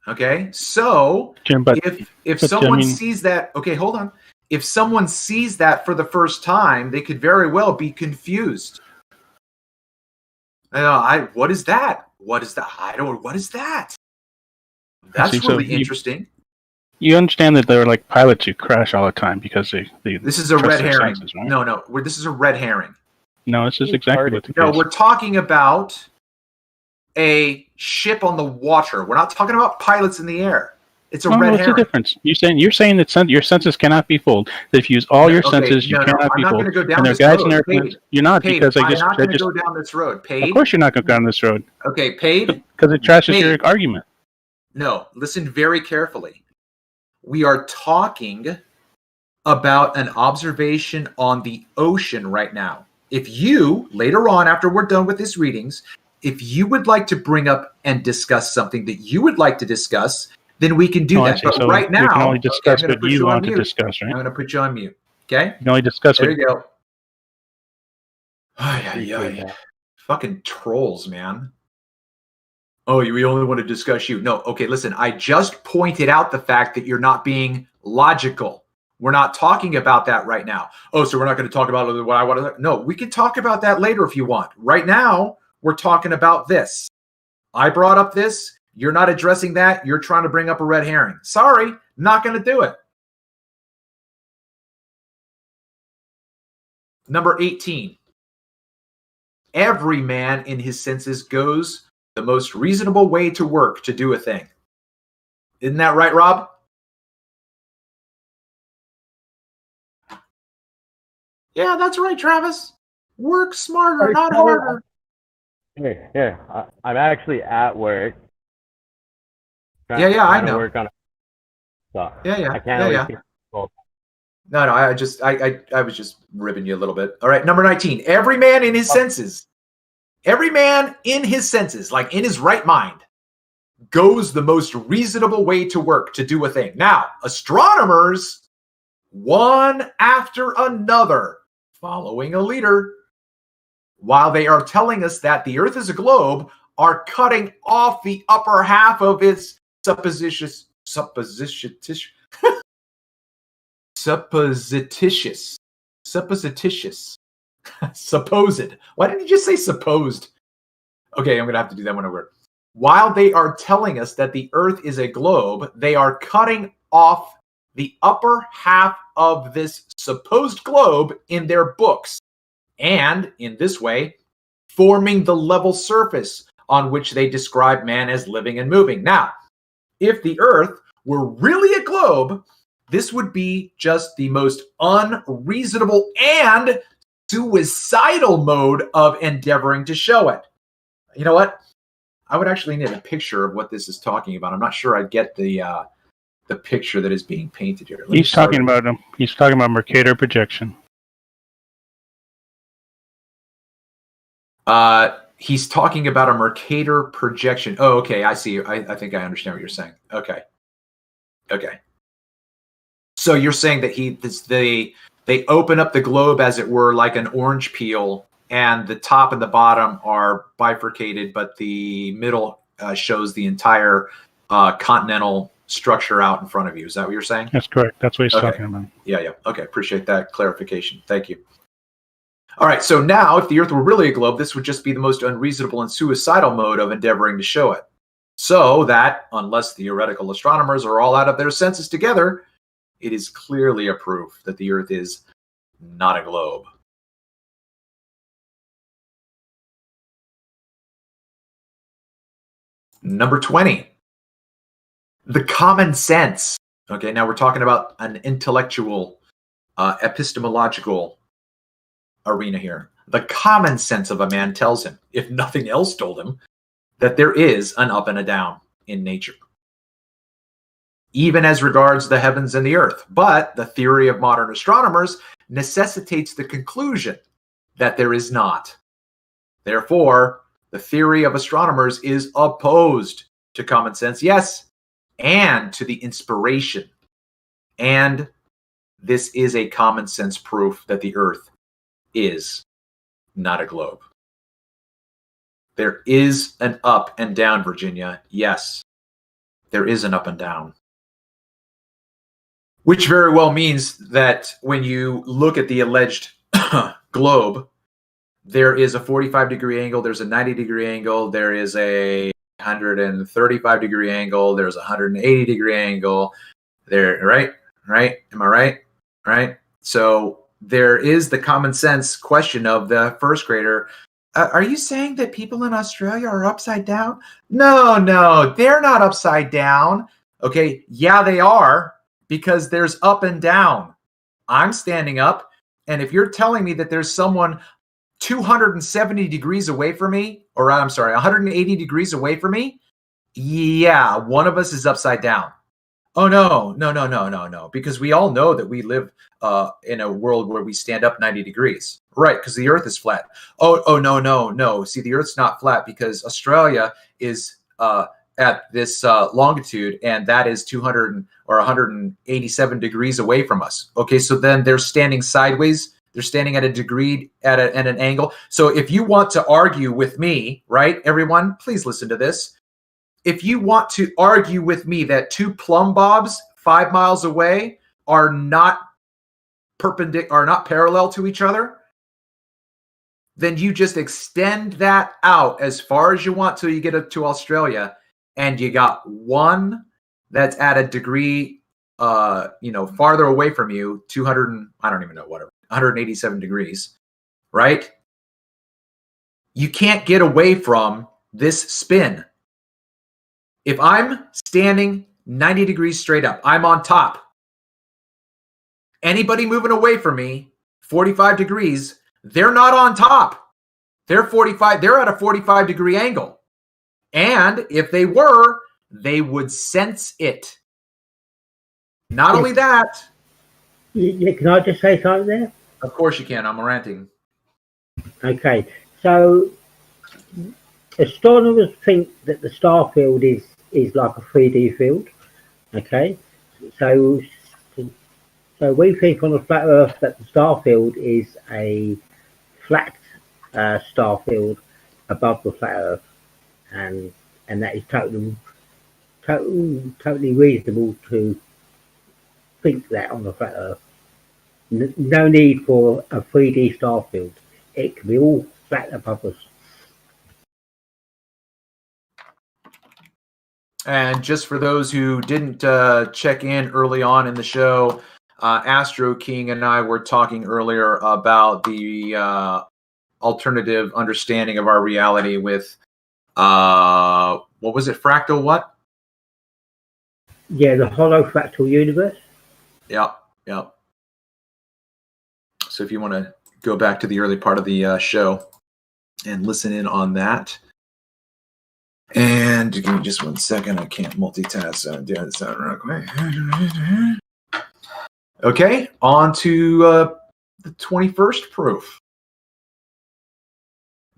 Okay, so Jim, if someone sees that, okay, hold on. If someone sees that for the first time, they could very well be confused. What is that? What is that? What is that? That's really interesting. You understand that there are like pilots who crash all the time because they this is a red herring. Senses, right? No, this is a red herring. No, this is exactly what the case. No, we're talking about a ship on the water. We're not talking about pilots in the air. It's a red what's herring. the difference? You're saying that your senses cannot be fooled. That if you use all your senses, you cannot be I'm not fooled. going to go down And this there are guys road. in airplanes. You're not, Paid. because I'm not going to just go down this road. Paid. Of course, you're not going to go down this road. Okay, paid. Because it trashes Paid. your argument. No, listen very carefully. We are talking about an observation on the ocean right now. If you, later on, after we're done with these readings, if you would like to bring up and discuss something that you would like to discuss, then we can do that. But so right now, we can only discuss I'm gonna what put you on want to mute. discuss, right? I'm going to put you on mute. Okay? You can only discuss There what you go. Fucking trolls, man. Oh, we only want to discuss you. No, okay, listen. I just pointed out the fact that you're not being logical. We're not talking about that right now. Oh, so we're not going to talk about what I want to. No, we can talk about that later if you want. Right now, we're talking about this. I brought up this. You're not addressing that. You're trying to bring up a red herring. Sorry, not going to do it. Number 18. Every man in his senses goes the most reasonable way to work to do a thing. Isn't that right, Rob? Yeah, that's right, Travis. Work smarter, not harder. Here. I'm actually at work. I know. Work on it. So Yeah. I can't always get both. No, I was just ribbing you a little bit. All right, number 19. Every man in his senses. Every man in his senses, like in his right mind, goes the most reasonable way to work to do a thing. Now, astronomers, one after another, following a leader, while they are telling us that the Earth is a globe, are cutting off the upper half of its supposititious. Supposed. Why didn't you just say supposed? Okay, I'm going to have to do that one over. While they are telling us that the Earth is a globe, they are cutting off the upper half of this supposed globe in their books. And in this way, forming the level surface on which they describe man as living and moving. Now, if the Earth were really a globe, this would be just the most unreasonable and suicidal mode of endeavoring to show it. You know what? I would actually need a picture of what this is talking about. I'm not sure I get the picture that is being painted here. He's talking about Mercator projection. He's talking about a Mercator projection. Oh, okay. I see. I think I understand what you're saying. Okay. So you're saying that they open up the globe, as it were, like an orange peel, and the top and the bottom are bifurcated, but the middle shows the entire continental structure out in front of you. Is that what you're saying? That's correct. That's what he's talking about. Yeah. Okay. Appreciate that clarification. Thank you. All right. So now, if the Earth were really a globe, this would just be the most unreasonable and suicidal mode of endeavoring to show it. So that, unless theoretical astronomers are all out of their senses together, it is clearly a proof that the Earth is not a globe. Number 20, the common sense. Okay, now we're talking about an intellectual, epistemological arena here. The common sense of a man tells him, if nothing else told him, that there is an up and a down in nature, even as regards the heavens and the earth. But the theory of modern astronomers necessitates the conclusion that there is not. Therefore, the theory of astronomers is opposed to common sense, yes, and to the inspiration. And this is a common sense proof that the Earth is not a globe. There is an up and down, Virginia. Yes, there is an up and down. Which very well means that when you look at the alleged globe, there is a 45-degree angle, there's a 90-degree angle, there is a 135-degree angle, there's a 180-degree angle. There, right? Am I right? Right? So there is the common sense question of the first grader. Are you saying that people in Australia are upside down? No, they're not upside down. Okay, yeah, they are, because there's up and down. I'm standing up, and if you're telling me that there's someone 270 degrees away from me, or I'm sorry, 180 degrees away from me, yeah, one of us is upside down. Oh, no, because we all know that we live in a world where we stand up 90 degrees. Right, because the earth is flat. Oh, no. See, the earth's not flat because Australia is at this longitude, and that is 200 or 187 degrees away from us. Okay, so then they're standing sideways. They're standing at a degree, at an angle. So if you want to argue with me, right, everyone, please listen to this. If you want to argue with me that two plumb bobs 5 miles away are not parallel to each other, then you just extend that out as far as you want till you get up to Australia, and you got one that's at a degree, farther away from you, 200, I don't even know, whatever, 187 degrees, right? You can't get away from this spin. If I'm standing 90 degrees straight up, I'm on top. Anybody moving away from me, 45 degrees, they're not on top. They're at a 45 degree angle. And if they were, they would sense it. Not only that. Can I just say something there? Of course you can. I'm ranting. Okay. So astronomers think that the star field is like a 3D field. Okay. So we think on the flat Earth that the star field is a flat star field above the flat Earth, and that is totally reasonable to think that on the flat Earth. No need for a 3D star field. It can be all flat above us. And just for those who didn't check in early on in the show, Astro King and I were talking earlier about the alternative understanding of our reality with, what was it, fractal what? Yeah, the hollow fractal universe. Yeah. So if you want to go back to the early part of the show and listen in on that. And give me just 1 second. I can't multitask. So I'm doing this real quick. Okay, on to the 21st proof.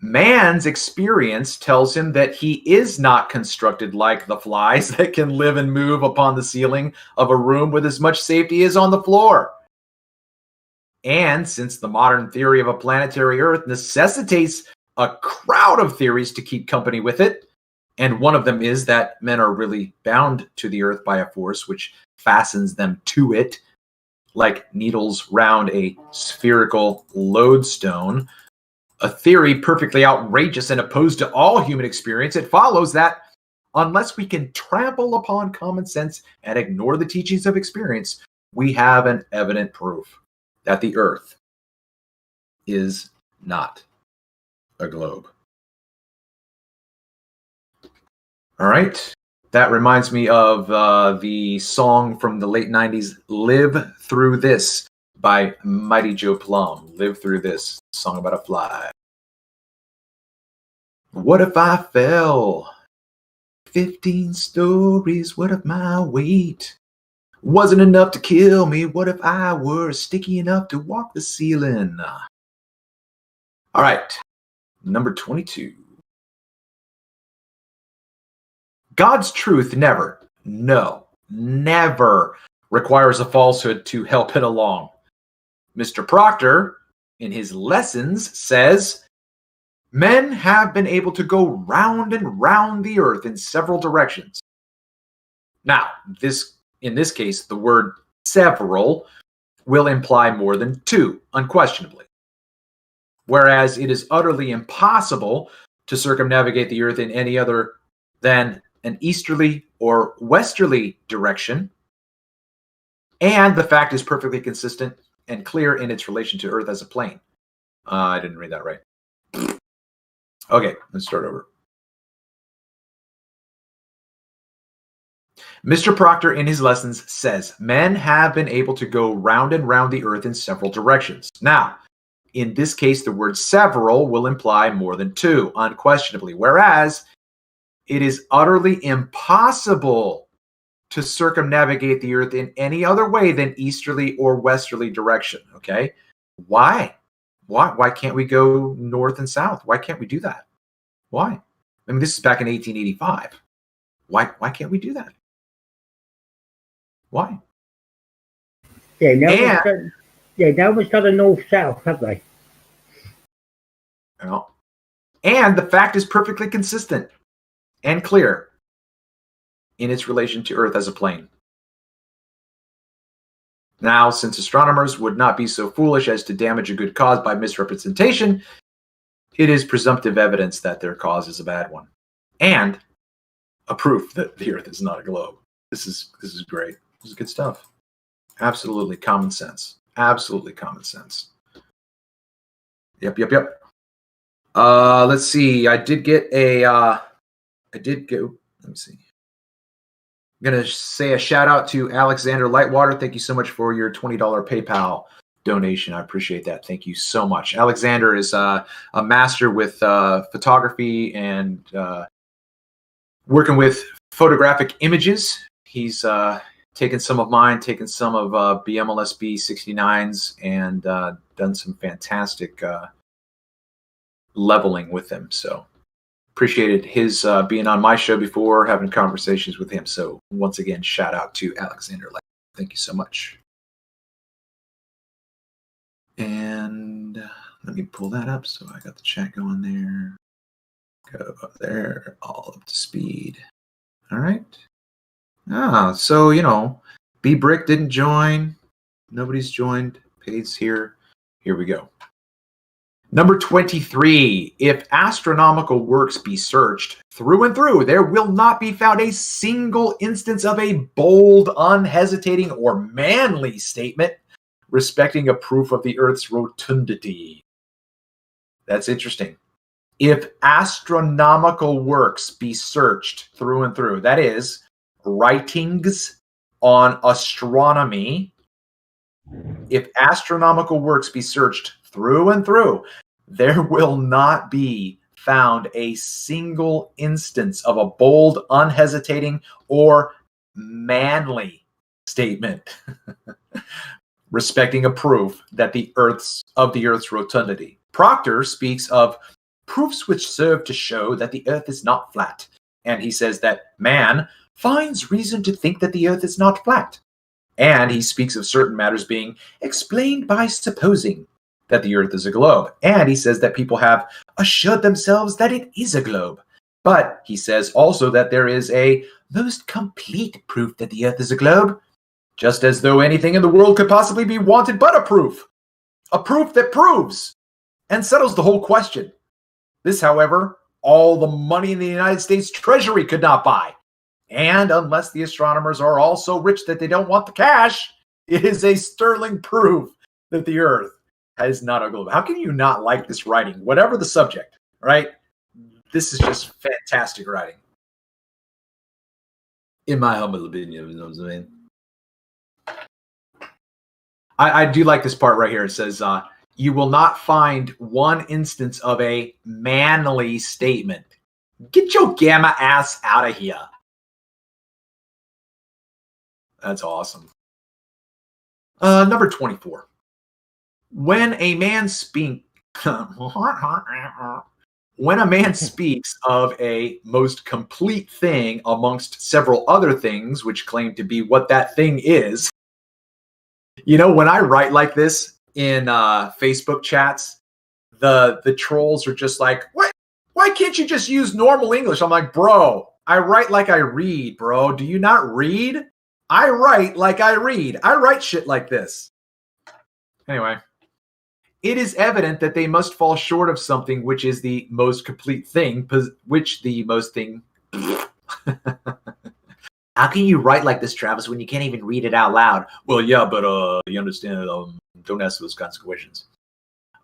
Man's experience tells him that he is not constructed like the flies that can live and move upon the ceiling of a room with as much safety as on the floor. And since the modern theory of a planetary Earth necessitates a crowd of theories to keep company with it, and one of them is that men are really bound to the Earth by a force which fastens them to it, like needles round a spherical lodestone, a theory perfectly outrageous and opposed to all human experience, it follows that unless we can trample upon common sense and ignore the teachings of experience, we have an evident proof that the Earth is not a globe. All right. That reminds me of the song from the late 90s, Live Through This, by Mighty Joe Plum. Live Through This, song about a fly. What if I fell 15 stories? What if my weight wasn't enough to kill me? What if I were sticky enough to walk the ceiling? All right, number 22. God's truth never requires a falsehood to help it along. Mr. Proctor, in his lessons, says, men have been able to go round and round the earth in several directions. Now, in this case, the word several will imply more than two, unquestionably. Whereas it is utterly impossible to circumnavigate the earth in any other than an easterly or westerly direction. And the fact is perfectly consistent and clear in its relation to Earth as a plane. I didn't read that right. Okay, let's start over. Mr. Proctor, in his lessons, says men have been able to go round and round the earth in several directions. Now, in this case, the word several will imply more than two, unquestionably, whereas it is utterly impossible to circumnavigate the earth in any other way than easterly or westerly direction. Okay? Why? Why can't we go north and south? Why can't we do that? Why? I mean, this is back in 1885. Why can't we do that? Why? Yeah, no one's done a north-south, have they? No. And the fact is perfectly consistent and clear in its relation to Earth as a plane. Now, since astronomers would not be so foolish as to damage a good cause by misrepresentation, it is presumptive evidence that their cause is a bad one. And a proof that the Earth is not a globe. This is great. This is good stuff. Absolutely common sense. Absolutely common sense. Yep. Let's see. I did get a. Let me see. I'm going to say a shout out to Alexander Lightwater. Thank you so much for your $20 PayPal donation. I appreciate that. Thank you so much. Alexander is a master with photography and working with photographic images. He's taken some of mine, taken some of BMLSB 69s, and done some fantastic leveling with them. So appreciated his being on my show before, having conversations with him. So once again, shout out to Alexander. Thank you so much. And let me pull that up. So I got the chat going there. Go up there, all up to speed. All right. So, B Brick didn't join. Nobody's joined. Paid's here. Here we go. Number 23. If astronomical works be searched through and through, there will not be found a single instance of a bold, unhesitating, or manly statement respecting a proof of the Earth's rotundity. That's interesting. If astronomical works be searched through and through, that is, writings on astronomy, if astronomical works be searched through and through, there will not be found a single instance of a bold, unhesitating, or manly statement respecting a proof that the Earth's rotundity. Proctor speaks of proofs which serve to show that the Earth is not flat, and he says that man finds reason to think that the Earth is not flat. And he speaks of certain matters being explained by supposing that the Earth is a globe. And he says that people have assured themselves that it is a globe. But he says also that there is a most complete proof that the Earth is a globe, just as though anything in the world could possibly be wanted but a proof that proves and settles the whole question. This, however, all the money in the United States Treasury could not buy. And unless the astronomers are all so rich that they don't want the cash, it is a sterling proof that the Earth is not a globe. How can you not like this writing, whatever the subject, right? This is just fantastic writing. In my humble opinion, you know what I'm saying? I do like this part right here. It says, you will not find one instance of a manly statement. Get your gamma ass out of here. That's awesome. Number 24. When a man speaks of a most complete thing amongst several other things which claim to be what that thing is, when I write like this in Facebook chats, the trolls are just like, what? Why can't you just use normal English? I'm like, bro, I write like I read, bro. Do you not read? I write like I read. I write shit like this. Anyway, it is evident that they must fall short of something which is the most complete thing, How can you write like this, Travis, when you can't even read it out loud? Well, yeah, but you understand, don't ask those kinds of questions.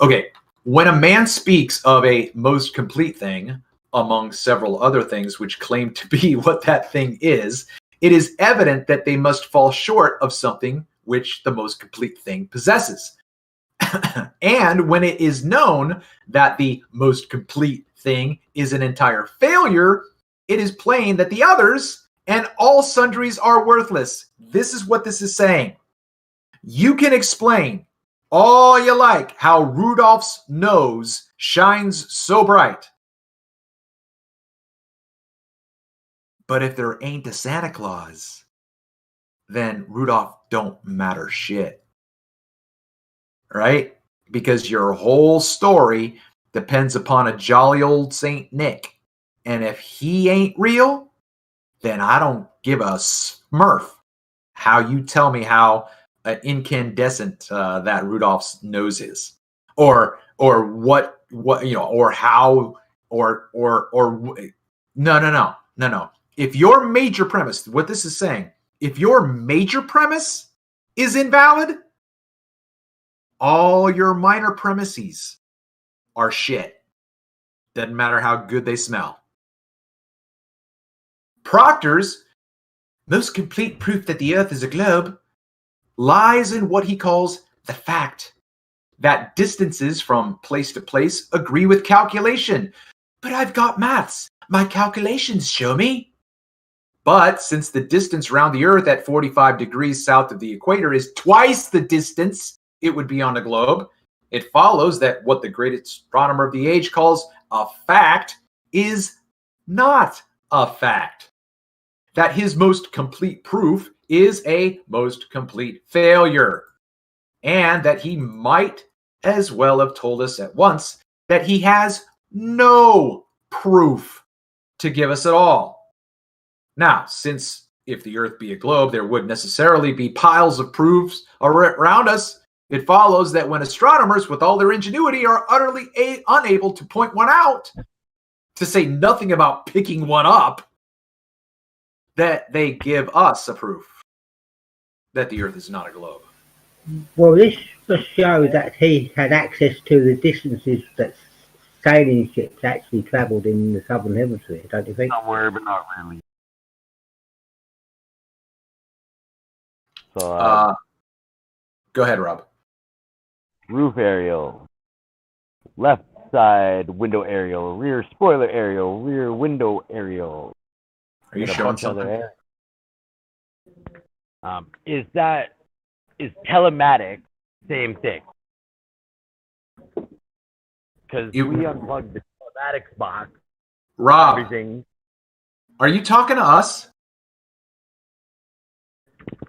Okay, When a man speaks of a most complete thing, among several other things which claim to be what that thing is, it is evident that they must fall short of something which the most complete thing possesses. And when it is known that the most complete thing is an entire failure, it is plain that the others and all sundries are worthless. This is what this is saying. You can explain all you like how Rudolph's nose shines so bright. But if there ain't a Santa Claus, then Rudolph don't matter shit. Right? Because your whole story depends upon a jolly old Saint Nick. And if he ain't real, then I don't give a smurf how you tell me how incandescent that Rudolph's nose is, or what you know, or how, or no. If your major premise, what this is saying, if your major premise is invalid, all your minor premises are shit. Doesn't matter how good they smell. Proctor's most complete proof that the Earth is a globe lies in what he calls the fact that distances from place to place agree with calculation. But I've got maths. My calculations show me. But since the distance around the Earth at 45 degrees south of the equator is twice the distance it would be on a globe, it follows that what the great astronomer of the age calls a fact is not a fact. That his most complete proof is a most complete failure. And that he might as well have told us at once that he has no proof to give us at all. Now, since if the Earth be a globe, there would necessarily be piles of proofs around us, it follows that when astronomers, with all their ingenuity, are utterly unable to point one out, to say nothing about picking one up, that they give us a proof that the Earth is not a globe. Well, this just shows that he had access to the distances that sailing ships actually travelled in the southern hemisphere, don't you think? Somewhere, but not really. So, go ahead, Rob. Roof aerial, left side window aerial, rear spoiler aerial, rear window aerial. Are you showing something? Is telematic same thing? Because we unplugged the telematics box. Rob, everything. Are you talking to us?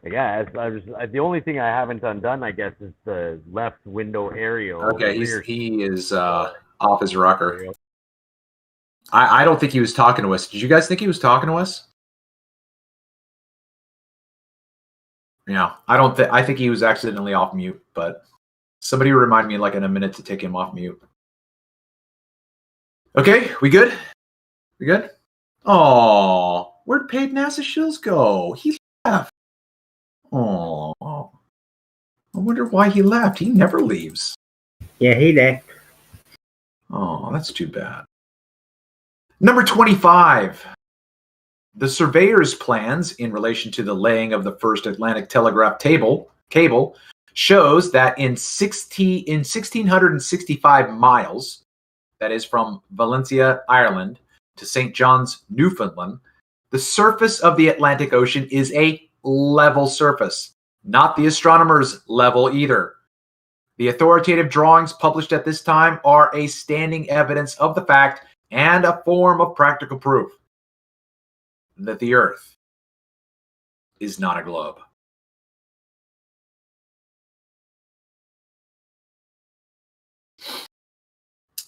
Yeah, the only thing I haven't undone, I guess, is the left window aerial. Okay, he is off his rocker. I don't think he was talking to us. Did you guys think he was talking to us? Yeah, I think he was accidentally off mute, but somebody remind me like in a minute to take him off mute. Okay, we good? We good? Oh, where'd paid NASA shills go? He left. Oh, I wonder why he left. He never leaves. Yeah, he left. Oh, that's too bad. Number 25. The surveyor's plans in relation to the laying of the first Atlantic telegraph cable shows that in 1,665 miles, that is from Valencia, Ireland, to St. John's, Newfoundland, the surface of the Atlantic Ocean is a level surface, not the astronomer's level either. The authoritative drawings published at this time are a standing evidence of the fact and a form of practical proof that the Earth is not a globe.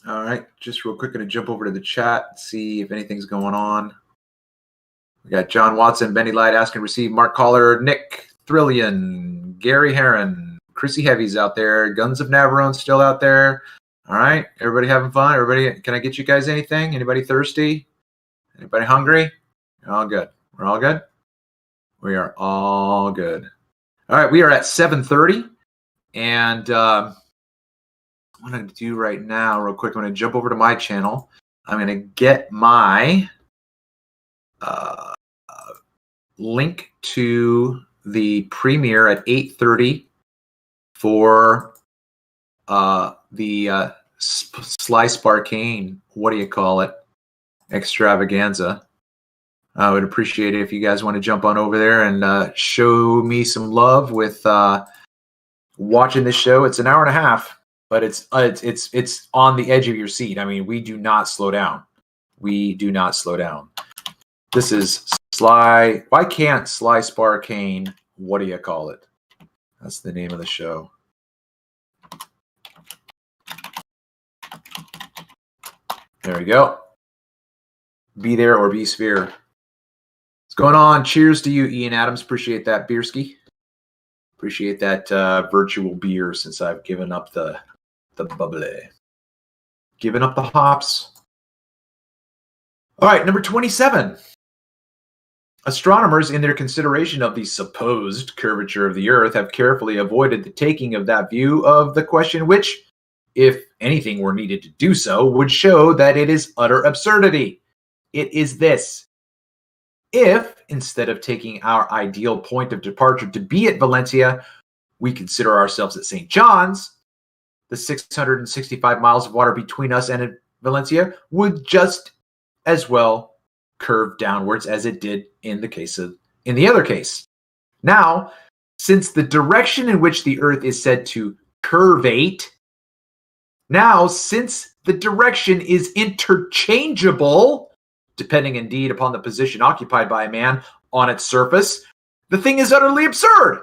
All right, just real quick, going to jump over to the chat, see if anything's going on. We got John Watson, Benny Light, Ask and Receive, Mark Collar, Nick Thrillian, Gary Heron, Chrissy Heavy's out there, Guns of Navarone still out there. All right, everybody having fun? Everybody, can I get you guys anything? Anybody thirsty? Anybody hungry? You're all good. We're all good? We are all good. All right, we are at 7:30, and what I'm going to do right now, real quick, I'm going to jump over to my channel. I'm going to get my link to the premiere at 8:30 for the Sly Sparkane, what do you call it, extravaganza. I would appreciate it if you guys want to jump on over there and show me some love with watching this show. It's an hour and a half, but it's on the edge of your seat. I mean, we do not slow down. We do not slow down. This is Sly. Why can't Sly Sparkane? What do you call it? That's the name of the show. There we go. Be there or be sphere. What's going on? Cheers to you, Ian Adams. Appreciate that, Beerski. Appreciate that virtual beer since I've given up the bubbly. Given up the hops. All right, number 27. Astronomers, in their consideration of the supposed curvature of the Earth, have carefully avoided the taking of that view of the question which, if anything were needed to do so, would show that it is utter absurdity. It is this. If, instead of taking our ideal point of departure to be at Valencia, we consider ourselves at St. John's, the 665 miles of water between us and Valencia would just as well curve downwards as it did in the other case. Now, since the direction in which the Earth is said to curvate, since the direction is interchangeable, depending indeed upon the position occupied by a man on its surface, the thing is utterly absurd.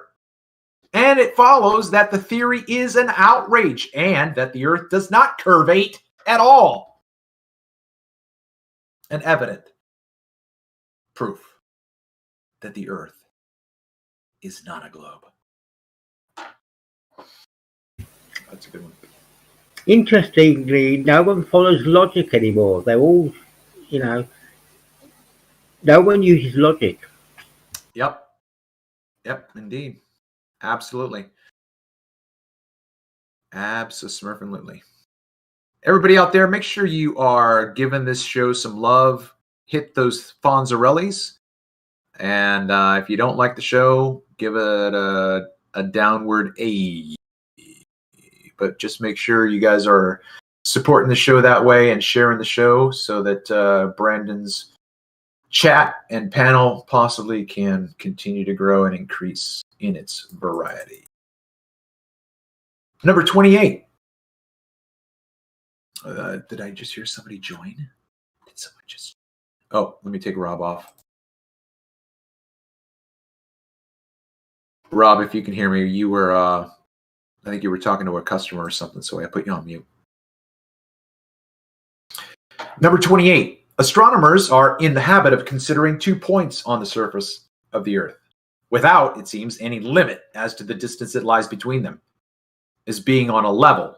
And it follows that the theory is an outrage and that the Earth does not curvate at all. An evident proof that the Earth is not a globe. That's a good one. Interestingly, no one follows logic anymore. They're all, no one uses logic. Yep, indeed. Absolutely. Abso-smurfingly. Everybody out there, make sure you are giving this show some love. Hit those Fonzarellis. And if you don't like the show, give it a downward A. But just make sure you guys are supporting the show that way and sharing the show so that Brandon's chat and panel possibly can continue to grow and increase in its variety. Number 28. Did I just hear somebody join? Did someone just... Oh, let me take Rob off. Rob, if you can hear me, you were, I think you were talking to a customer or something, so I put you on mute. Number 28. Astronomers are in the habit of considering 2 points on the surface of the Earth, without, it seems, any limit as to the distance that lies between them, as being on a level,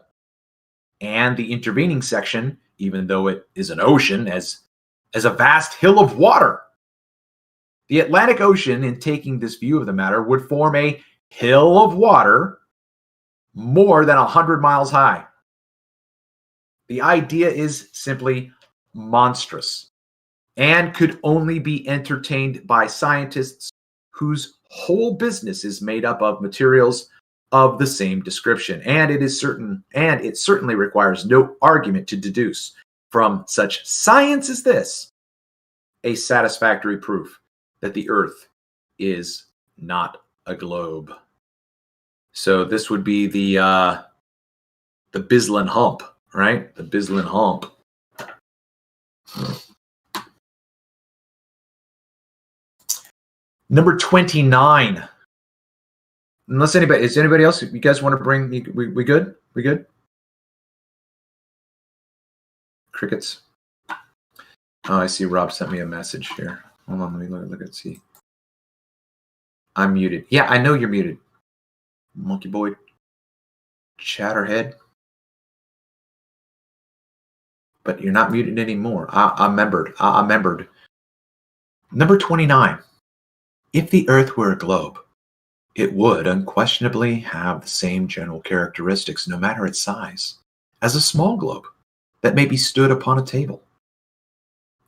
and the intervening section, even though it is an ocean, as a vast hill of water. The Atlantic Ocean, in taking this view of the matter, would form a hill of water more than 100 miles high. The idea is simply monstrous and could only be entertained by scientists whose whole business is made up of materials of the same description. And it certainly requires no argument to deduce from such science as this a satisfactory proof that the Earth is not a globe. So this would be the Bislin hump, right? The Bislin hump. Number 29. Unless anybody else, you guys want to bring, we good? We good? Crickets. Oh, I see Rob sent me a message here. Hold on, let me look and see. I'm muted. Yeah, I know you're muted. Monkey boy. Chatterhead. But you're not muted anymore. I remembered. Number 29. If the Earth were a globe, it would unquestionably have the same general characteristics, no matter its size, as a small globe that may be stood upon a table.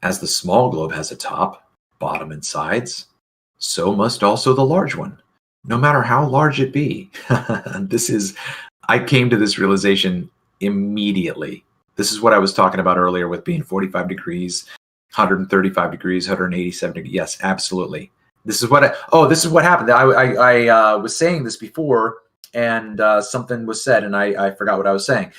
As the small globe has a top, bottom, and sides, so must also the large one, no matter how large it be. I came to this realization immediately. This is what I was talking about earlier with being 45 degrees, 135 degrees, 187 degrees. Yes, absolutely. This is what happened. I was saying this before, and something was said, and I forgot what I was saying.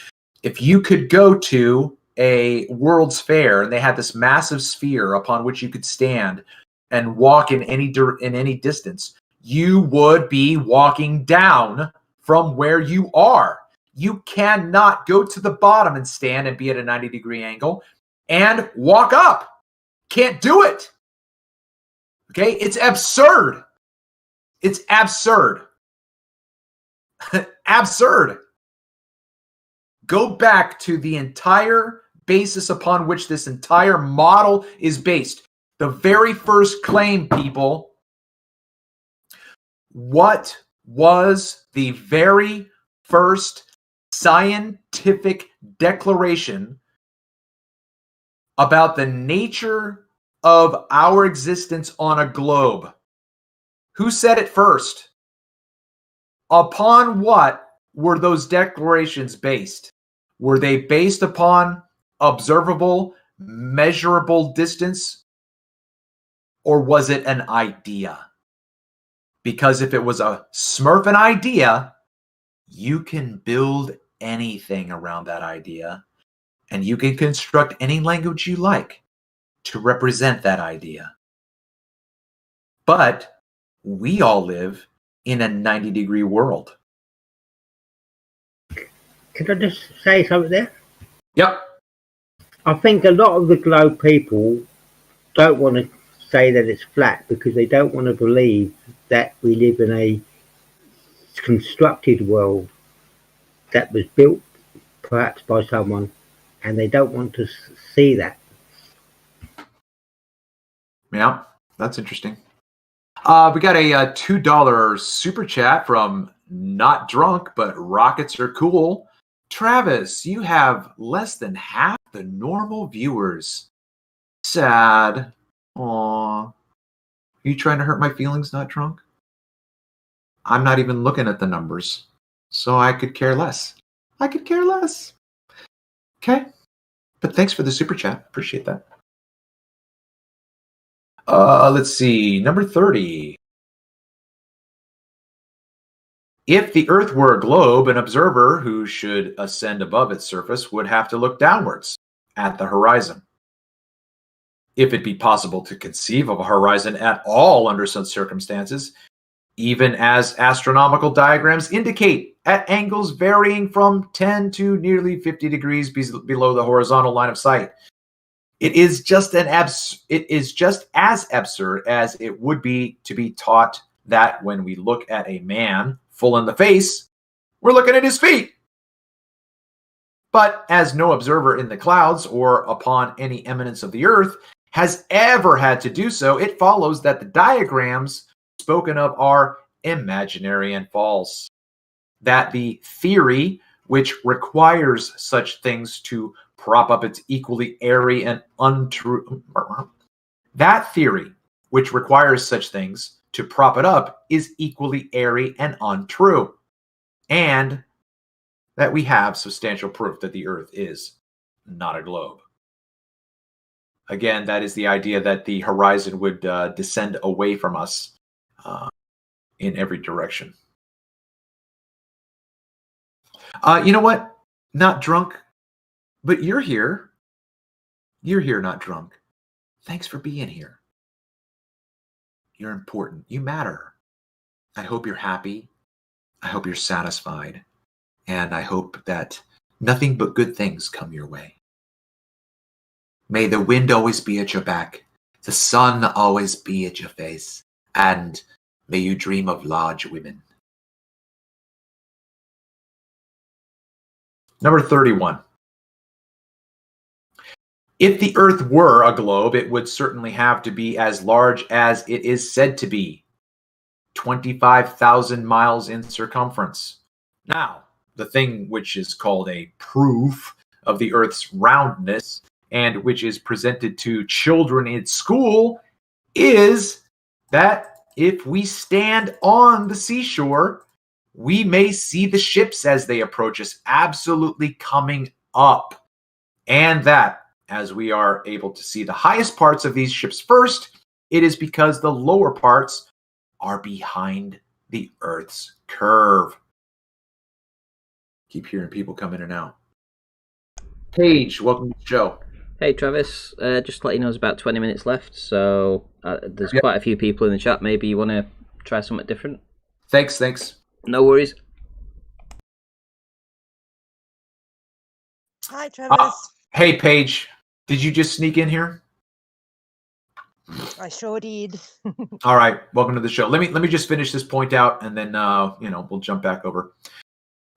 If you could go to a World's Fair and they had this massive sphere upon which you could stand and walk in any distance, you would be walking down from where you are. You cannot go to the bottom and stand and be at a 90-degree angle and walk up. Can't do it. Okay? It's absurd. It's absurd. Absurd. Go back to the entire basis upon which this entire model is based. The very first claim, people. What was the very first scientific declaration about the nature of our existence on a globe? Who said it first? Upon what were those declarations based? Were they based upon observable, measurable distance? Or was it an idea? Because if it was a smurfing idea, you can build anything around that idea, and you can construct any language you like to represent that idea. But we all live in a 90-degree world. Can I just say something there? Yep. I think a lot of the globe people don't want to say that it's flat because they don't want to believe that we live in a constructed world that was built perhaps by someone, and they don't want to see that. Yeah, that's interesting. We got a $2 super chat from Not Drunk, but Rockets Are Cool. Travis, you have less than half the normal viewers. Sad. Aw. Are you trying to hurt my feelings, Not Drunk? I'm not even looking at the numbers, so I could care less. I could care less. Okay. But thanks for the super chat. Appreciate that. Let's see. Number 30. If the Earth were a globe, an observer who should ascend above its surface would have to look downwards at the horizon. If it be possible to conceive of a horizon at all under such circumstances, even as astronomical diagrams indicate, at angles varying from 10 to nearly 50 degrees below the horizontal line of sight, it is just as absurd as it would be to be taught that when we look at a man full in the face, we're looking at his feet. But as no observer in the clouds or upon any eminence of the earth has ever had to do so, it follows that the diagrams spoken of are imaginary and false. That the theory which requires such things to prop up its equally airy and untrue, that theory which requires such things to prop it up is equally airy and untrue, and that we have substantial proof that the Earth is not a globe. Again, that is the idea that the horizon would descend away from us in every direction. You know what? Not Drunk, but you're here. You're here, Not Drunk. Thanks for being here. You're important. You matter. I hope you're happy. I hope you're satisfied. And I hope that nothing but good things come your way. May the wind always be at your back, the sun always be at your face, and may you dream of large women. Number 31. If the Earth were a globe, it would certainly have to be as large as it is said to be, 25,000 miles in circumference. Now, the thing which is called a proof of the Earth's roundness, and which is presented to children in school, is that if we stand on the seashore, we may see the ships as they approach us absolutely coming up. And that, as we are able to see the highest parts of these ships first, it is because the lower parts are behind the Earth's curve. Keep hearing people come in and out. Paige, welcome to the show. Hey Travis, just to let you know, there's about 20 minutes left, so there's quite a few people in the chat. Maybe you want to try something different? Thanks. No worries. Hi, Travis. Hey, Paige, did you just sneak in here? I sure did. All right, welcome to the show. Let me just finish this point out, and then we'll jump back over.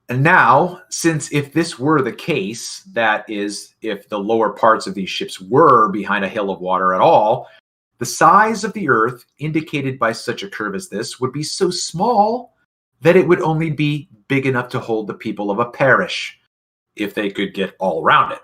And now, since if this were the case, that is, if the lower parts of these ships were behind a hill of water at all, the size of the Earth indicated by such a curve as this would be so small that it would only be big enough to hold the people of a parish if they could get all around it,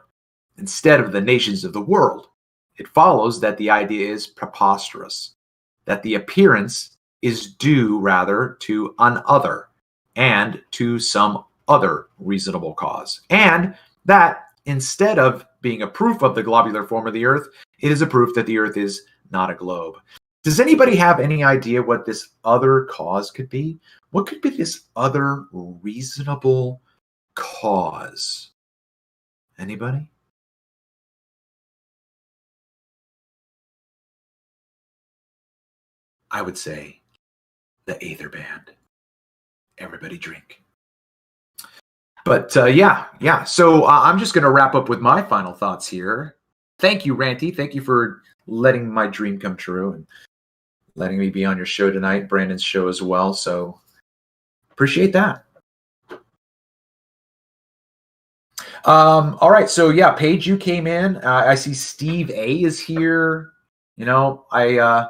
instead of the nations of the world. It follows that the idea is preposterous, that the appearance is due rather to an other and to some other reasonable cause, and that instead of being a proof of the globular form of the Earth, it is a proof that the Earth is not a globe. Does anybody have any idea what this other cause could be? What could be this other reasonable cause? Anybody? I would say the Aether Band. Everybody drink. But yeah. So I'm just going to wrap up with my final thoughts here. Thank you, Ranty. Thank you for letting my dream come true and letting me be on your show tonight, Brandon's show as well. So appreciate that. All right. So yeah, Paige, you came in. I see Steve A is here. I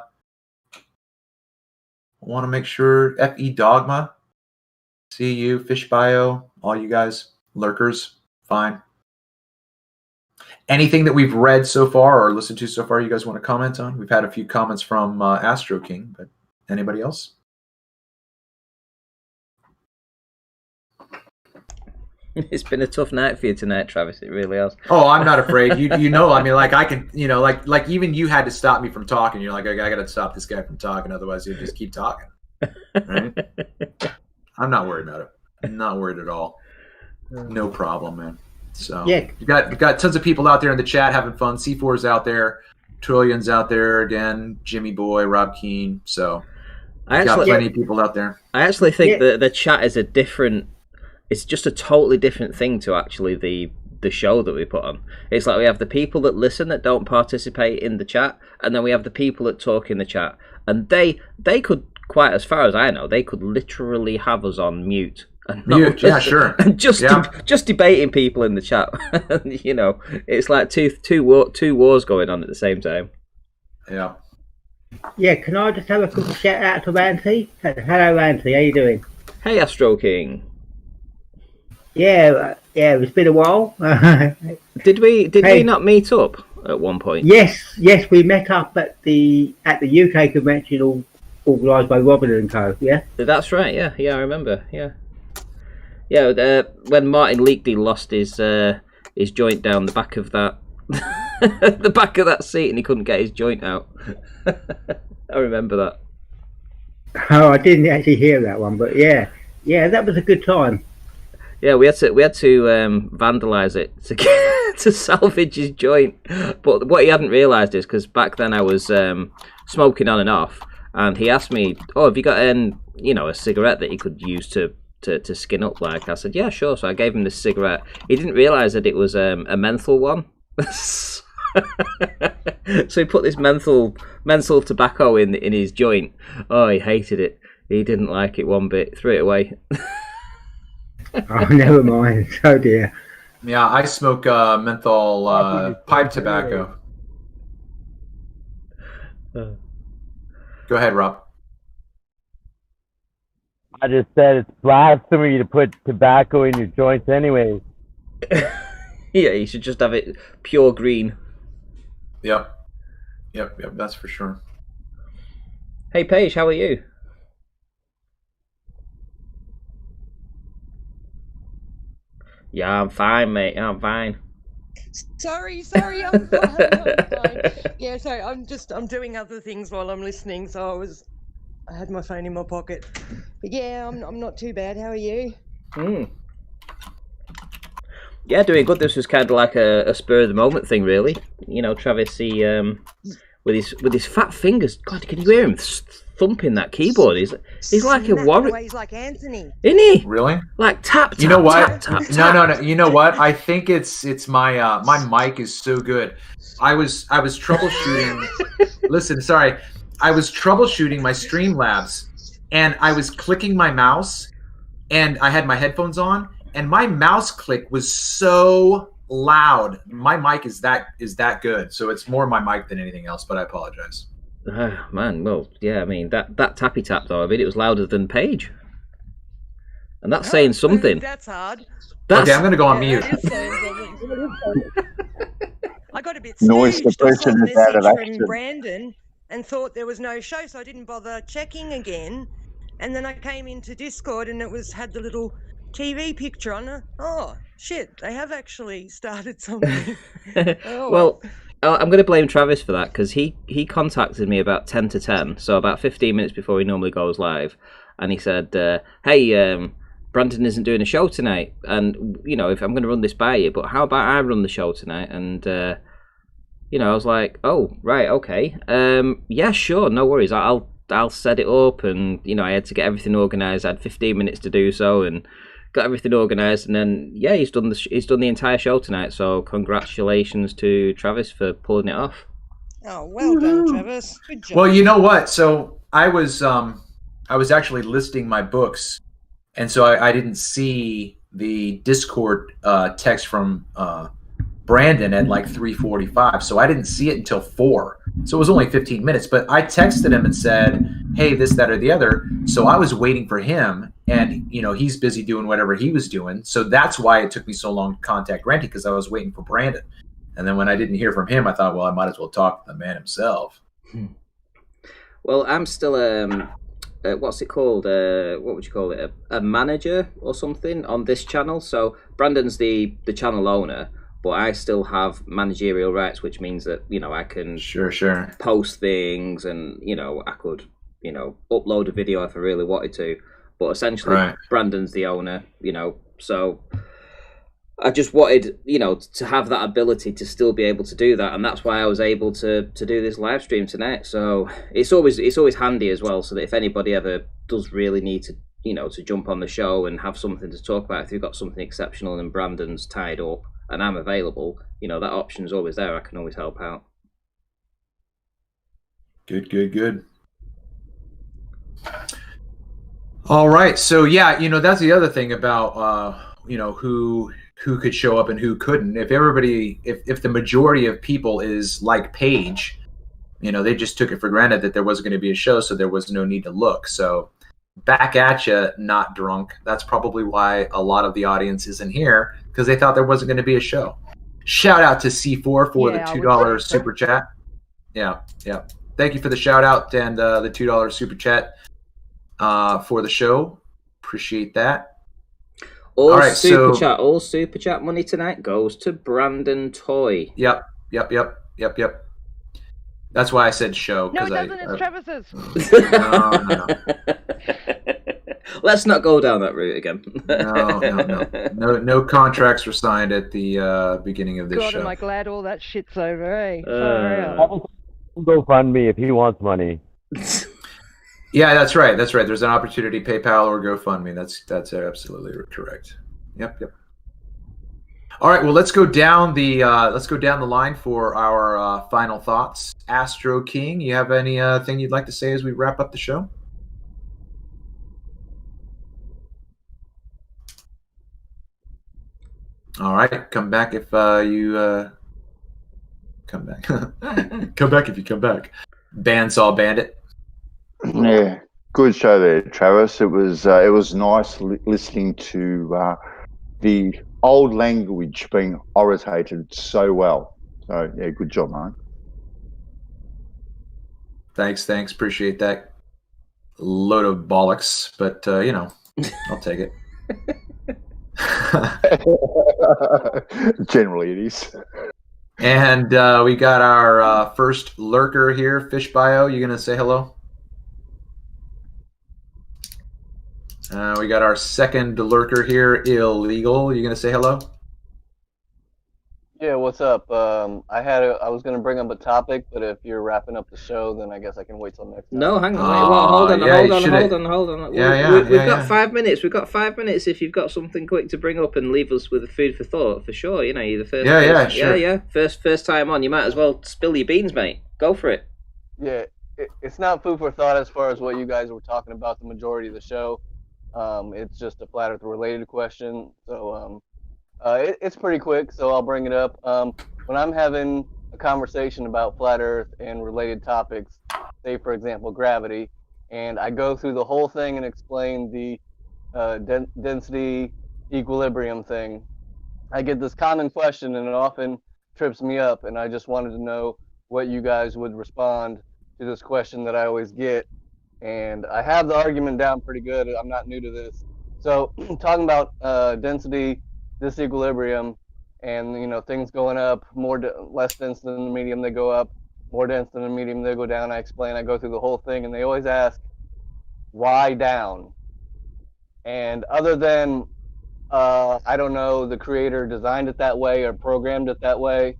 want to make sure FE Dogma. See you, Fish Bio, all you guys, lurkers, fine. Anything that we've read so far or listened to so far you guys want to comment on? We've had a few comments from Astro King, but anybody else? It's been a tough night for you tonight, Travis. It really has. Oh, I'm not afraid. I mean, like I can, like even you had to stop me from talking. You're like, I got to stop this guy from talking, otherwise he'll just keep talking. Right? I'm not worried about it. I'm not worried at all. No problem, man. So yeah, you got tons of people out there in the chat having fun. C4's out there, Trillions out there again, Jimmy Boy, Rob Keane. So got plenty of people out there. I actually think that the chat is it's just a totally different thing to actually the show that we put on. It's like we have the people that listen that don't participate in the chat, and then we have the people that talk in the chat, and they could, quite as far as I know, they could literally have us on mute. And sure. And just debating people in the chat. It's like two wars going on at the same time. Yeah. Yeah, can I just have a quick shout out to Ranty? Hello, Ranty. How you doing? Hey, Astro King. Yeah, it's been a while. Did we not meet up at one point? Yes, we met up at the UK convention organised by Robin and Co. Yeah, that's right. Yeah, I remember. Yeah. When Martin Leakedy lost his joint down the back of that the back of that seat, and he couldn't get his joint out. I remember that. Oh, I didn't actually hear that one, but yeah, that was a good time. Yeah, we had to vandalise it to salvage his joint. But what he hadn't realised is, because back then I was smoking on and off, and he asked me, "Oh, have you got a cigarette that he could use to skin up?" Like I said, "Yeah, sure." So I gave him this cigarette. He didn't realise that it was a menthol one. So he put this menthol tobacco in his joint. Oh, he hated it. He didn't like it one bit. Threw it away. Oh, never mind. Oh dear. Yeah, I smoke menthol pipe tobacco. Go ahead, Rob. I just said it's blasphemy to put tobacco in your joints anyway. Yeah, you should just have it pure green. Yep, that's for sure. Hey, Paige, how are you? Yeah, I'm fine, mate. I'm fine. Sorry, I'm fine. Yeah, sorry, I'm doing other things while I'm listening, so I had my phone in my pocket. But yeah, I'm not too bad. How are you? Yeah, doing good. This was kind of like a spur of the moment thing, really. You know, Travis, he with his fat fingers. God, can you hear him thumping that keyboard? He's like a warrior. He's like Anthony, isn't he? Really? Like tap. You know what? Tap, tap. No. You know what? I think it's my my mic is so good. I was troubleshooting. Listen, sorry. I was troubleshooting my Streamlabs, and I was clicking my mouse, and I had my headphones on, and my mouse click was so loud. My mic is that good, so it's more my mic than anything else. But I apologize. Man, well, yeah. I mean that tappy tap though. I mean, it was louder than Paige, and that's saying something. That's hard. Okay, I'm going to go on mute. I got a bit Noise spooked. suppression I got a is out of message action. from Brandon and thought there was no show, so I didn't bother checking again. And then I came into Discord and it had the little TV picture on it. Oh shit! They have actually started something. Well, I'm going to blame Travis for that because he contacted me about 10 to 10, so about 15 minutes before he normally goes live, and he said, "Hey, Brandon isn't doing a show tonight, and you know if I'm going to run this by you, but how about I run the show tonight?" And you know, I was like, "Oh, right, okay, yeah, sure, no worries. I'll set it up." And you know, I had to get everything organised. I had 15 minutes to do so, and got everything organised. And then yeah, he's done the entire show tonight. So congratulations to Travis for pulling it off. Oh, well done, Travis. Good job. Well, you know what? So I was actually listing my books, and so I didn't see the Discord text from Brandon at like 3:45, so I didn't see it until 4. So it was only 15 minutes, but I texted him and said, "Hey, this, that, or the other." So I was waiting for him, and you know he's busy doing whatever he was doing. So that's why it took me so long to contact Ranty, because I was waiting for Brandon. And then when I didn't hear from him, I thought, well, I might as well talk to the man himself. Well, I'm still what's it called? What would you call it? A manager or something on this channel. So Brandon's the channel owner, but I still have managerial rights, which means that you know I can sure post things, and you know I could upload a video if I really wanted to. But essentially, right. Brandon's the owner, you know. So I just wanted, you know, to have that ability to still be able to do that, and that's why I was able to do this live stream tonight. So it's always handy as well, so that if anybody ever does really need to, you know, to jump on the show and have something to talk about, if you've got something exceptional and Brandon's tied up and I'm available, you know, that option's always there. I can always help out. Good. All right, so yeah, you know, that's the other thing about you know, who could show up and who couldn't. If the majority of people is like Paige, you know, they just took it for granted that there wasn't going to be a show, so there was no need to look. So back at you, not drunk. That's probably why a lot of the audience isn't here, because they thought there wasn't going to be a show. Shout out to C4 for the $2 super chat. Yeah. Thank you for the shout out and the $2 super chat for the show. Appreciate that. All super chat money tonight goes to Brandon Toy. Yep. That's why I said show. No, it doesn't. It's Travis's. No. Let's not go down that route again. No contracts were signed at the beginning of this show. God, am I glad all that shit's over, eh? GoFundMe if he wants money. Yeah, that's right. There's an opportunity, PayPal or GoFundMe. That's absolutely correct. Yep. All right, well, let's go down the line for our final thoughts. Astro King, you have anything you'd like to say as we wrap up the show? All right, come back if you come back. Come back if you come back. Bandsaw Bandit. Yeah. Good show there, Travis. It was nice listening to the old language being orated so well. So yeah, good job, mate. Thanks. Appreciate that. Load of bollocks, but I'll take it. Generally, it is. And we got our first lurker here, Fish Bio. You gonna say hello? We got our second lurker here, Illegal. You gonna say hello? Yeah, what's up? I was gonna bring up a topic, but if you're wrapping up the show, then I guess I can wait till next time. No, hang on, wait. Well, hold on. Yeah, We've got 5 minutes. We've got 5 minutes. If you've got something quick to bring up and leave us with food for thought, for sure. You know, you're the first. Sure. Yeah. First time on, you might as well spill your beans, mate. Go for it. Yeah, it's not food for thought as far as what you guys were talking about the majority of the show. It's just a flat earth related question. So it's pretty quick, so I'll bring it up. When I'm having a conversation about flat earth and related topics, say for example gravity, and I go through the whole thing and explain the density equilibrium thing, I get this common question and it often trips me up, and I just wanted to know what you guys would respond to this question that I always get. And I have the argument down pretty good. I'm not new to this. So talking about density disequilibrium, and things going up, less dense than the medium they go up, more dense than the medium they go down. I explain, I go through the whole thing, and they always ask, why down? And other than I don't know, the creator designed it that way or programmed it that way,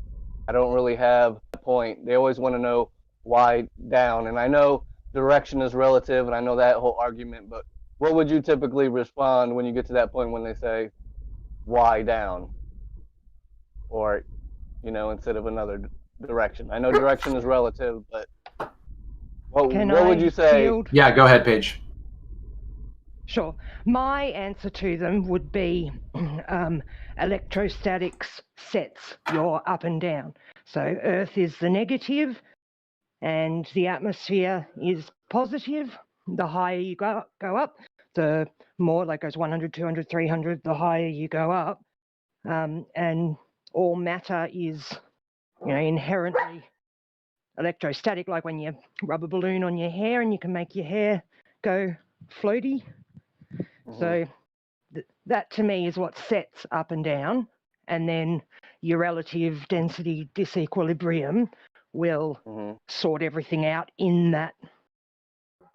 I don't really have a point. They always want to know why down. And I know direction is relative, and I know that whole argument, but what would you typically respond when you get to that point when they say why down, or instead of another direction? I know direction is relative, but what would you say? Field? Yeah, go ahead, Paige. Sure. My answer to them would be electrostatics sets your up and down. So Earth is the negative and the atmosphere is positive. The higher you go up, the more, like goes 100, 200, 300, the higher you go up. And all matter is, inherently electrostatic, like when you rub a balloon on your hair and you can make your hair go floaty. Mm-hmm. So that to me is what sets up and down. And then your relative density disequilibrium will sort everything out in that.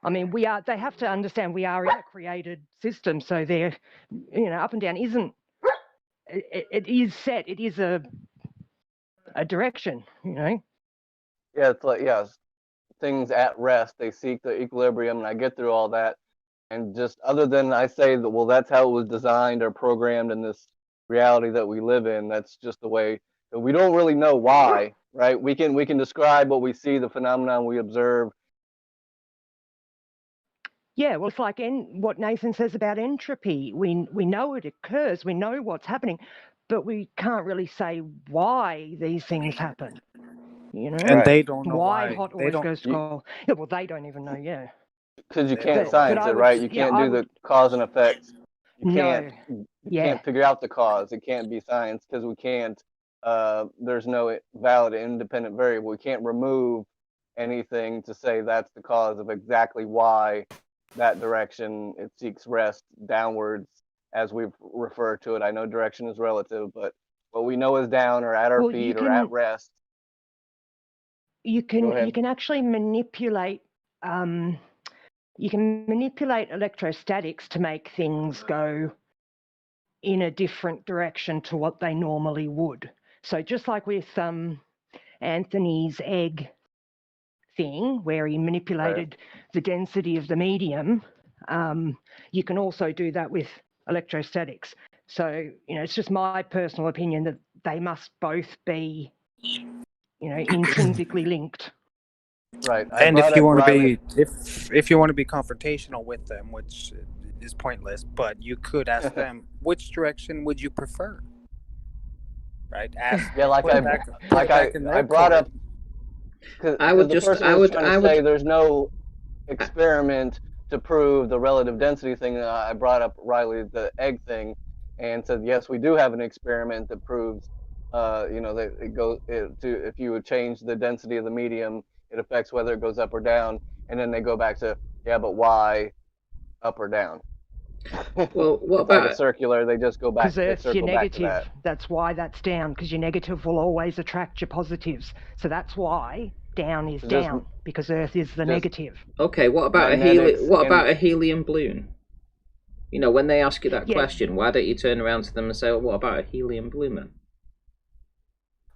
I mean, they have to understand we are in a created system, so they're, up and down isn't, it is set, it is a direction, Yeah, it's like, things at rest, they seek the equilibrium, and I get through all that. And just other than I say that, well, that's how it was designed or programmed in this reality that we live in, that's just the way, that we don't really know why, right? We can describe what we see, the phenomenon we observe. Yeah, well, it's like what Nathan says about entropy. We know it occurs, we know what's happening, but we can't really say why these things happen. And they don't know why. Hot always goes to cold. Yeah, well, they don't even know. Yeah. Because you can't science it, right? You can't do the cause and effects. You can't figure out the cause. It can't be science because we can't. There's no valid independent variable. We can't remove anything to say that's the cause of exactly why that direction it seeks rest downwards, as we've referred to it. I know direction is relative, but what we know is down or at our feet or at rest. You can actually manipulate. You can manipulate electrostatics to make things go in a different direction to what they normally would. So just like with Anthony's egg thing, where he manipulated the density of the medium, you can also do that with electrostatics. So, it's just my personal opinion that they must both be, intrinsically linked. Right. And if you want to be if you want to be confrontational with them, which is pointless, but you could ask them, which direction would you prefer? Right? I brought up. I would say there's no experiment to prove the relative density thing. I brought up, Riley, the egg thing, and said, yes, we do have an experiment that proves, that if you would change the density of the medium, it affects whether it goes up or down. And then they go back to, yeah, but why up or down? Well, what it's about like a circular? They just go back. Because Earth's your circle back to negative. that. That's why that's down, because your negative will always attract your positives. So that's why down is down, because Earth is the negative. Okay, what about a helium balloon? You know, when they ask you that question, why don't you turn around to them and say, well, what about a helium balloon then?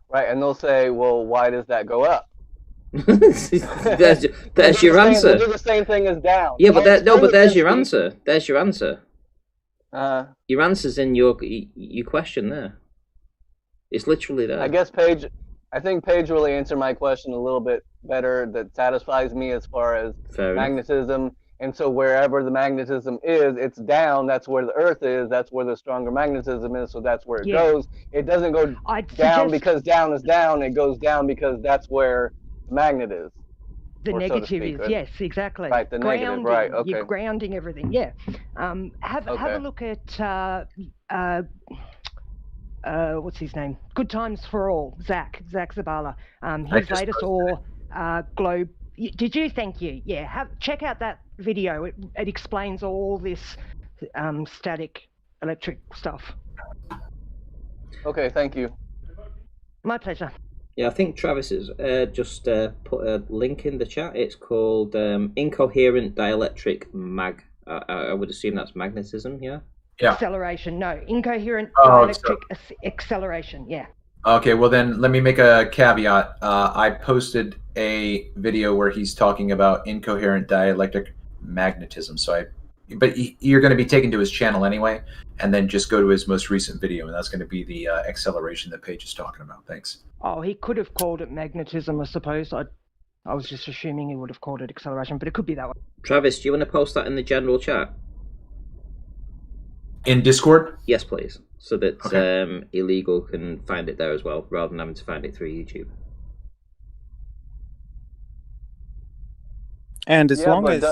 Right, and they'll say, well, why does that go up? there's your answer. They'll do the same thing as down. Yeah, but there's your answer. There's your answer. Your answer's in your question there. It's literally there. I think Paige really answered my question a little bit better. That satisfies me as far as magnetism. And so wherever the magnetism is, it's down. That's where the Earth is. That's where the stronger magnetism is. So that's where it goes. It doesn't go down because down is down. It goes down because that's where the magnet is. The negative is, yes, exactly. Right, the negative, right, okay. You're grounding everything, yeah. Have a look at, what's his name? Good Times for All, Zach Zabala. His latest globe. Did you? Thank you. Yeah, check out that video. It explains all this static electric stuff. Okay, thank you. My pleasure. Yeah, I think Travis has just put a link in the chat. It's called Incoherent Dielectric Mag. I would assume that's magnetism, yeah? Yeah. Acceleration, no. Incoherent dielectric acceleration, yeah. Okay, well then let me make a caveat. I posted a video where he's talking about incoherent dielectric magnetism. But you're going to be taken to his channel anyway, and then just go to his most recent video, and that's going to be the acceleration that Paige is talking about. Thanks. Oh, he could have called it magnetism, I suppose. I was just assuming he would have called it acceleration, but it could be that way. Travis, do you want to post that in the general chat? In Discord? Yes, please. So that Illegal can find it there as well, rather than having to find it through YouTube. And as long as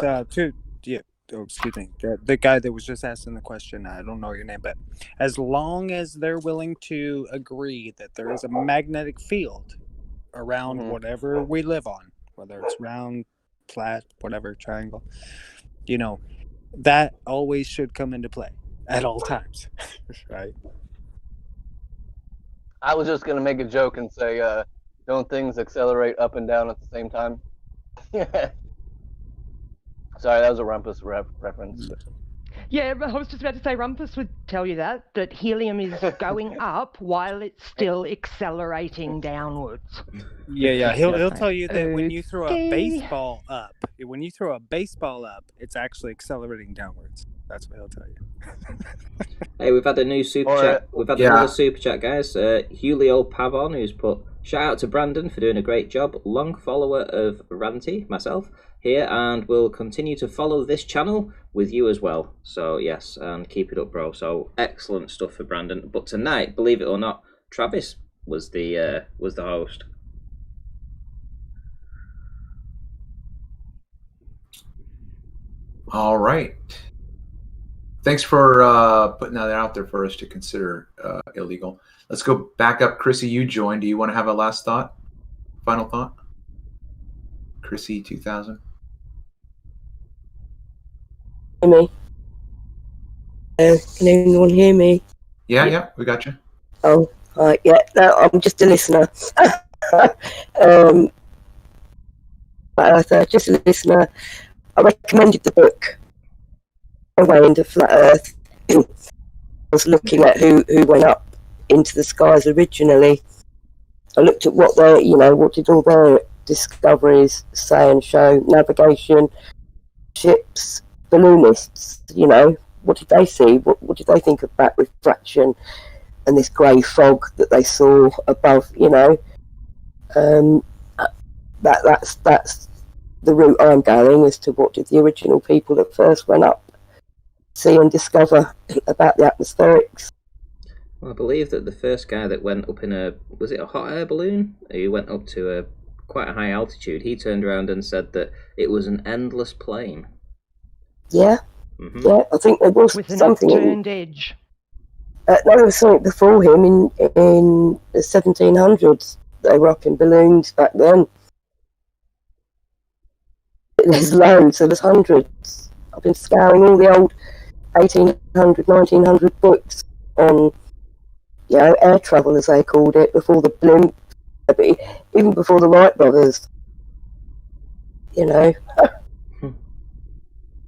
excuse me, the guy that was just asking the question, I don't know your name, but as long as they're willing to agree that there is a magnetic field around whatever we live on, whether it's round, flat, whatever, triangle, that always should come into play at all times, right? I was just going to make a joke and say, don't things accelerate up and down at the same time? Sorry, that was a Rumpus reference. Yeah, I was just about to say Rumpus would tell you that helium is going up while it's still accelerating downwards. Yeah, he'll tell you that when you throw a baseball up, it's actually accelerating downwards. That's what he'll tell you. Hey, we've had a new super chat. We've had another super chat, guys. Julio Pavon, who's put, shout out to Brandon for doing a great job. Long follower of Ranty, myself, here, and will continue to follow this channel with you as well. So, yes, and keep it up, bro. So, excellent stuff for Brandon. But tonight, believe it or not, Travis was the host. All right. Thanks for putting that out there for us to consider, Illegal. Let's go back up. Chrissy, you joined. Do you want to have a last thought? Final thought? Chrissy 2000. Hear me? Can anyone hear me? Yeah, we got you. Oh, right, yeah. No, I'm just a listener. Just a listener. I recommended the book Away into Flat Earth. I was looking at who went up into the skies originally. I looked at what did all their discoveries say and show, navigation, ships, balloonists, what did they see? What did they think of back refraction and this grey fog that they saw above, that's the route I'm going as to what did the original people that first went up see and discover about the atmospherics. Well, I believe that the first guy that went up in was it a hot air balloon? He went up to quite a high altitude. He turned around and said that it was an endless plane. Yeah, Mm-hmm. yeah. I think there was With an something. upturned edge. No, there was something before him in the 1700s. They were up in balloons back then. There's loads. There's hundreds. I've been scouring all the old 1800, 1900 books on, air travel, as they called it, before the blimp, even before the Wright brothers. I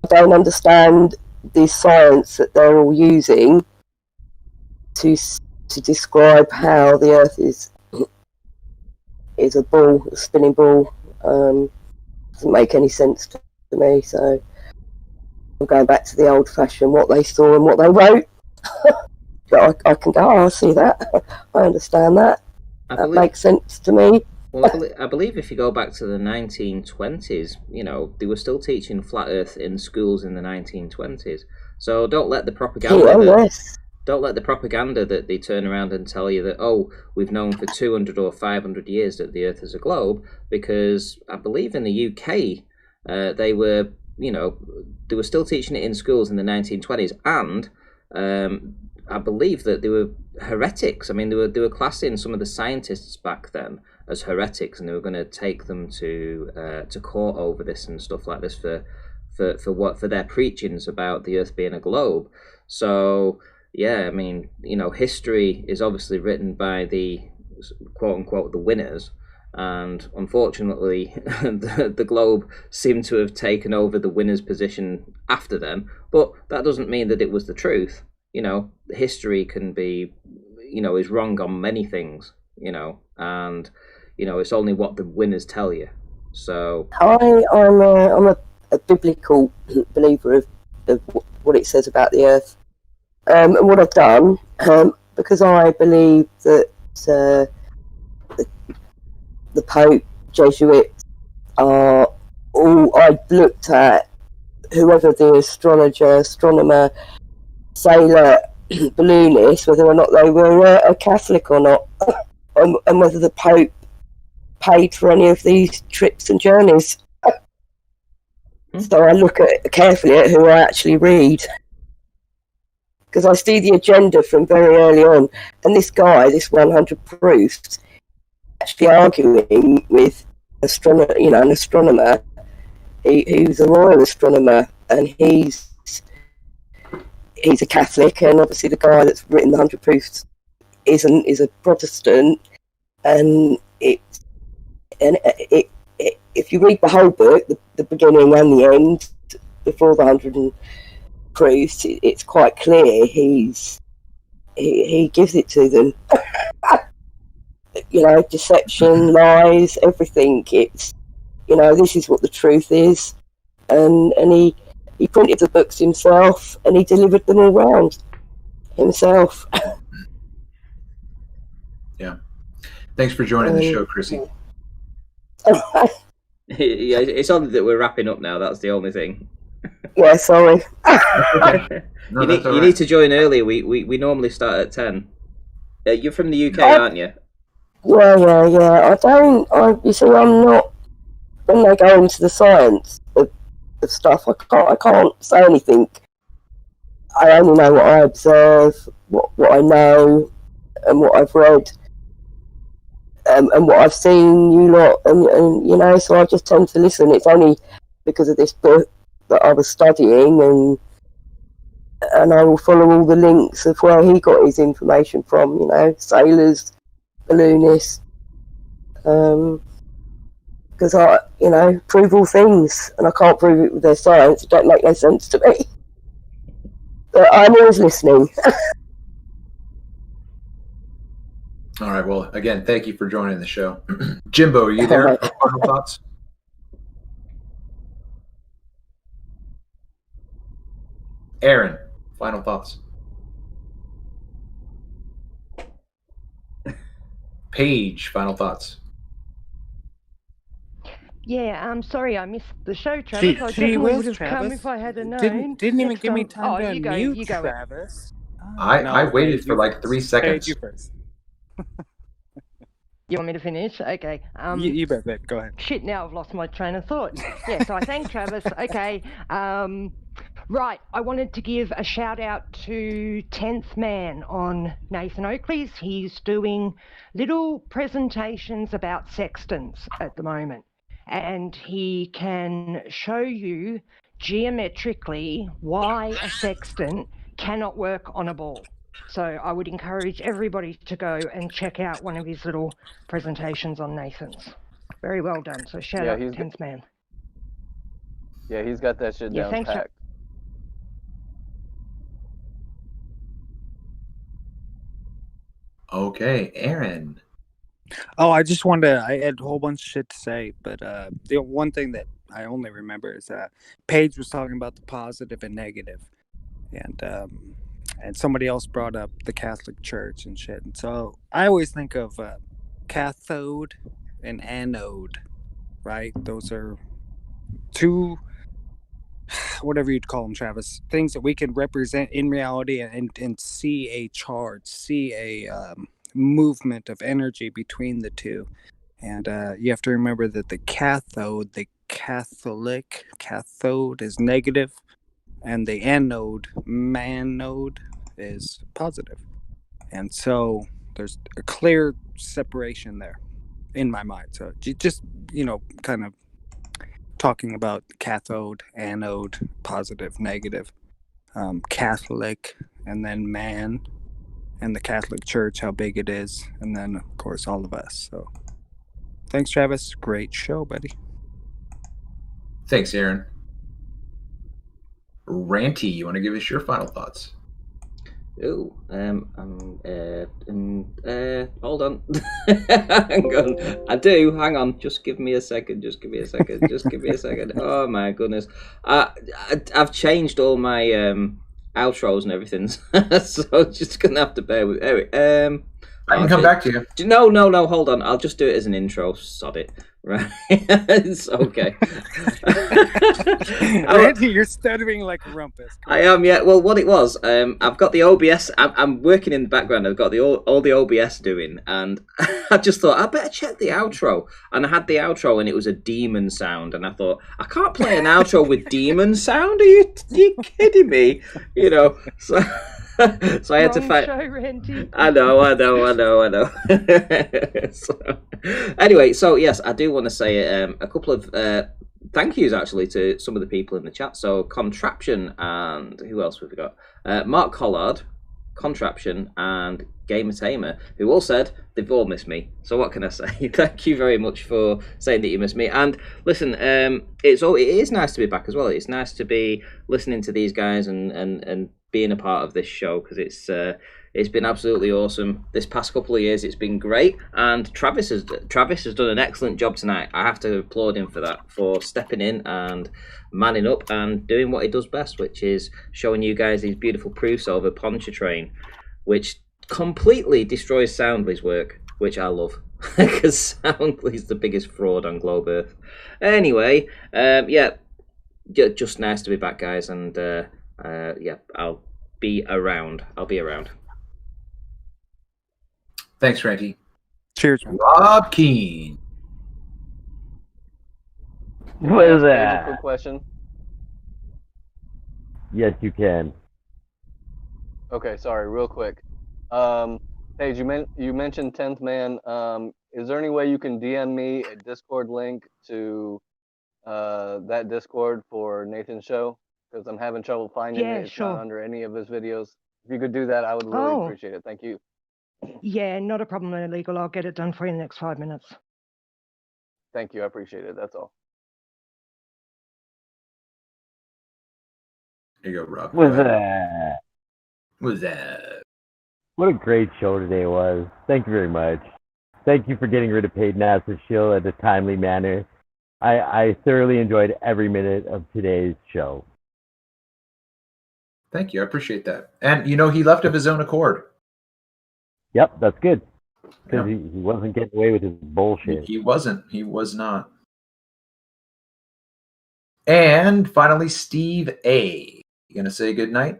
don't understand the science that they're all using to describe how the Earth is a ball, a spinning ball. Doesn't make any sense to me. So I'm going back to the old-fashioned, what they saw and what they wrote. I can go, I see that. I understand that. That makes sense to me. Well, I believe if you go back to the 1920s, they were still teaching flat Earth in schools in the 1920s. So don't let the propaganda. Don't let the propaganda that they turn around and tell you that, we've known for 200 or 500 years that the Earth is a globe, because I believe in the UK they were still teaching it in schools in the 1920s, and I believe that they were heretics. I mean, they were classing some of the scientists back then as heretics, and they were going to take them to court over this and stuff like this for their preachings about the Earth being a globe. So yeah, I mean, history is obviously written by the quote unquote the winners, and unfortunately the globe seemed to have taken over the winner's position after them. But that doesn't mean that it was the truth. History can be, is wrong on many things, and it's only what the winners tell you. So I'm a biblical believer of what it says about the Earth. And what I've done, because I believe that the Pope, Jesuits are all, I looked at whoever the astrologer, astronomer, sailor, balloonist, whether or not they were a Catholic or not, and whether the Pope paid for any of these trips and journeys. So I look carefully at who I actually read, because I see the agenda from very early on. And this guy, this 100 Proofs, actually arguing with an astronomer. He's a royal astronomer, and he's a Catholic, and obviously the guy that's written the 100 Proofs is a Protestant. And if you read the whole book, the beginning and the end, before the 100 Proofs, it's quite clear he gives it to them. Deception, lies, everything. It's this is what the truth is, and he printed the books himself, and he delivered them all round himself. Yeah. Thanks for joining the show, Chrissy. Yeah, it's only that we're wrapping up now. That's the only thing. Yeah, sorry. No, you need to join early. We normally start at 10. You're from the UK, aren't you? Yeah. You see, I'm not. When they go into the science of stuff, I can't say anything. I only know what I observe, what I know, and what I've read, and what I've seen. You lot, and so I just tend to listen. It's only because of this book that I was studying, and I will follow all the links of where he got his information from. Sailors, balloonists, because I prove all things, and I can't prove it with their science. It don't make no sense to me. But I'm always listening. All right. Well, again, thank you for joining the show. Jimbo, are you there? Final thoughts? Aaron, final thoughts. Paige, final thoughts. Yeah, I'm sorry I missed the show, Travis. I definitely would have come if I had known. Didn't even give me time to you unmute, go. Travis. I waited for like 3 seconds. Paige, you first. You want me to finish? Okay. You bet. Go ahead. Shit, now I've lost my train of thought. Yeah, so I thank Travis. Okay. Right, I wanted to give a shout out to 10th Man on Nathan Oakley's. He's doing little presentations about sextants at the moment, and he can show you geometrically why a sextant cannot work on a ball. So I would encourage everybody to go and check out one of his little presentations on Nathan's. Very well done. So shout out to 10th Man. Yeah, he's got that shit down thanks, packed. Okay, Aaron. Oh, I just wanted to, I had a whole bunch of shit to say, but the one thing that I only remember is Paige was talking about the positive and negative, and somebody else brought up the Catholic Church and shit. And so I always think of cathode and anode, right? Those are two, whatever you'd call them, Travis, things that we can represent in reality and see a charge, see a movement of energy between the two. And you have to remember that the cathode, the Catholic cathode, is negative, and the anode, manode, is positive. And so there's a clear separation there in my mind. So just, kind of talking about cathode, anode, positive, negative, Catholic, and then man, and the Catholic Church, how big it is, and then, of course, all of us. So thanks, Travis. Great show, buddy. Thanks, Aaron. Ranty, you want to give us your final thoughts? Oh, hold on. Hang on. I do. Hang on. Just give me a second. Just give me a second. Oh my goodness. I've changed all my outros and everything, so just gonna have to bear with. Anyway, I can come back to you. No. Hold on. I'll just do it as an intro. Sod it. Right. It's okay. Randy, you're stuttering like a rumpus. I am, yeah. Well, what it was, I've got the OBS. I'm working in the background. I've got all the OBS doing, and I just thought I better check the outro. And I had the outro, and it was a demon sound, and I thought I can't play an outro with demon sound. Are you kidding me? So. So I had to fight. I know. So, anyway, so yes, I do want to say a couple of thank yous actually to some of the people in the chat. So Contraption and who else have we got? Mark Collard, Contraption, and Gamer Tamer, who all said they've all missed me. So what can I say? Thank you very much for saying that you missed me. And listen, it is nice to be back as well. It's nice to be listening to these guys and being a part of this show, because it's been absolutely awesome. This past couple of years, it's been great, and Travis has done an excellent job tonight. I have to applaud him for that, for stepping in and manning up and doing what he does best, which is showing you guys these beautiful proofs over Pontchartrain, which completely destroys Soundly's work, which I love, because Soundly's the biggest fraud on globe Earth. Anyway, just nice to be back, guys, and I'll be around. Thanks, Ranty. Cheers, Rob Keane. What is A that? quick question. Yes, you can. Okay, sorry, real quick. Paige, you mentioned 10th Man. Is there any way you can DM me a Discord link to that Discord for Nathan's show? Because I'm having trouble finding it. It's not under any of his videos. If you could do that, I would really appreciate it. Thank you. Yeah, not a problem, Illegal. I'll get it done for you in the next 5 minutes. Thank you. I appreciate it. That's all. There you go, Rob. What was that? What a great show today was. Thank you very much. Thank you for getting rid of Paid Nasa's show in a timely manner. I thoroughly enjoyed every minute of today's show. Thank you. I appreciate that. And, he left of his own accord. Yep, that's good. Because he wasn't getting away with his bullshit. He wasn't. He was not. And finally, Steve A. You going to say good night?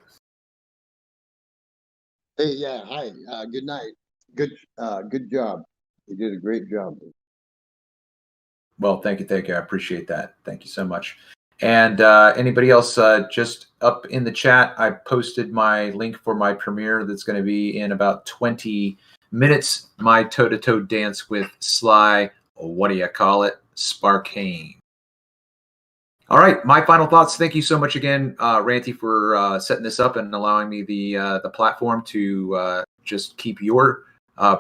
Hey, yeah. Hi. Good night. Good job. You did a great job. Well, thank you. I appreciate that. Thank you so much. And anybody else, just up in the chat, I posted my link for my premiere that's going to be in about 20 minutes. My toe-to-toe dance with Sly, what do you call it? Sparkane. All right, my final thoughts. Thank you so much again, Ranty, for setting this up and allowing me the platform to just keep your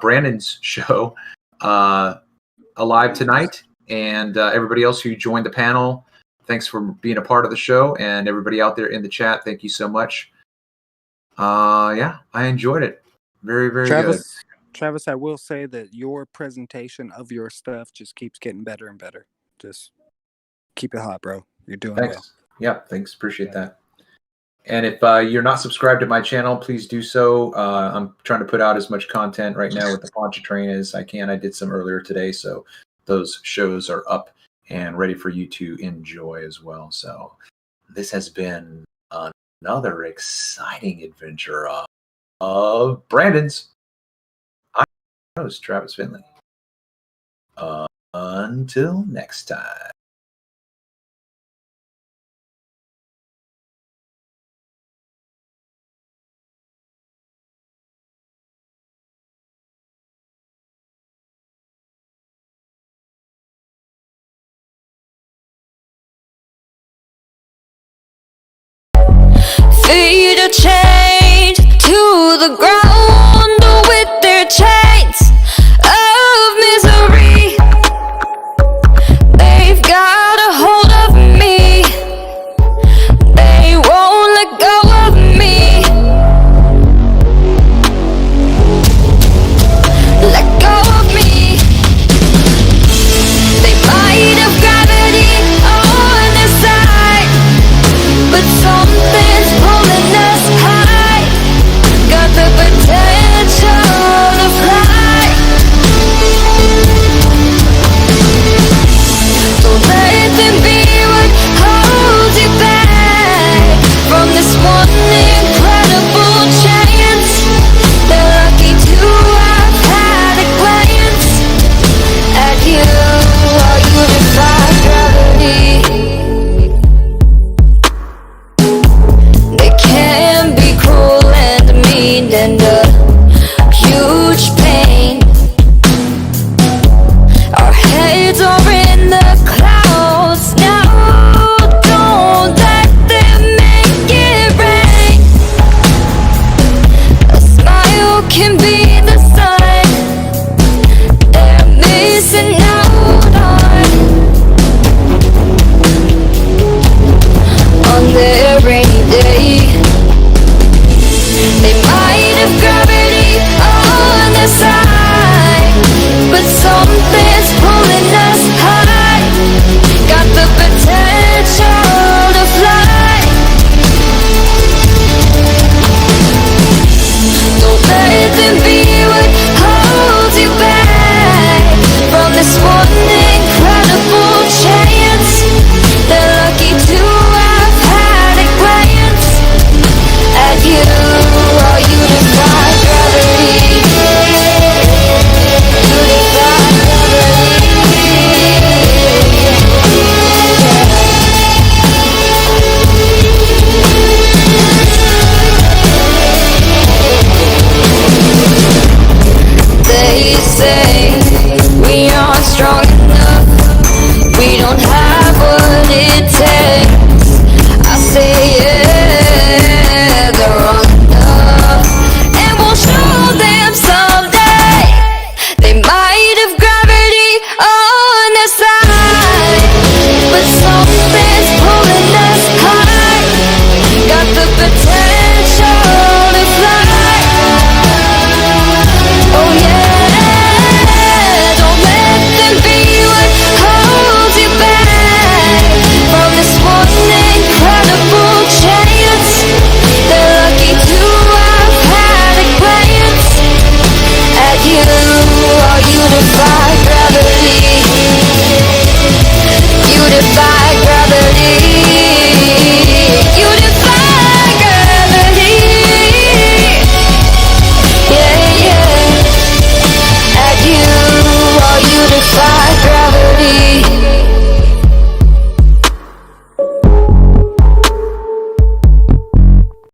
Brandon's show alive tonight. And everybody else who joined the panel, thanks for being a part of the show. And everybody out there in the chat, thank you so much. Yeah, I enjoyed it. Very, very good. Travis, I will say that your presentation of your stuff just keeps getting better and better. Just keep it hot, bro. You're doing well. Yeah, thanks. Appreciate that. And if you're not subscribed to my channel, please do so. I'm trying to put out as much content right now with the Pontchartrain as I can. I did some earlier today, so those shows are up and ready for you to enjoy as well. So this has been another exciting adventure of Brandon's. I'm your host, Travis Finley. Until next time. Feed a change to the ground.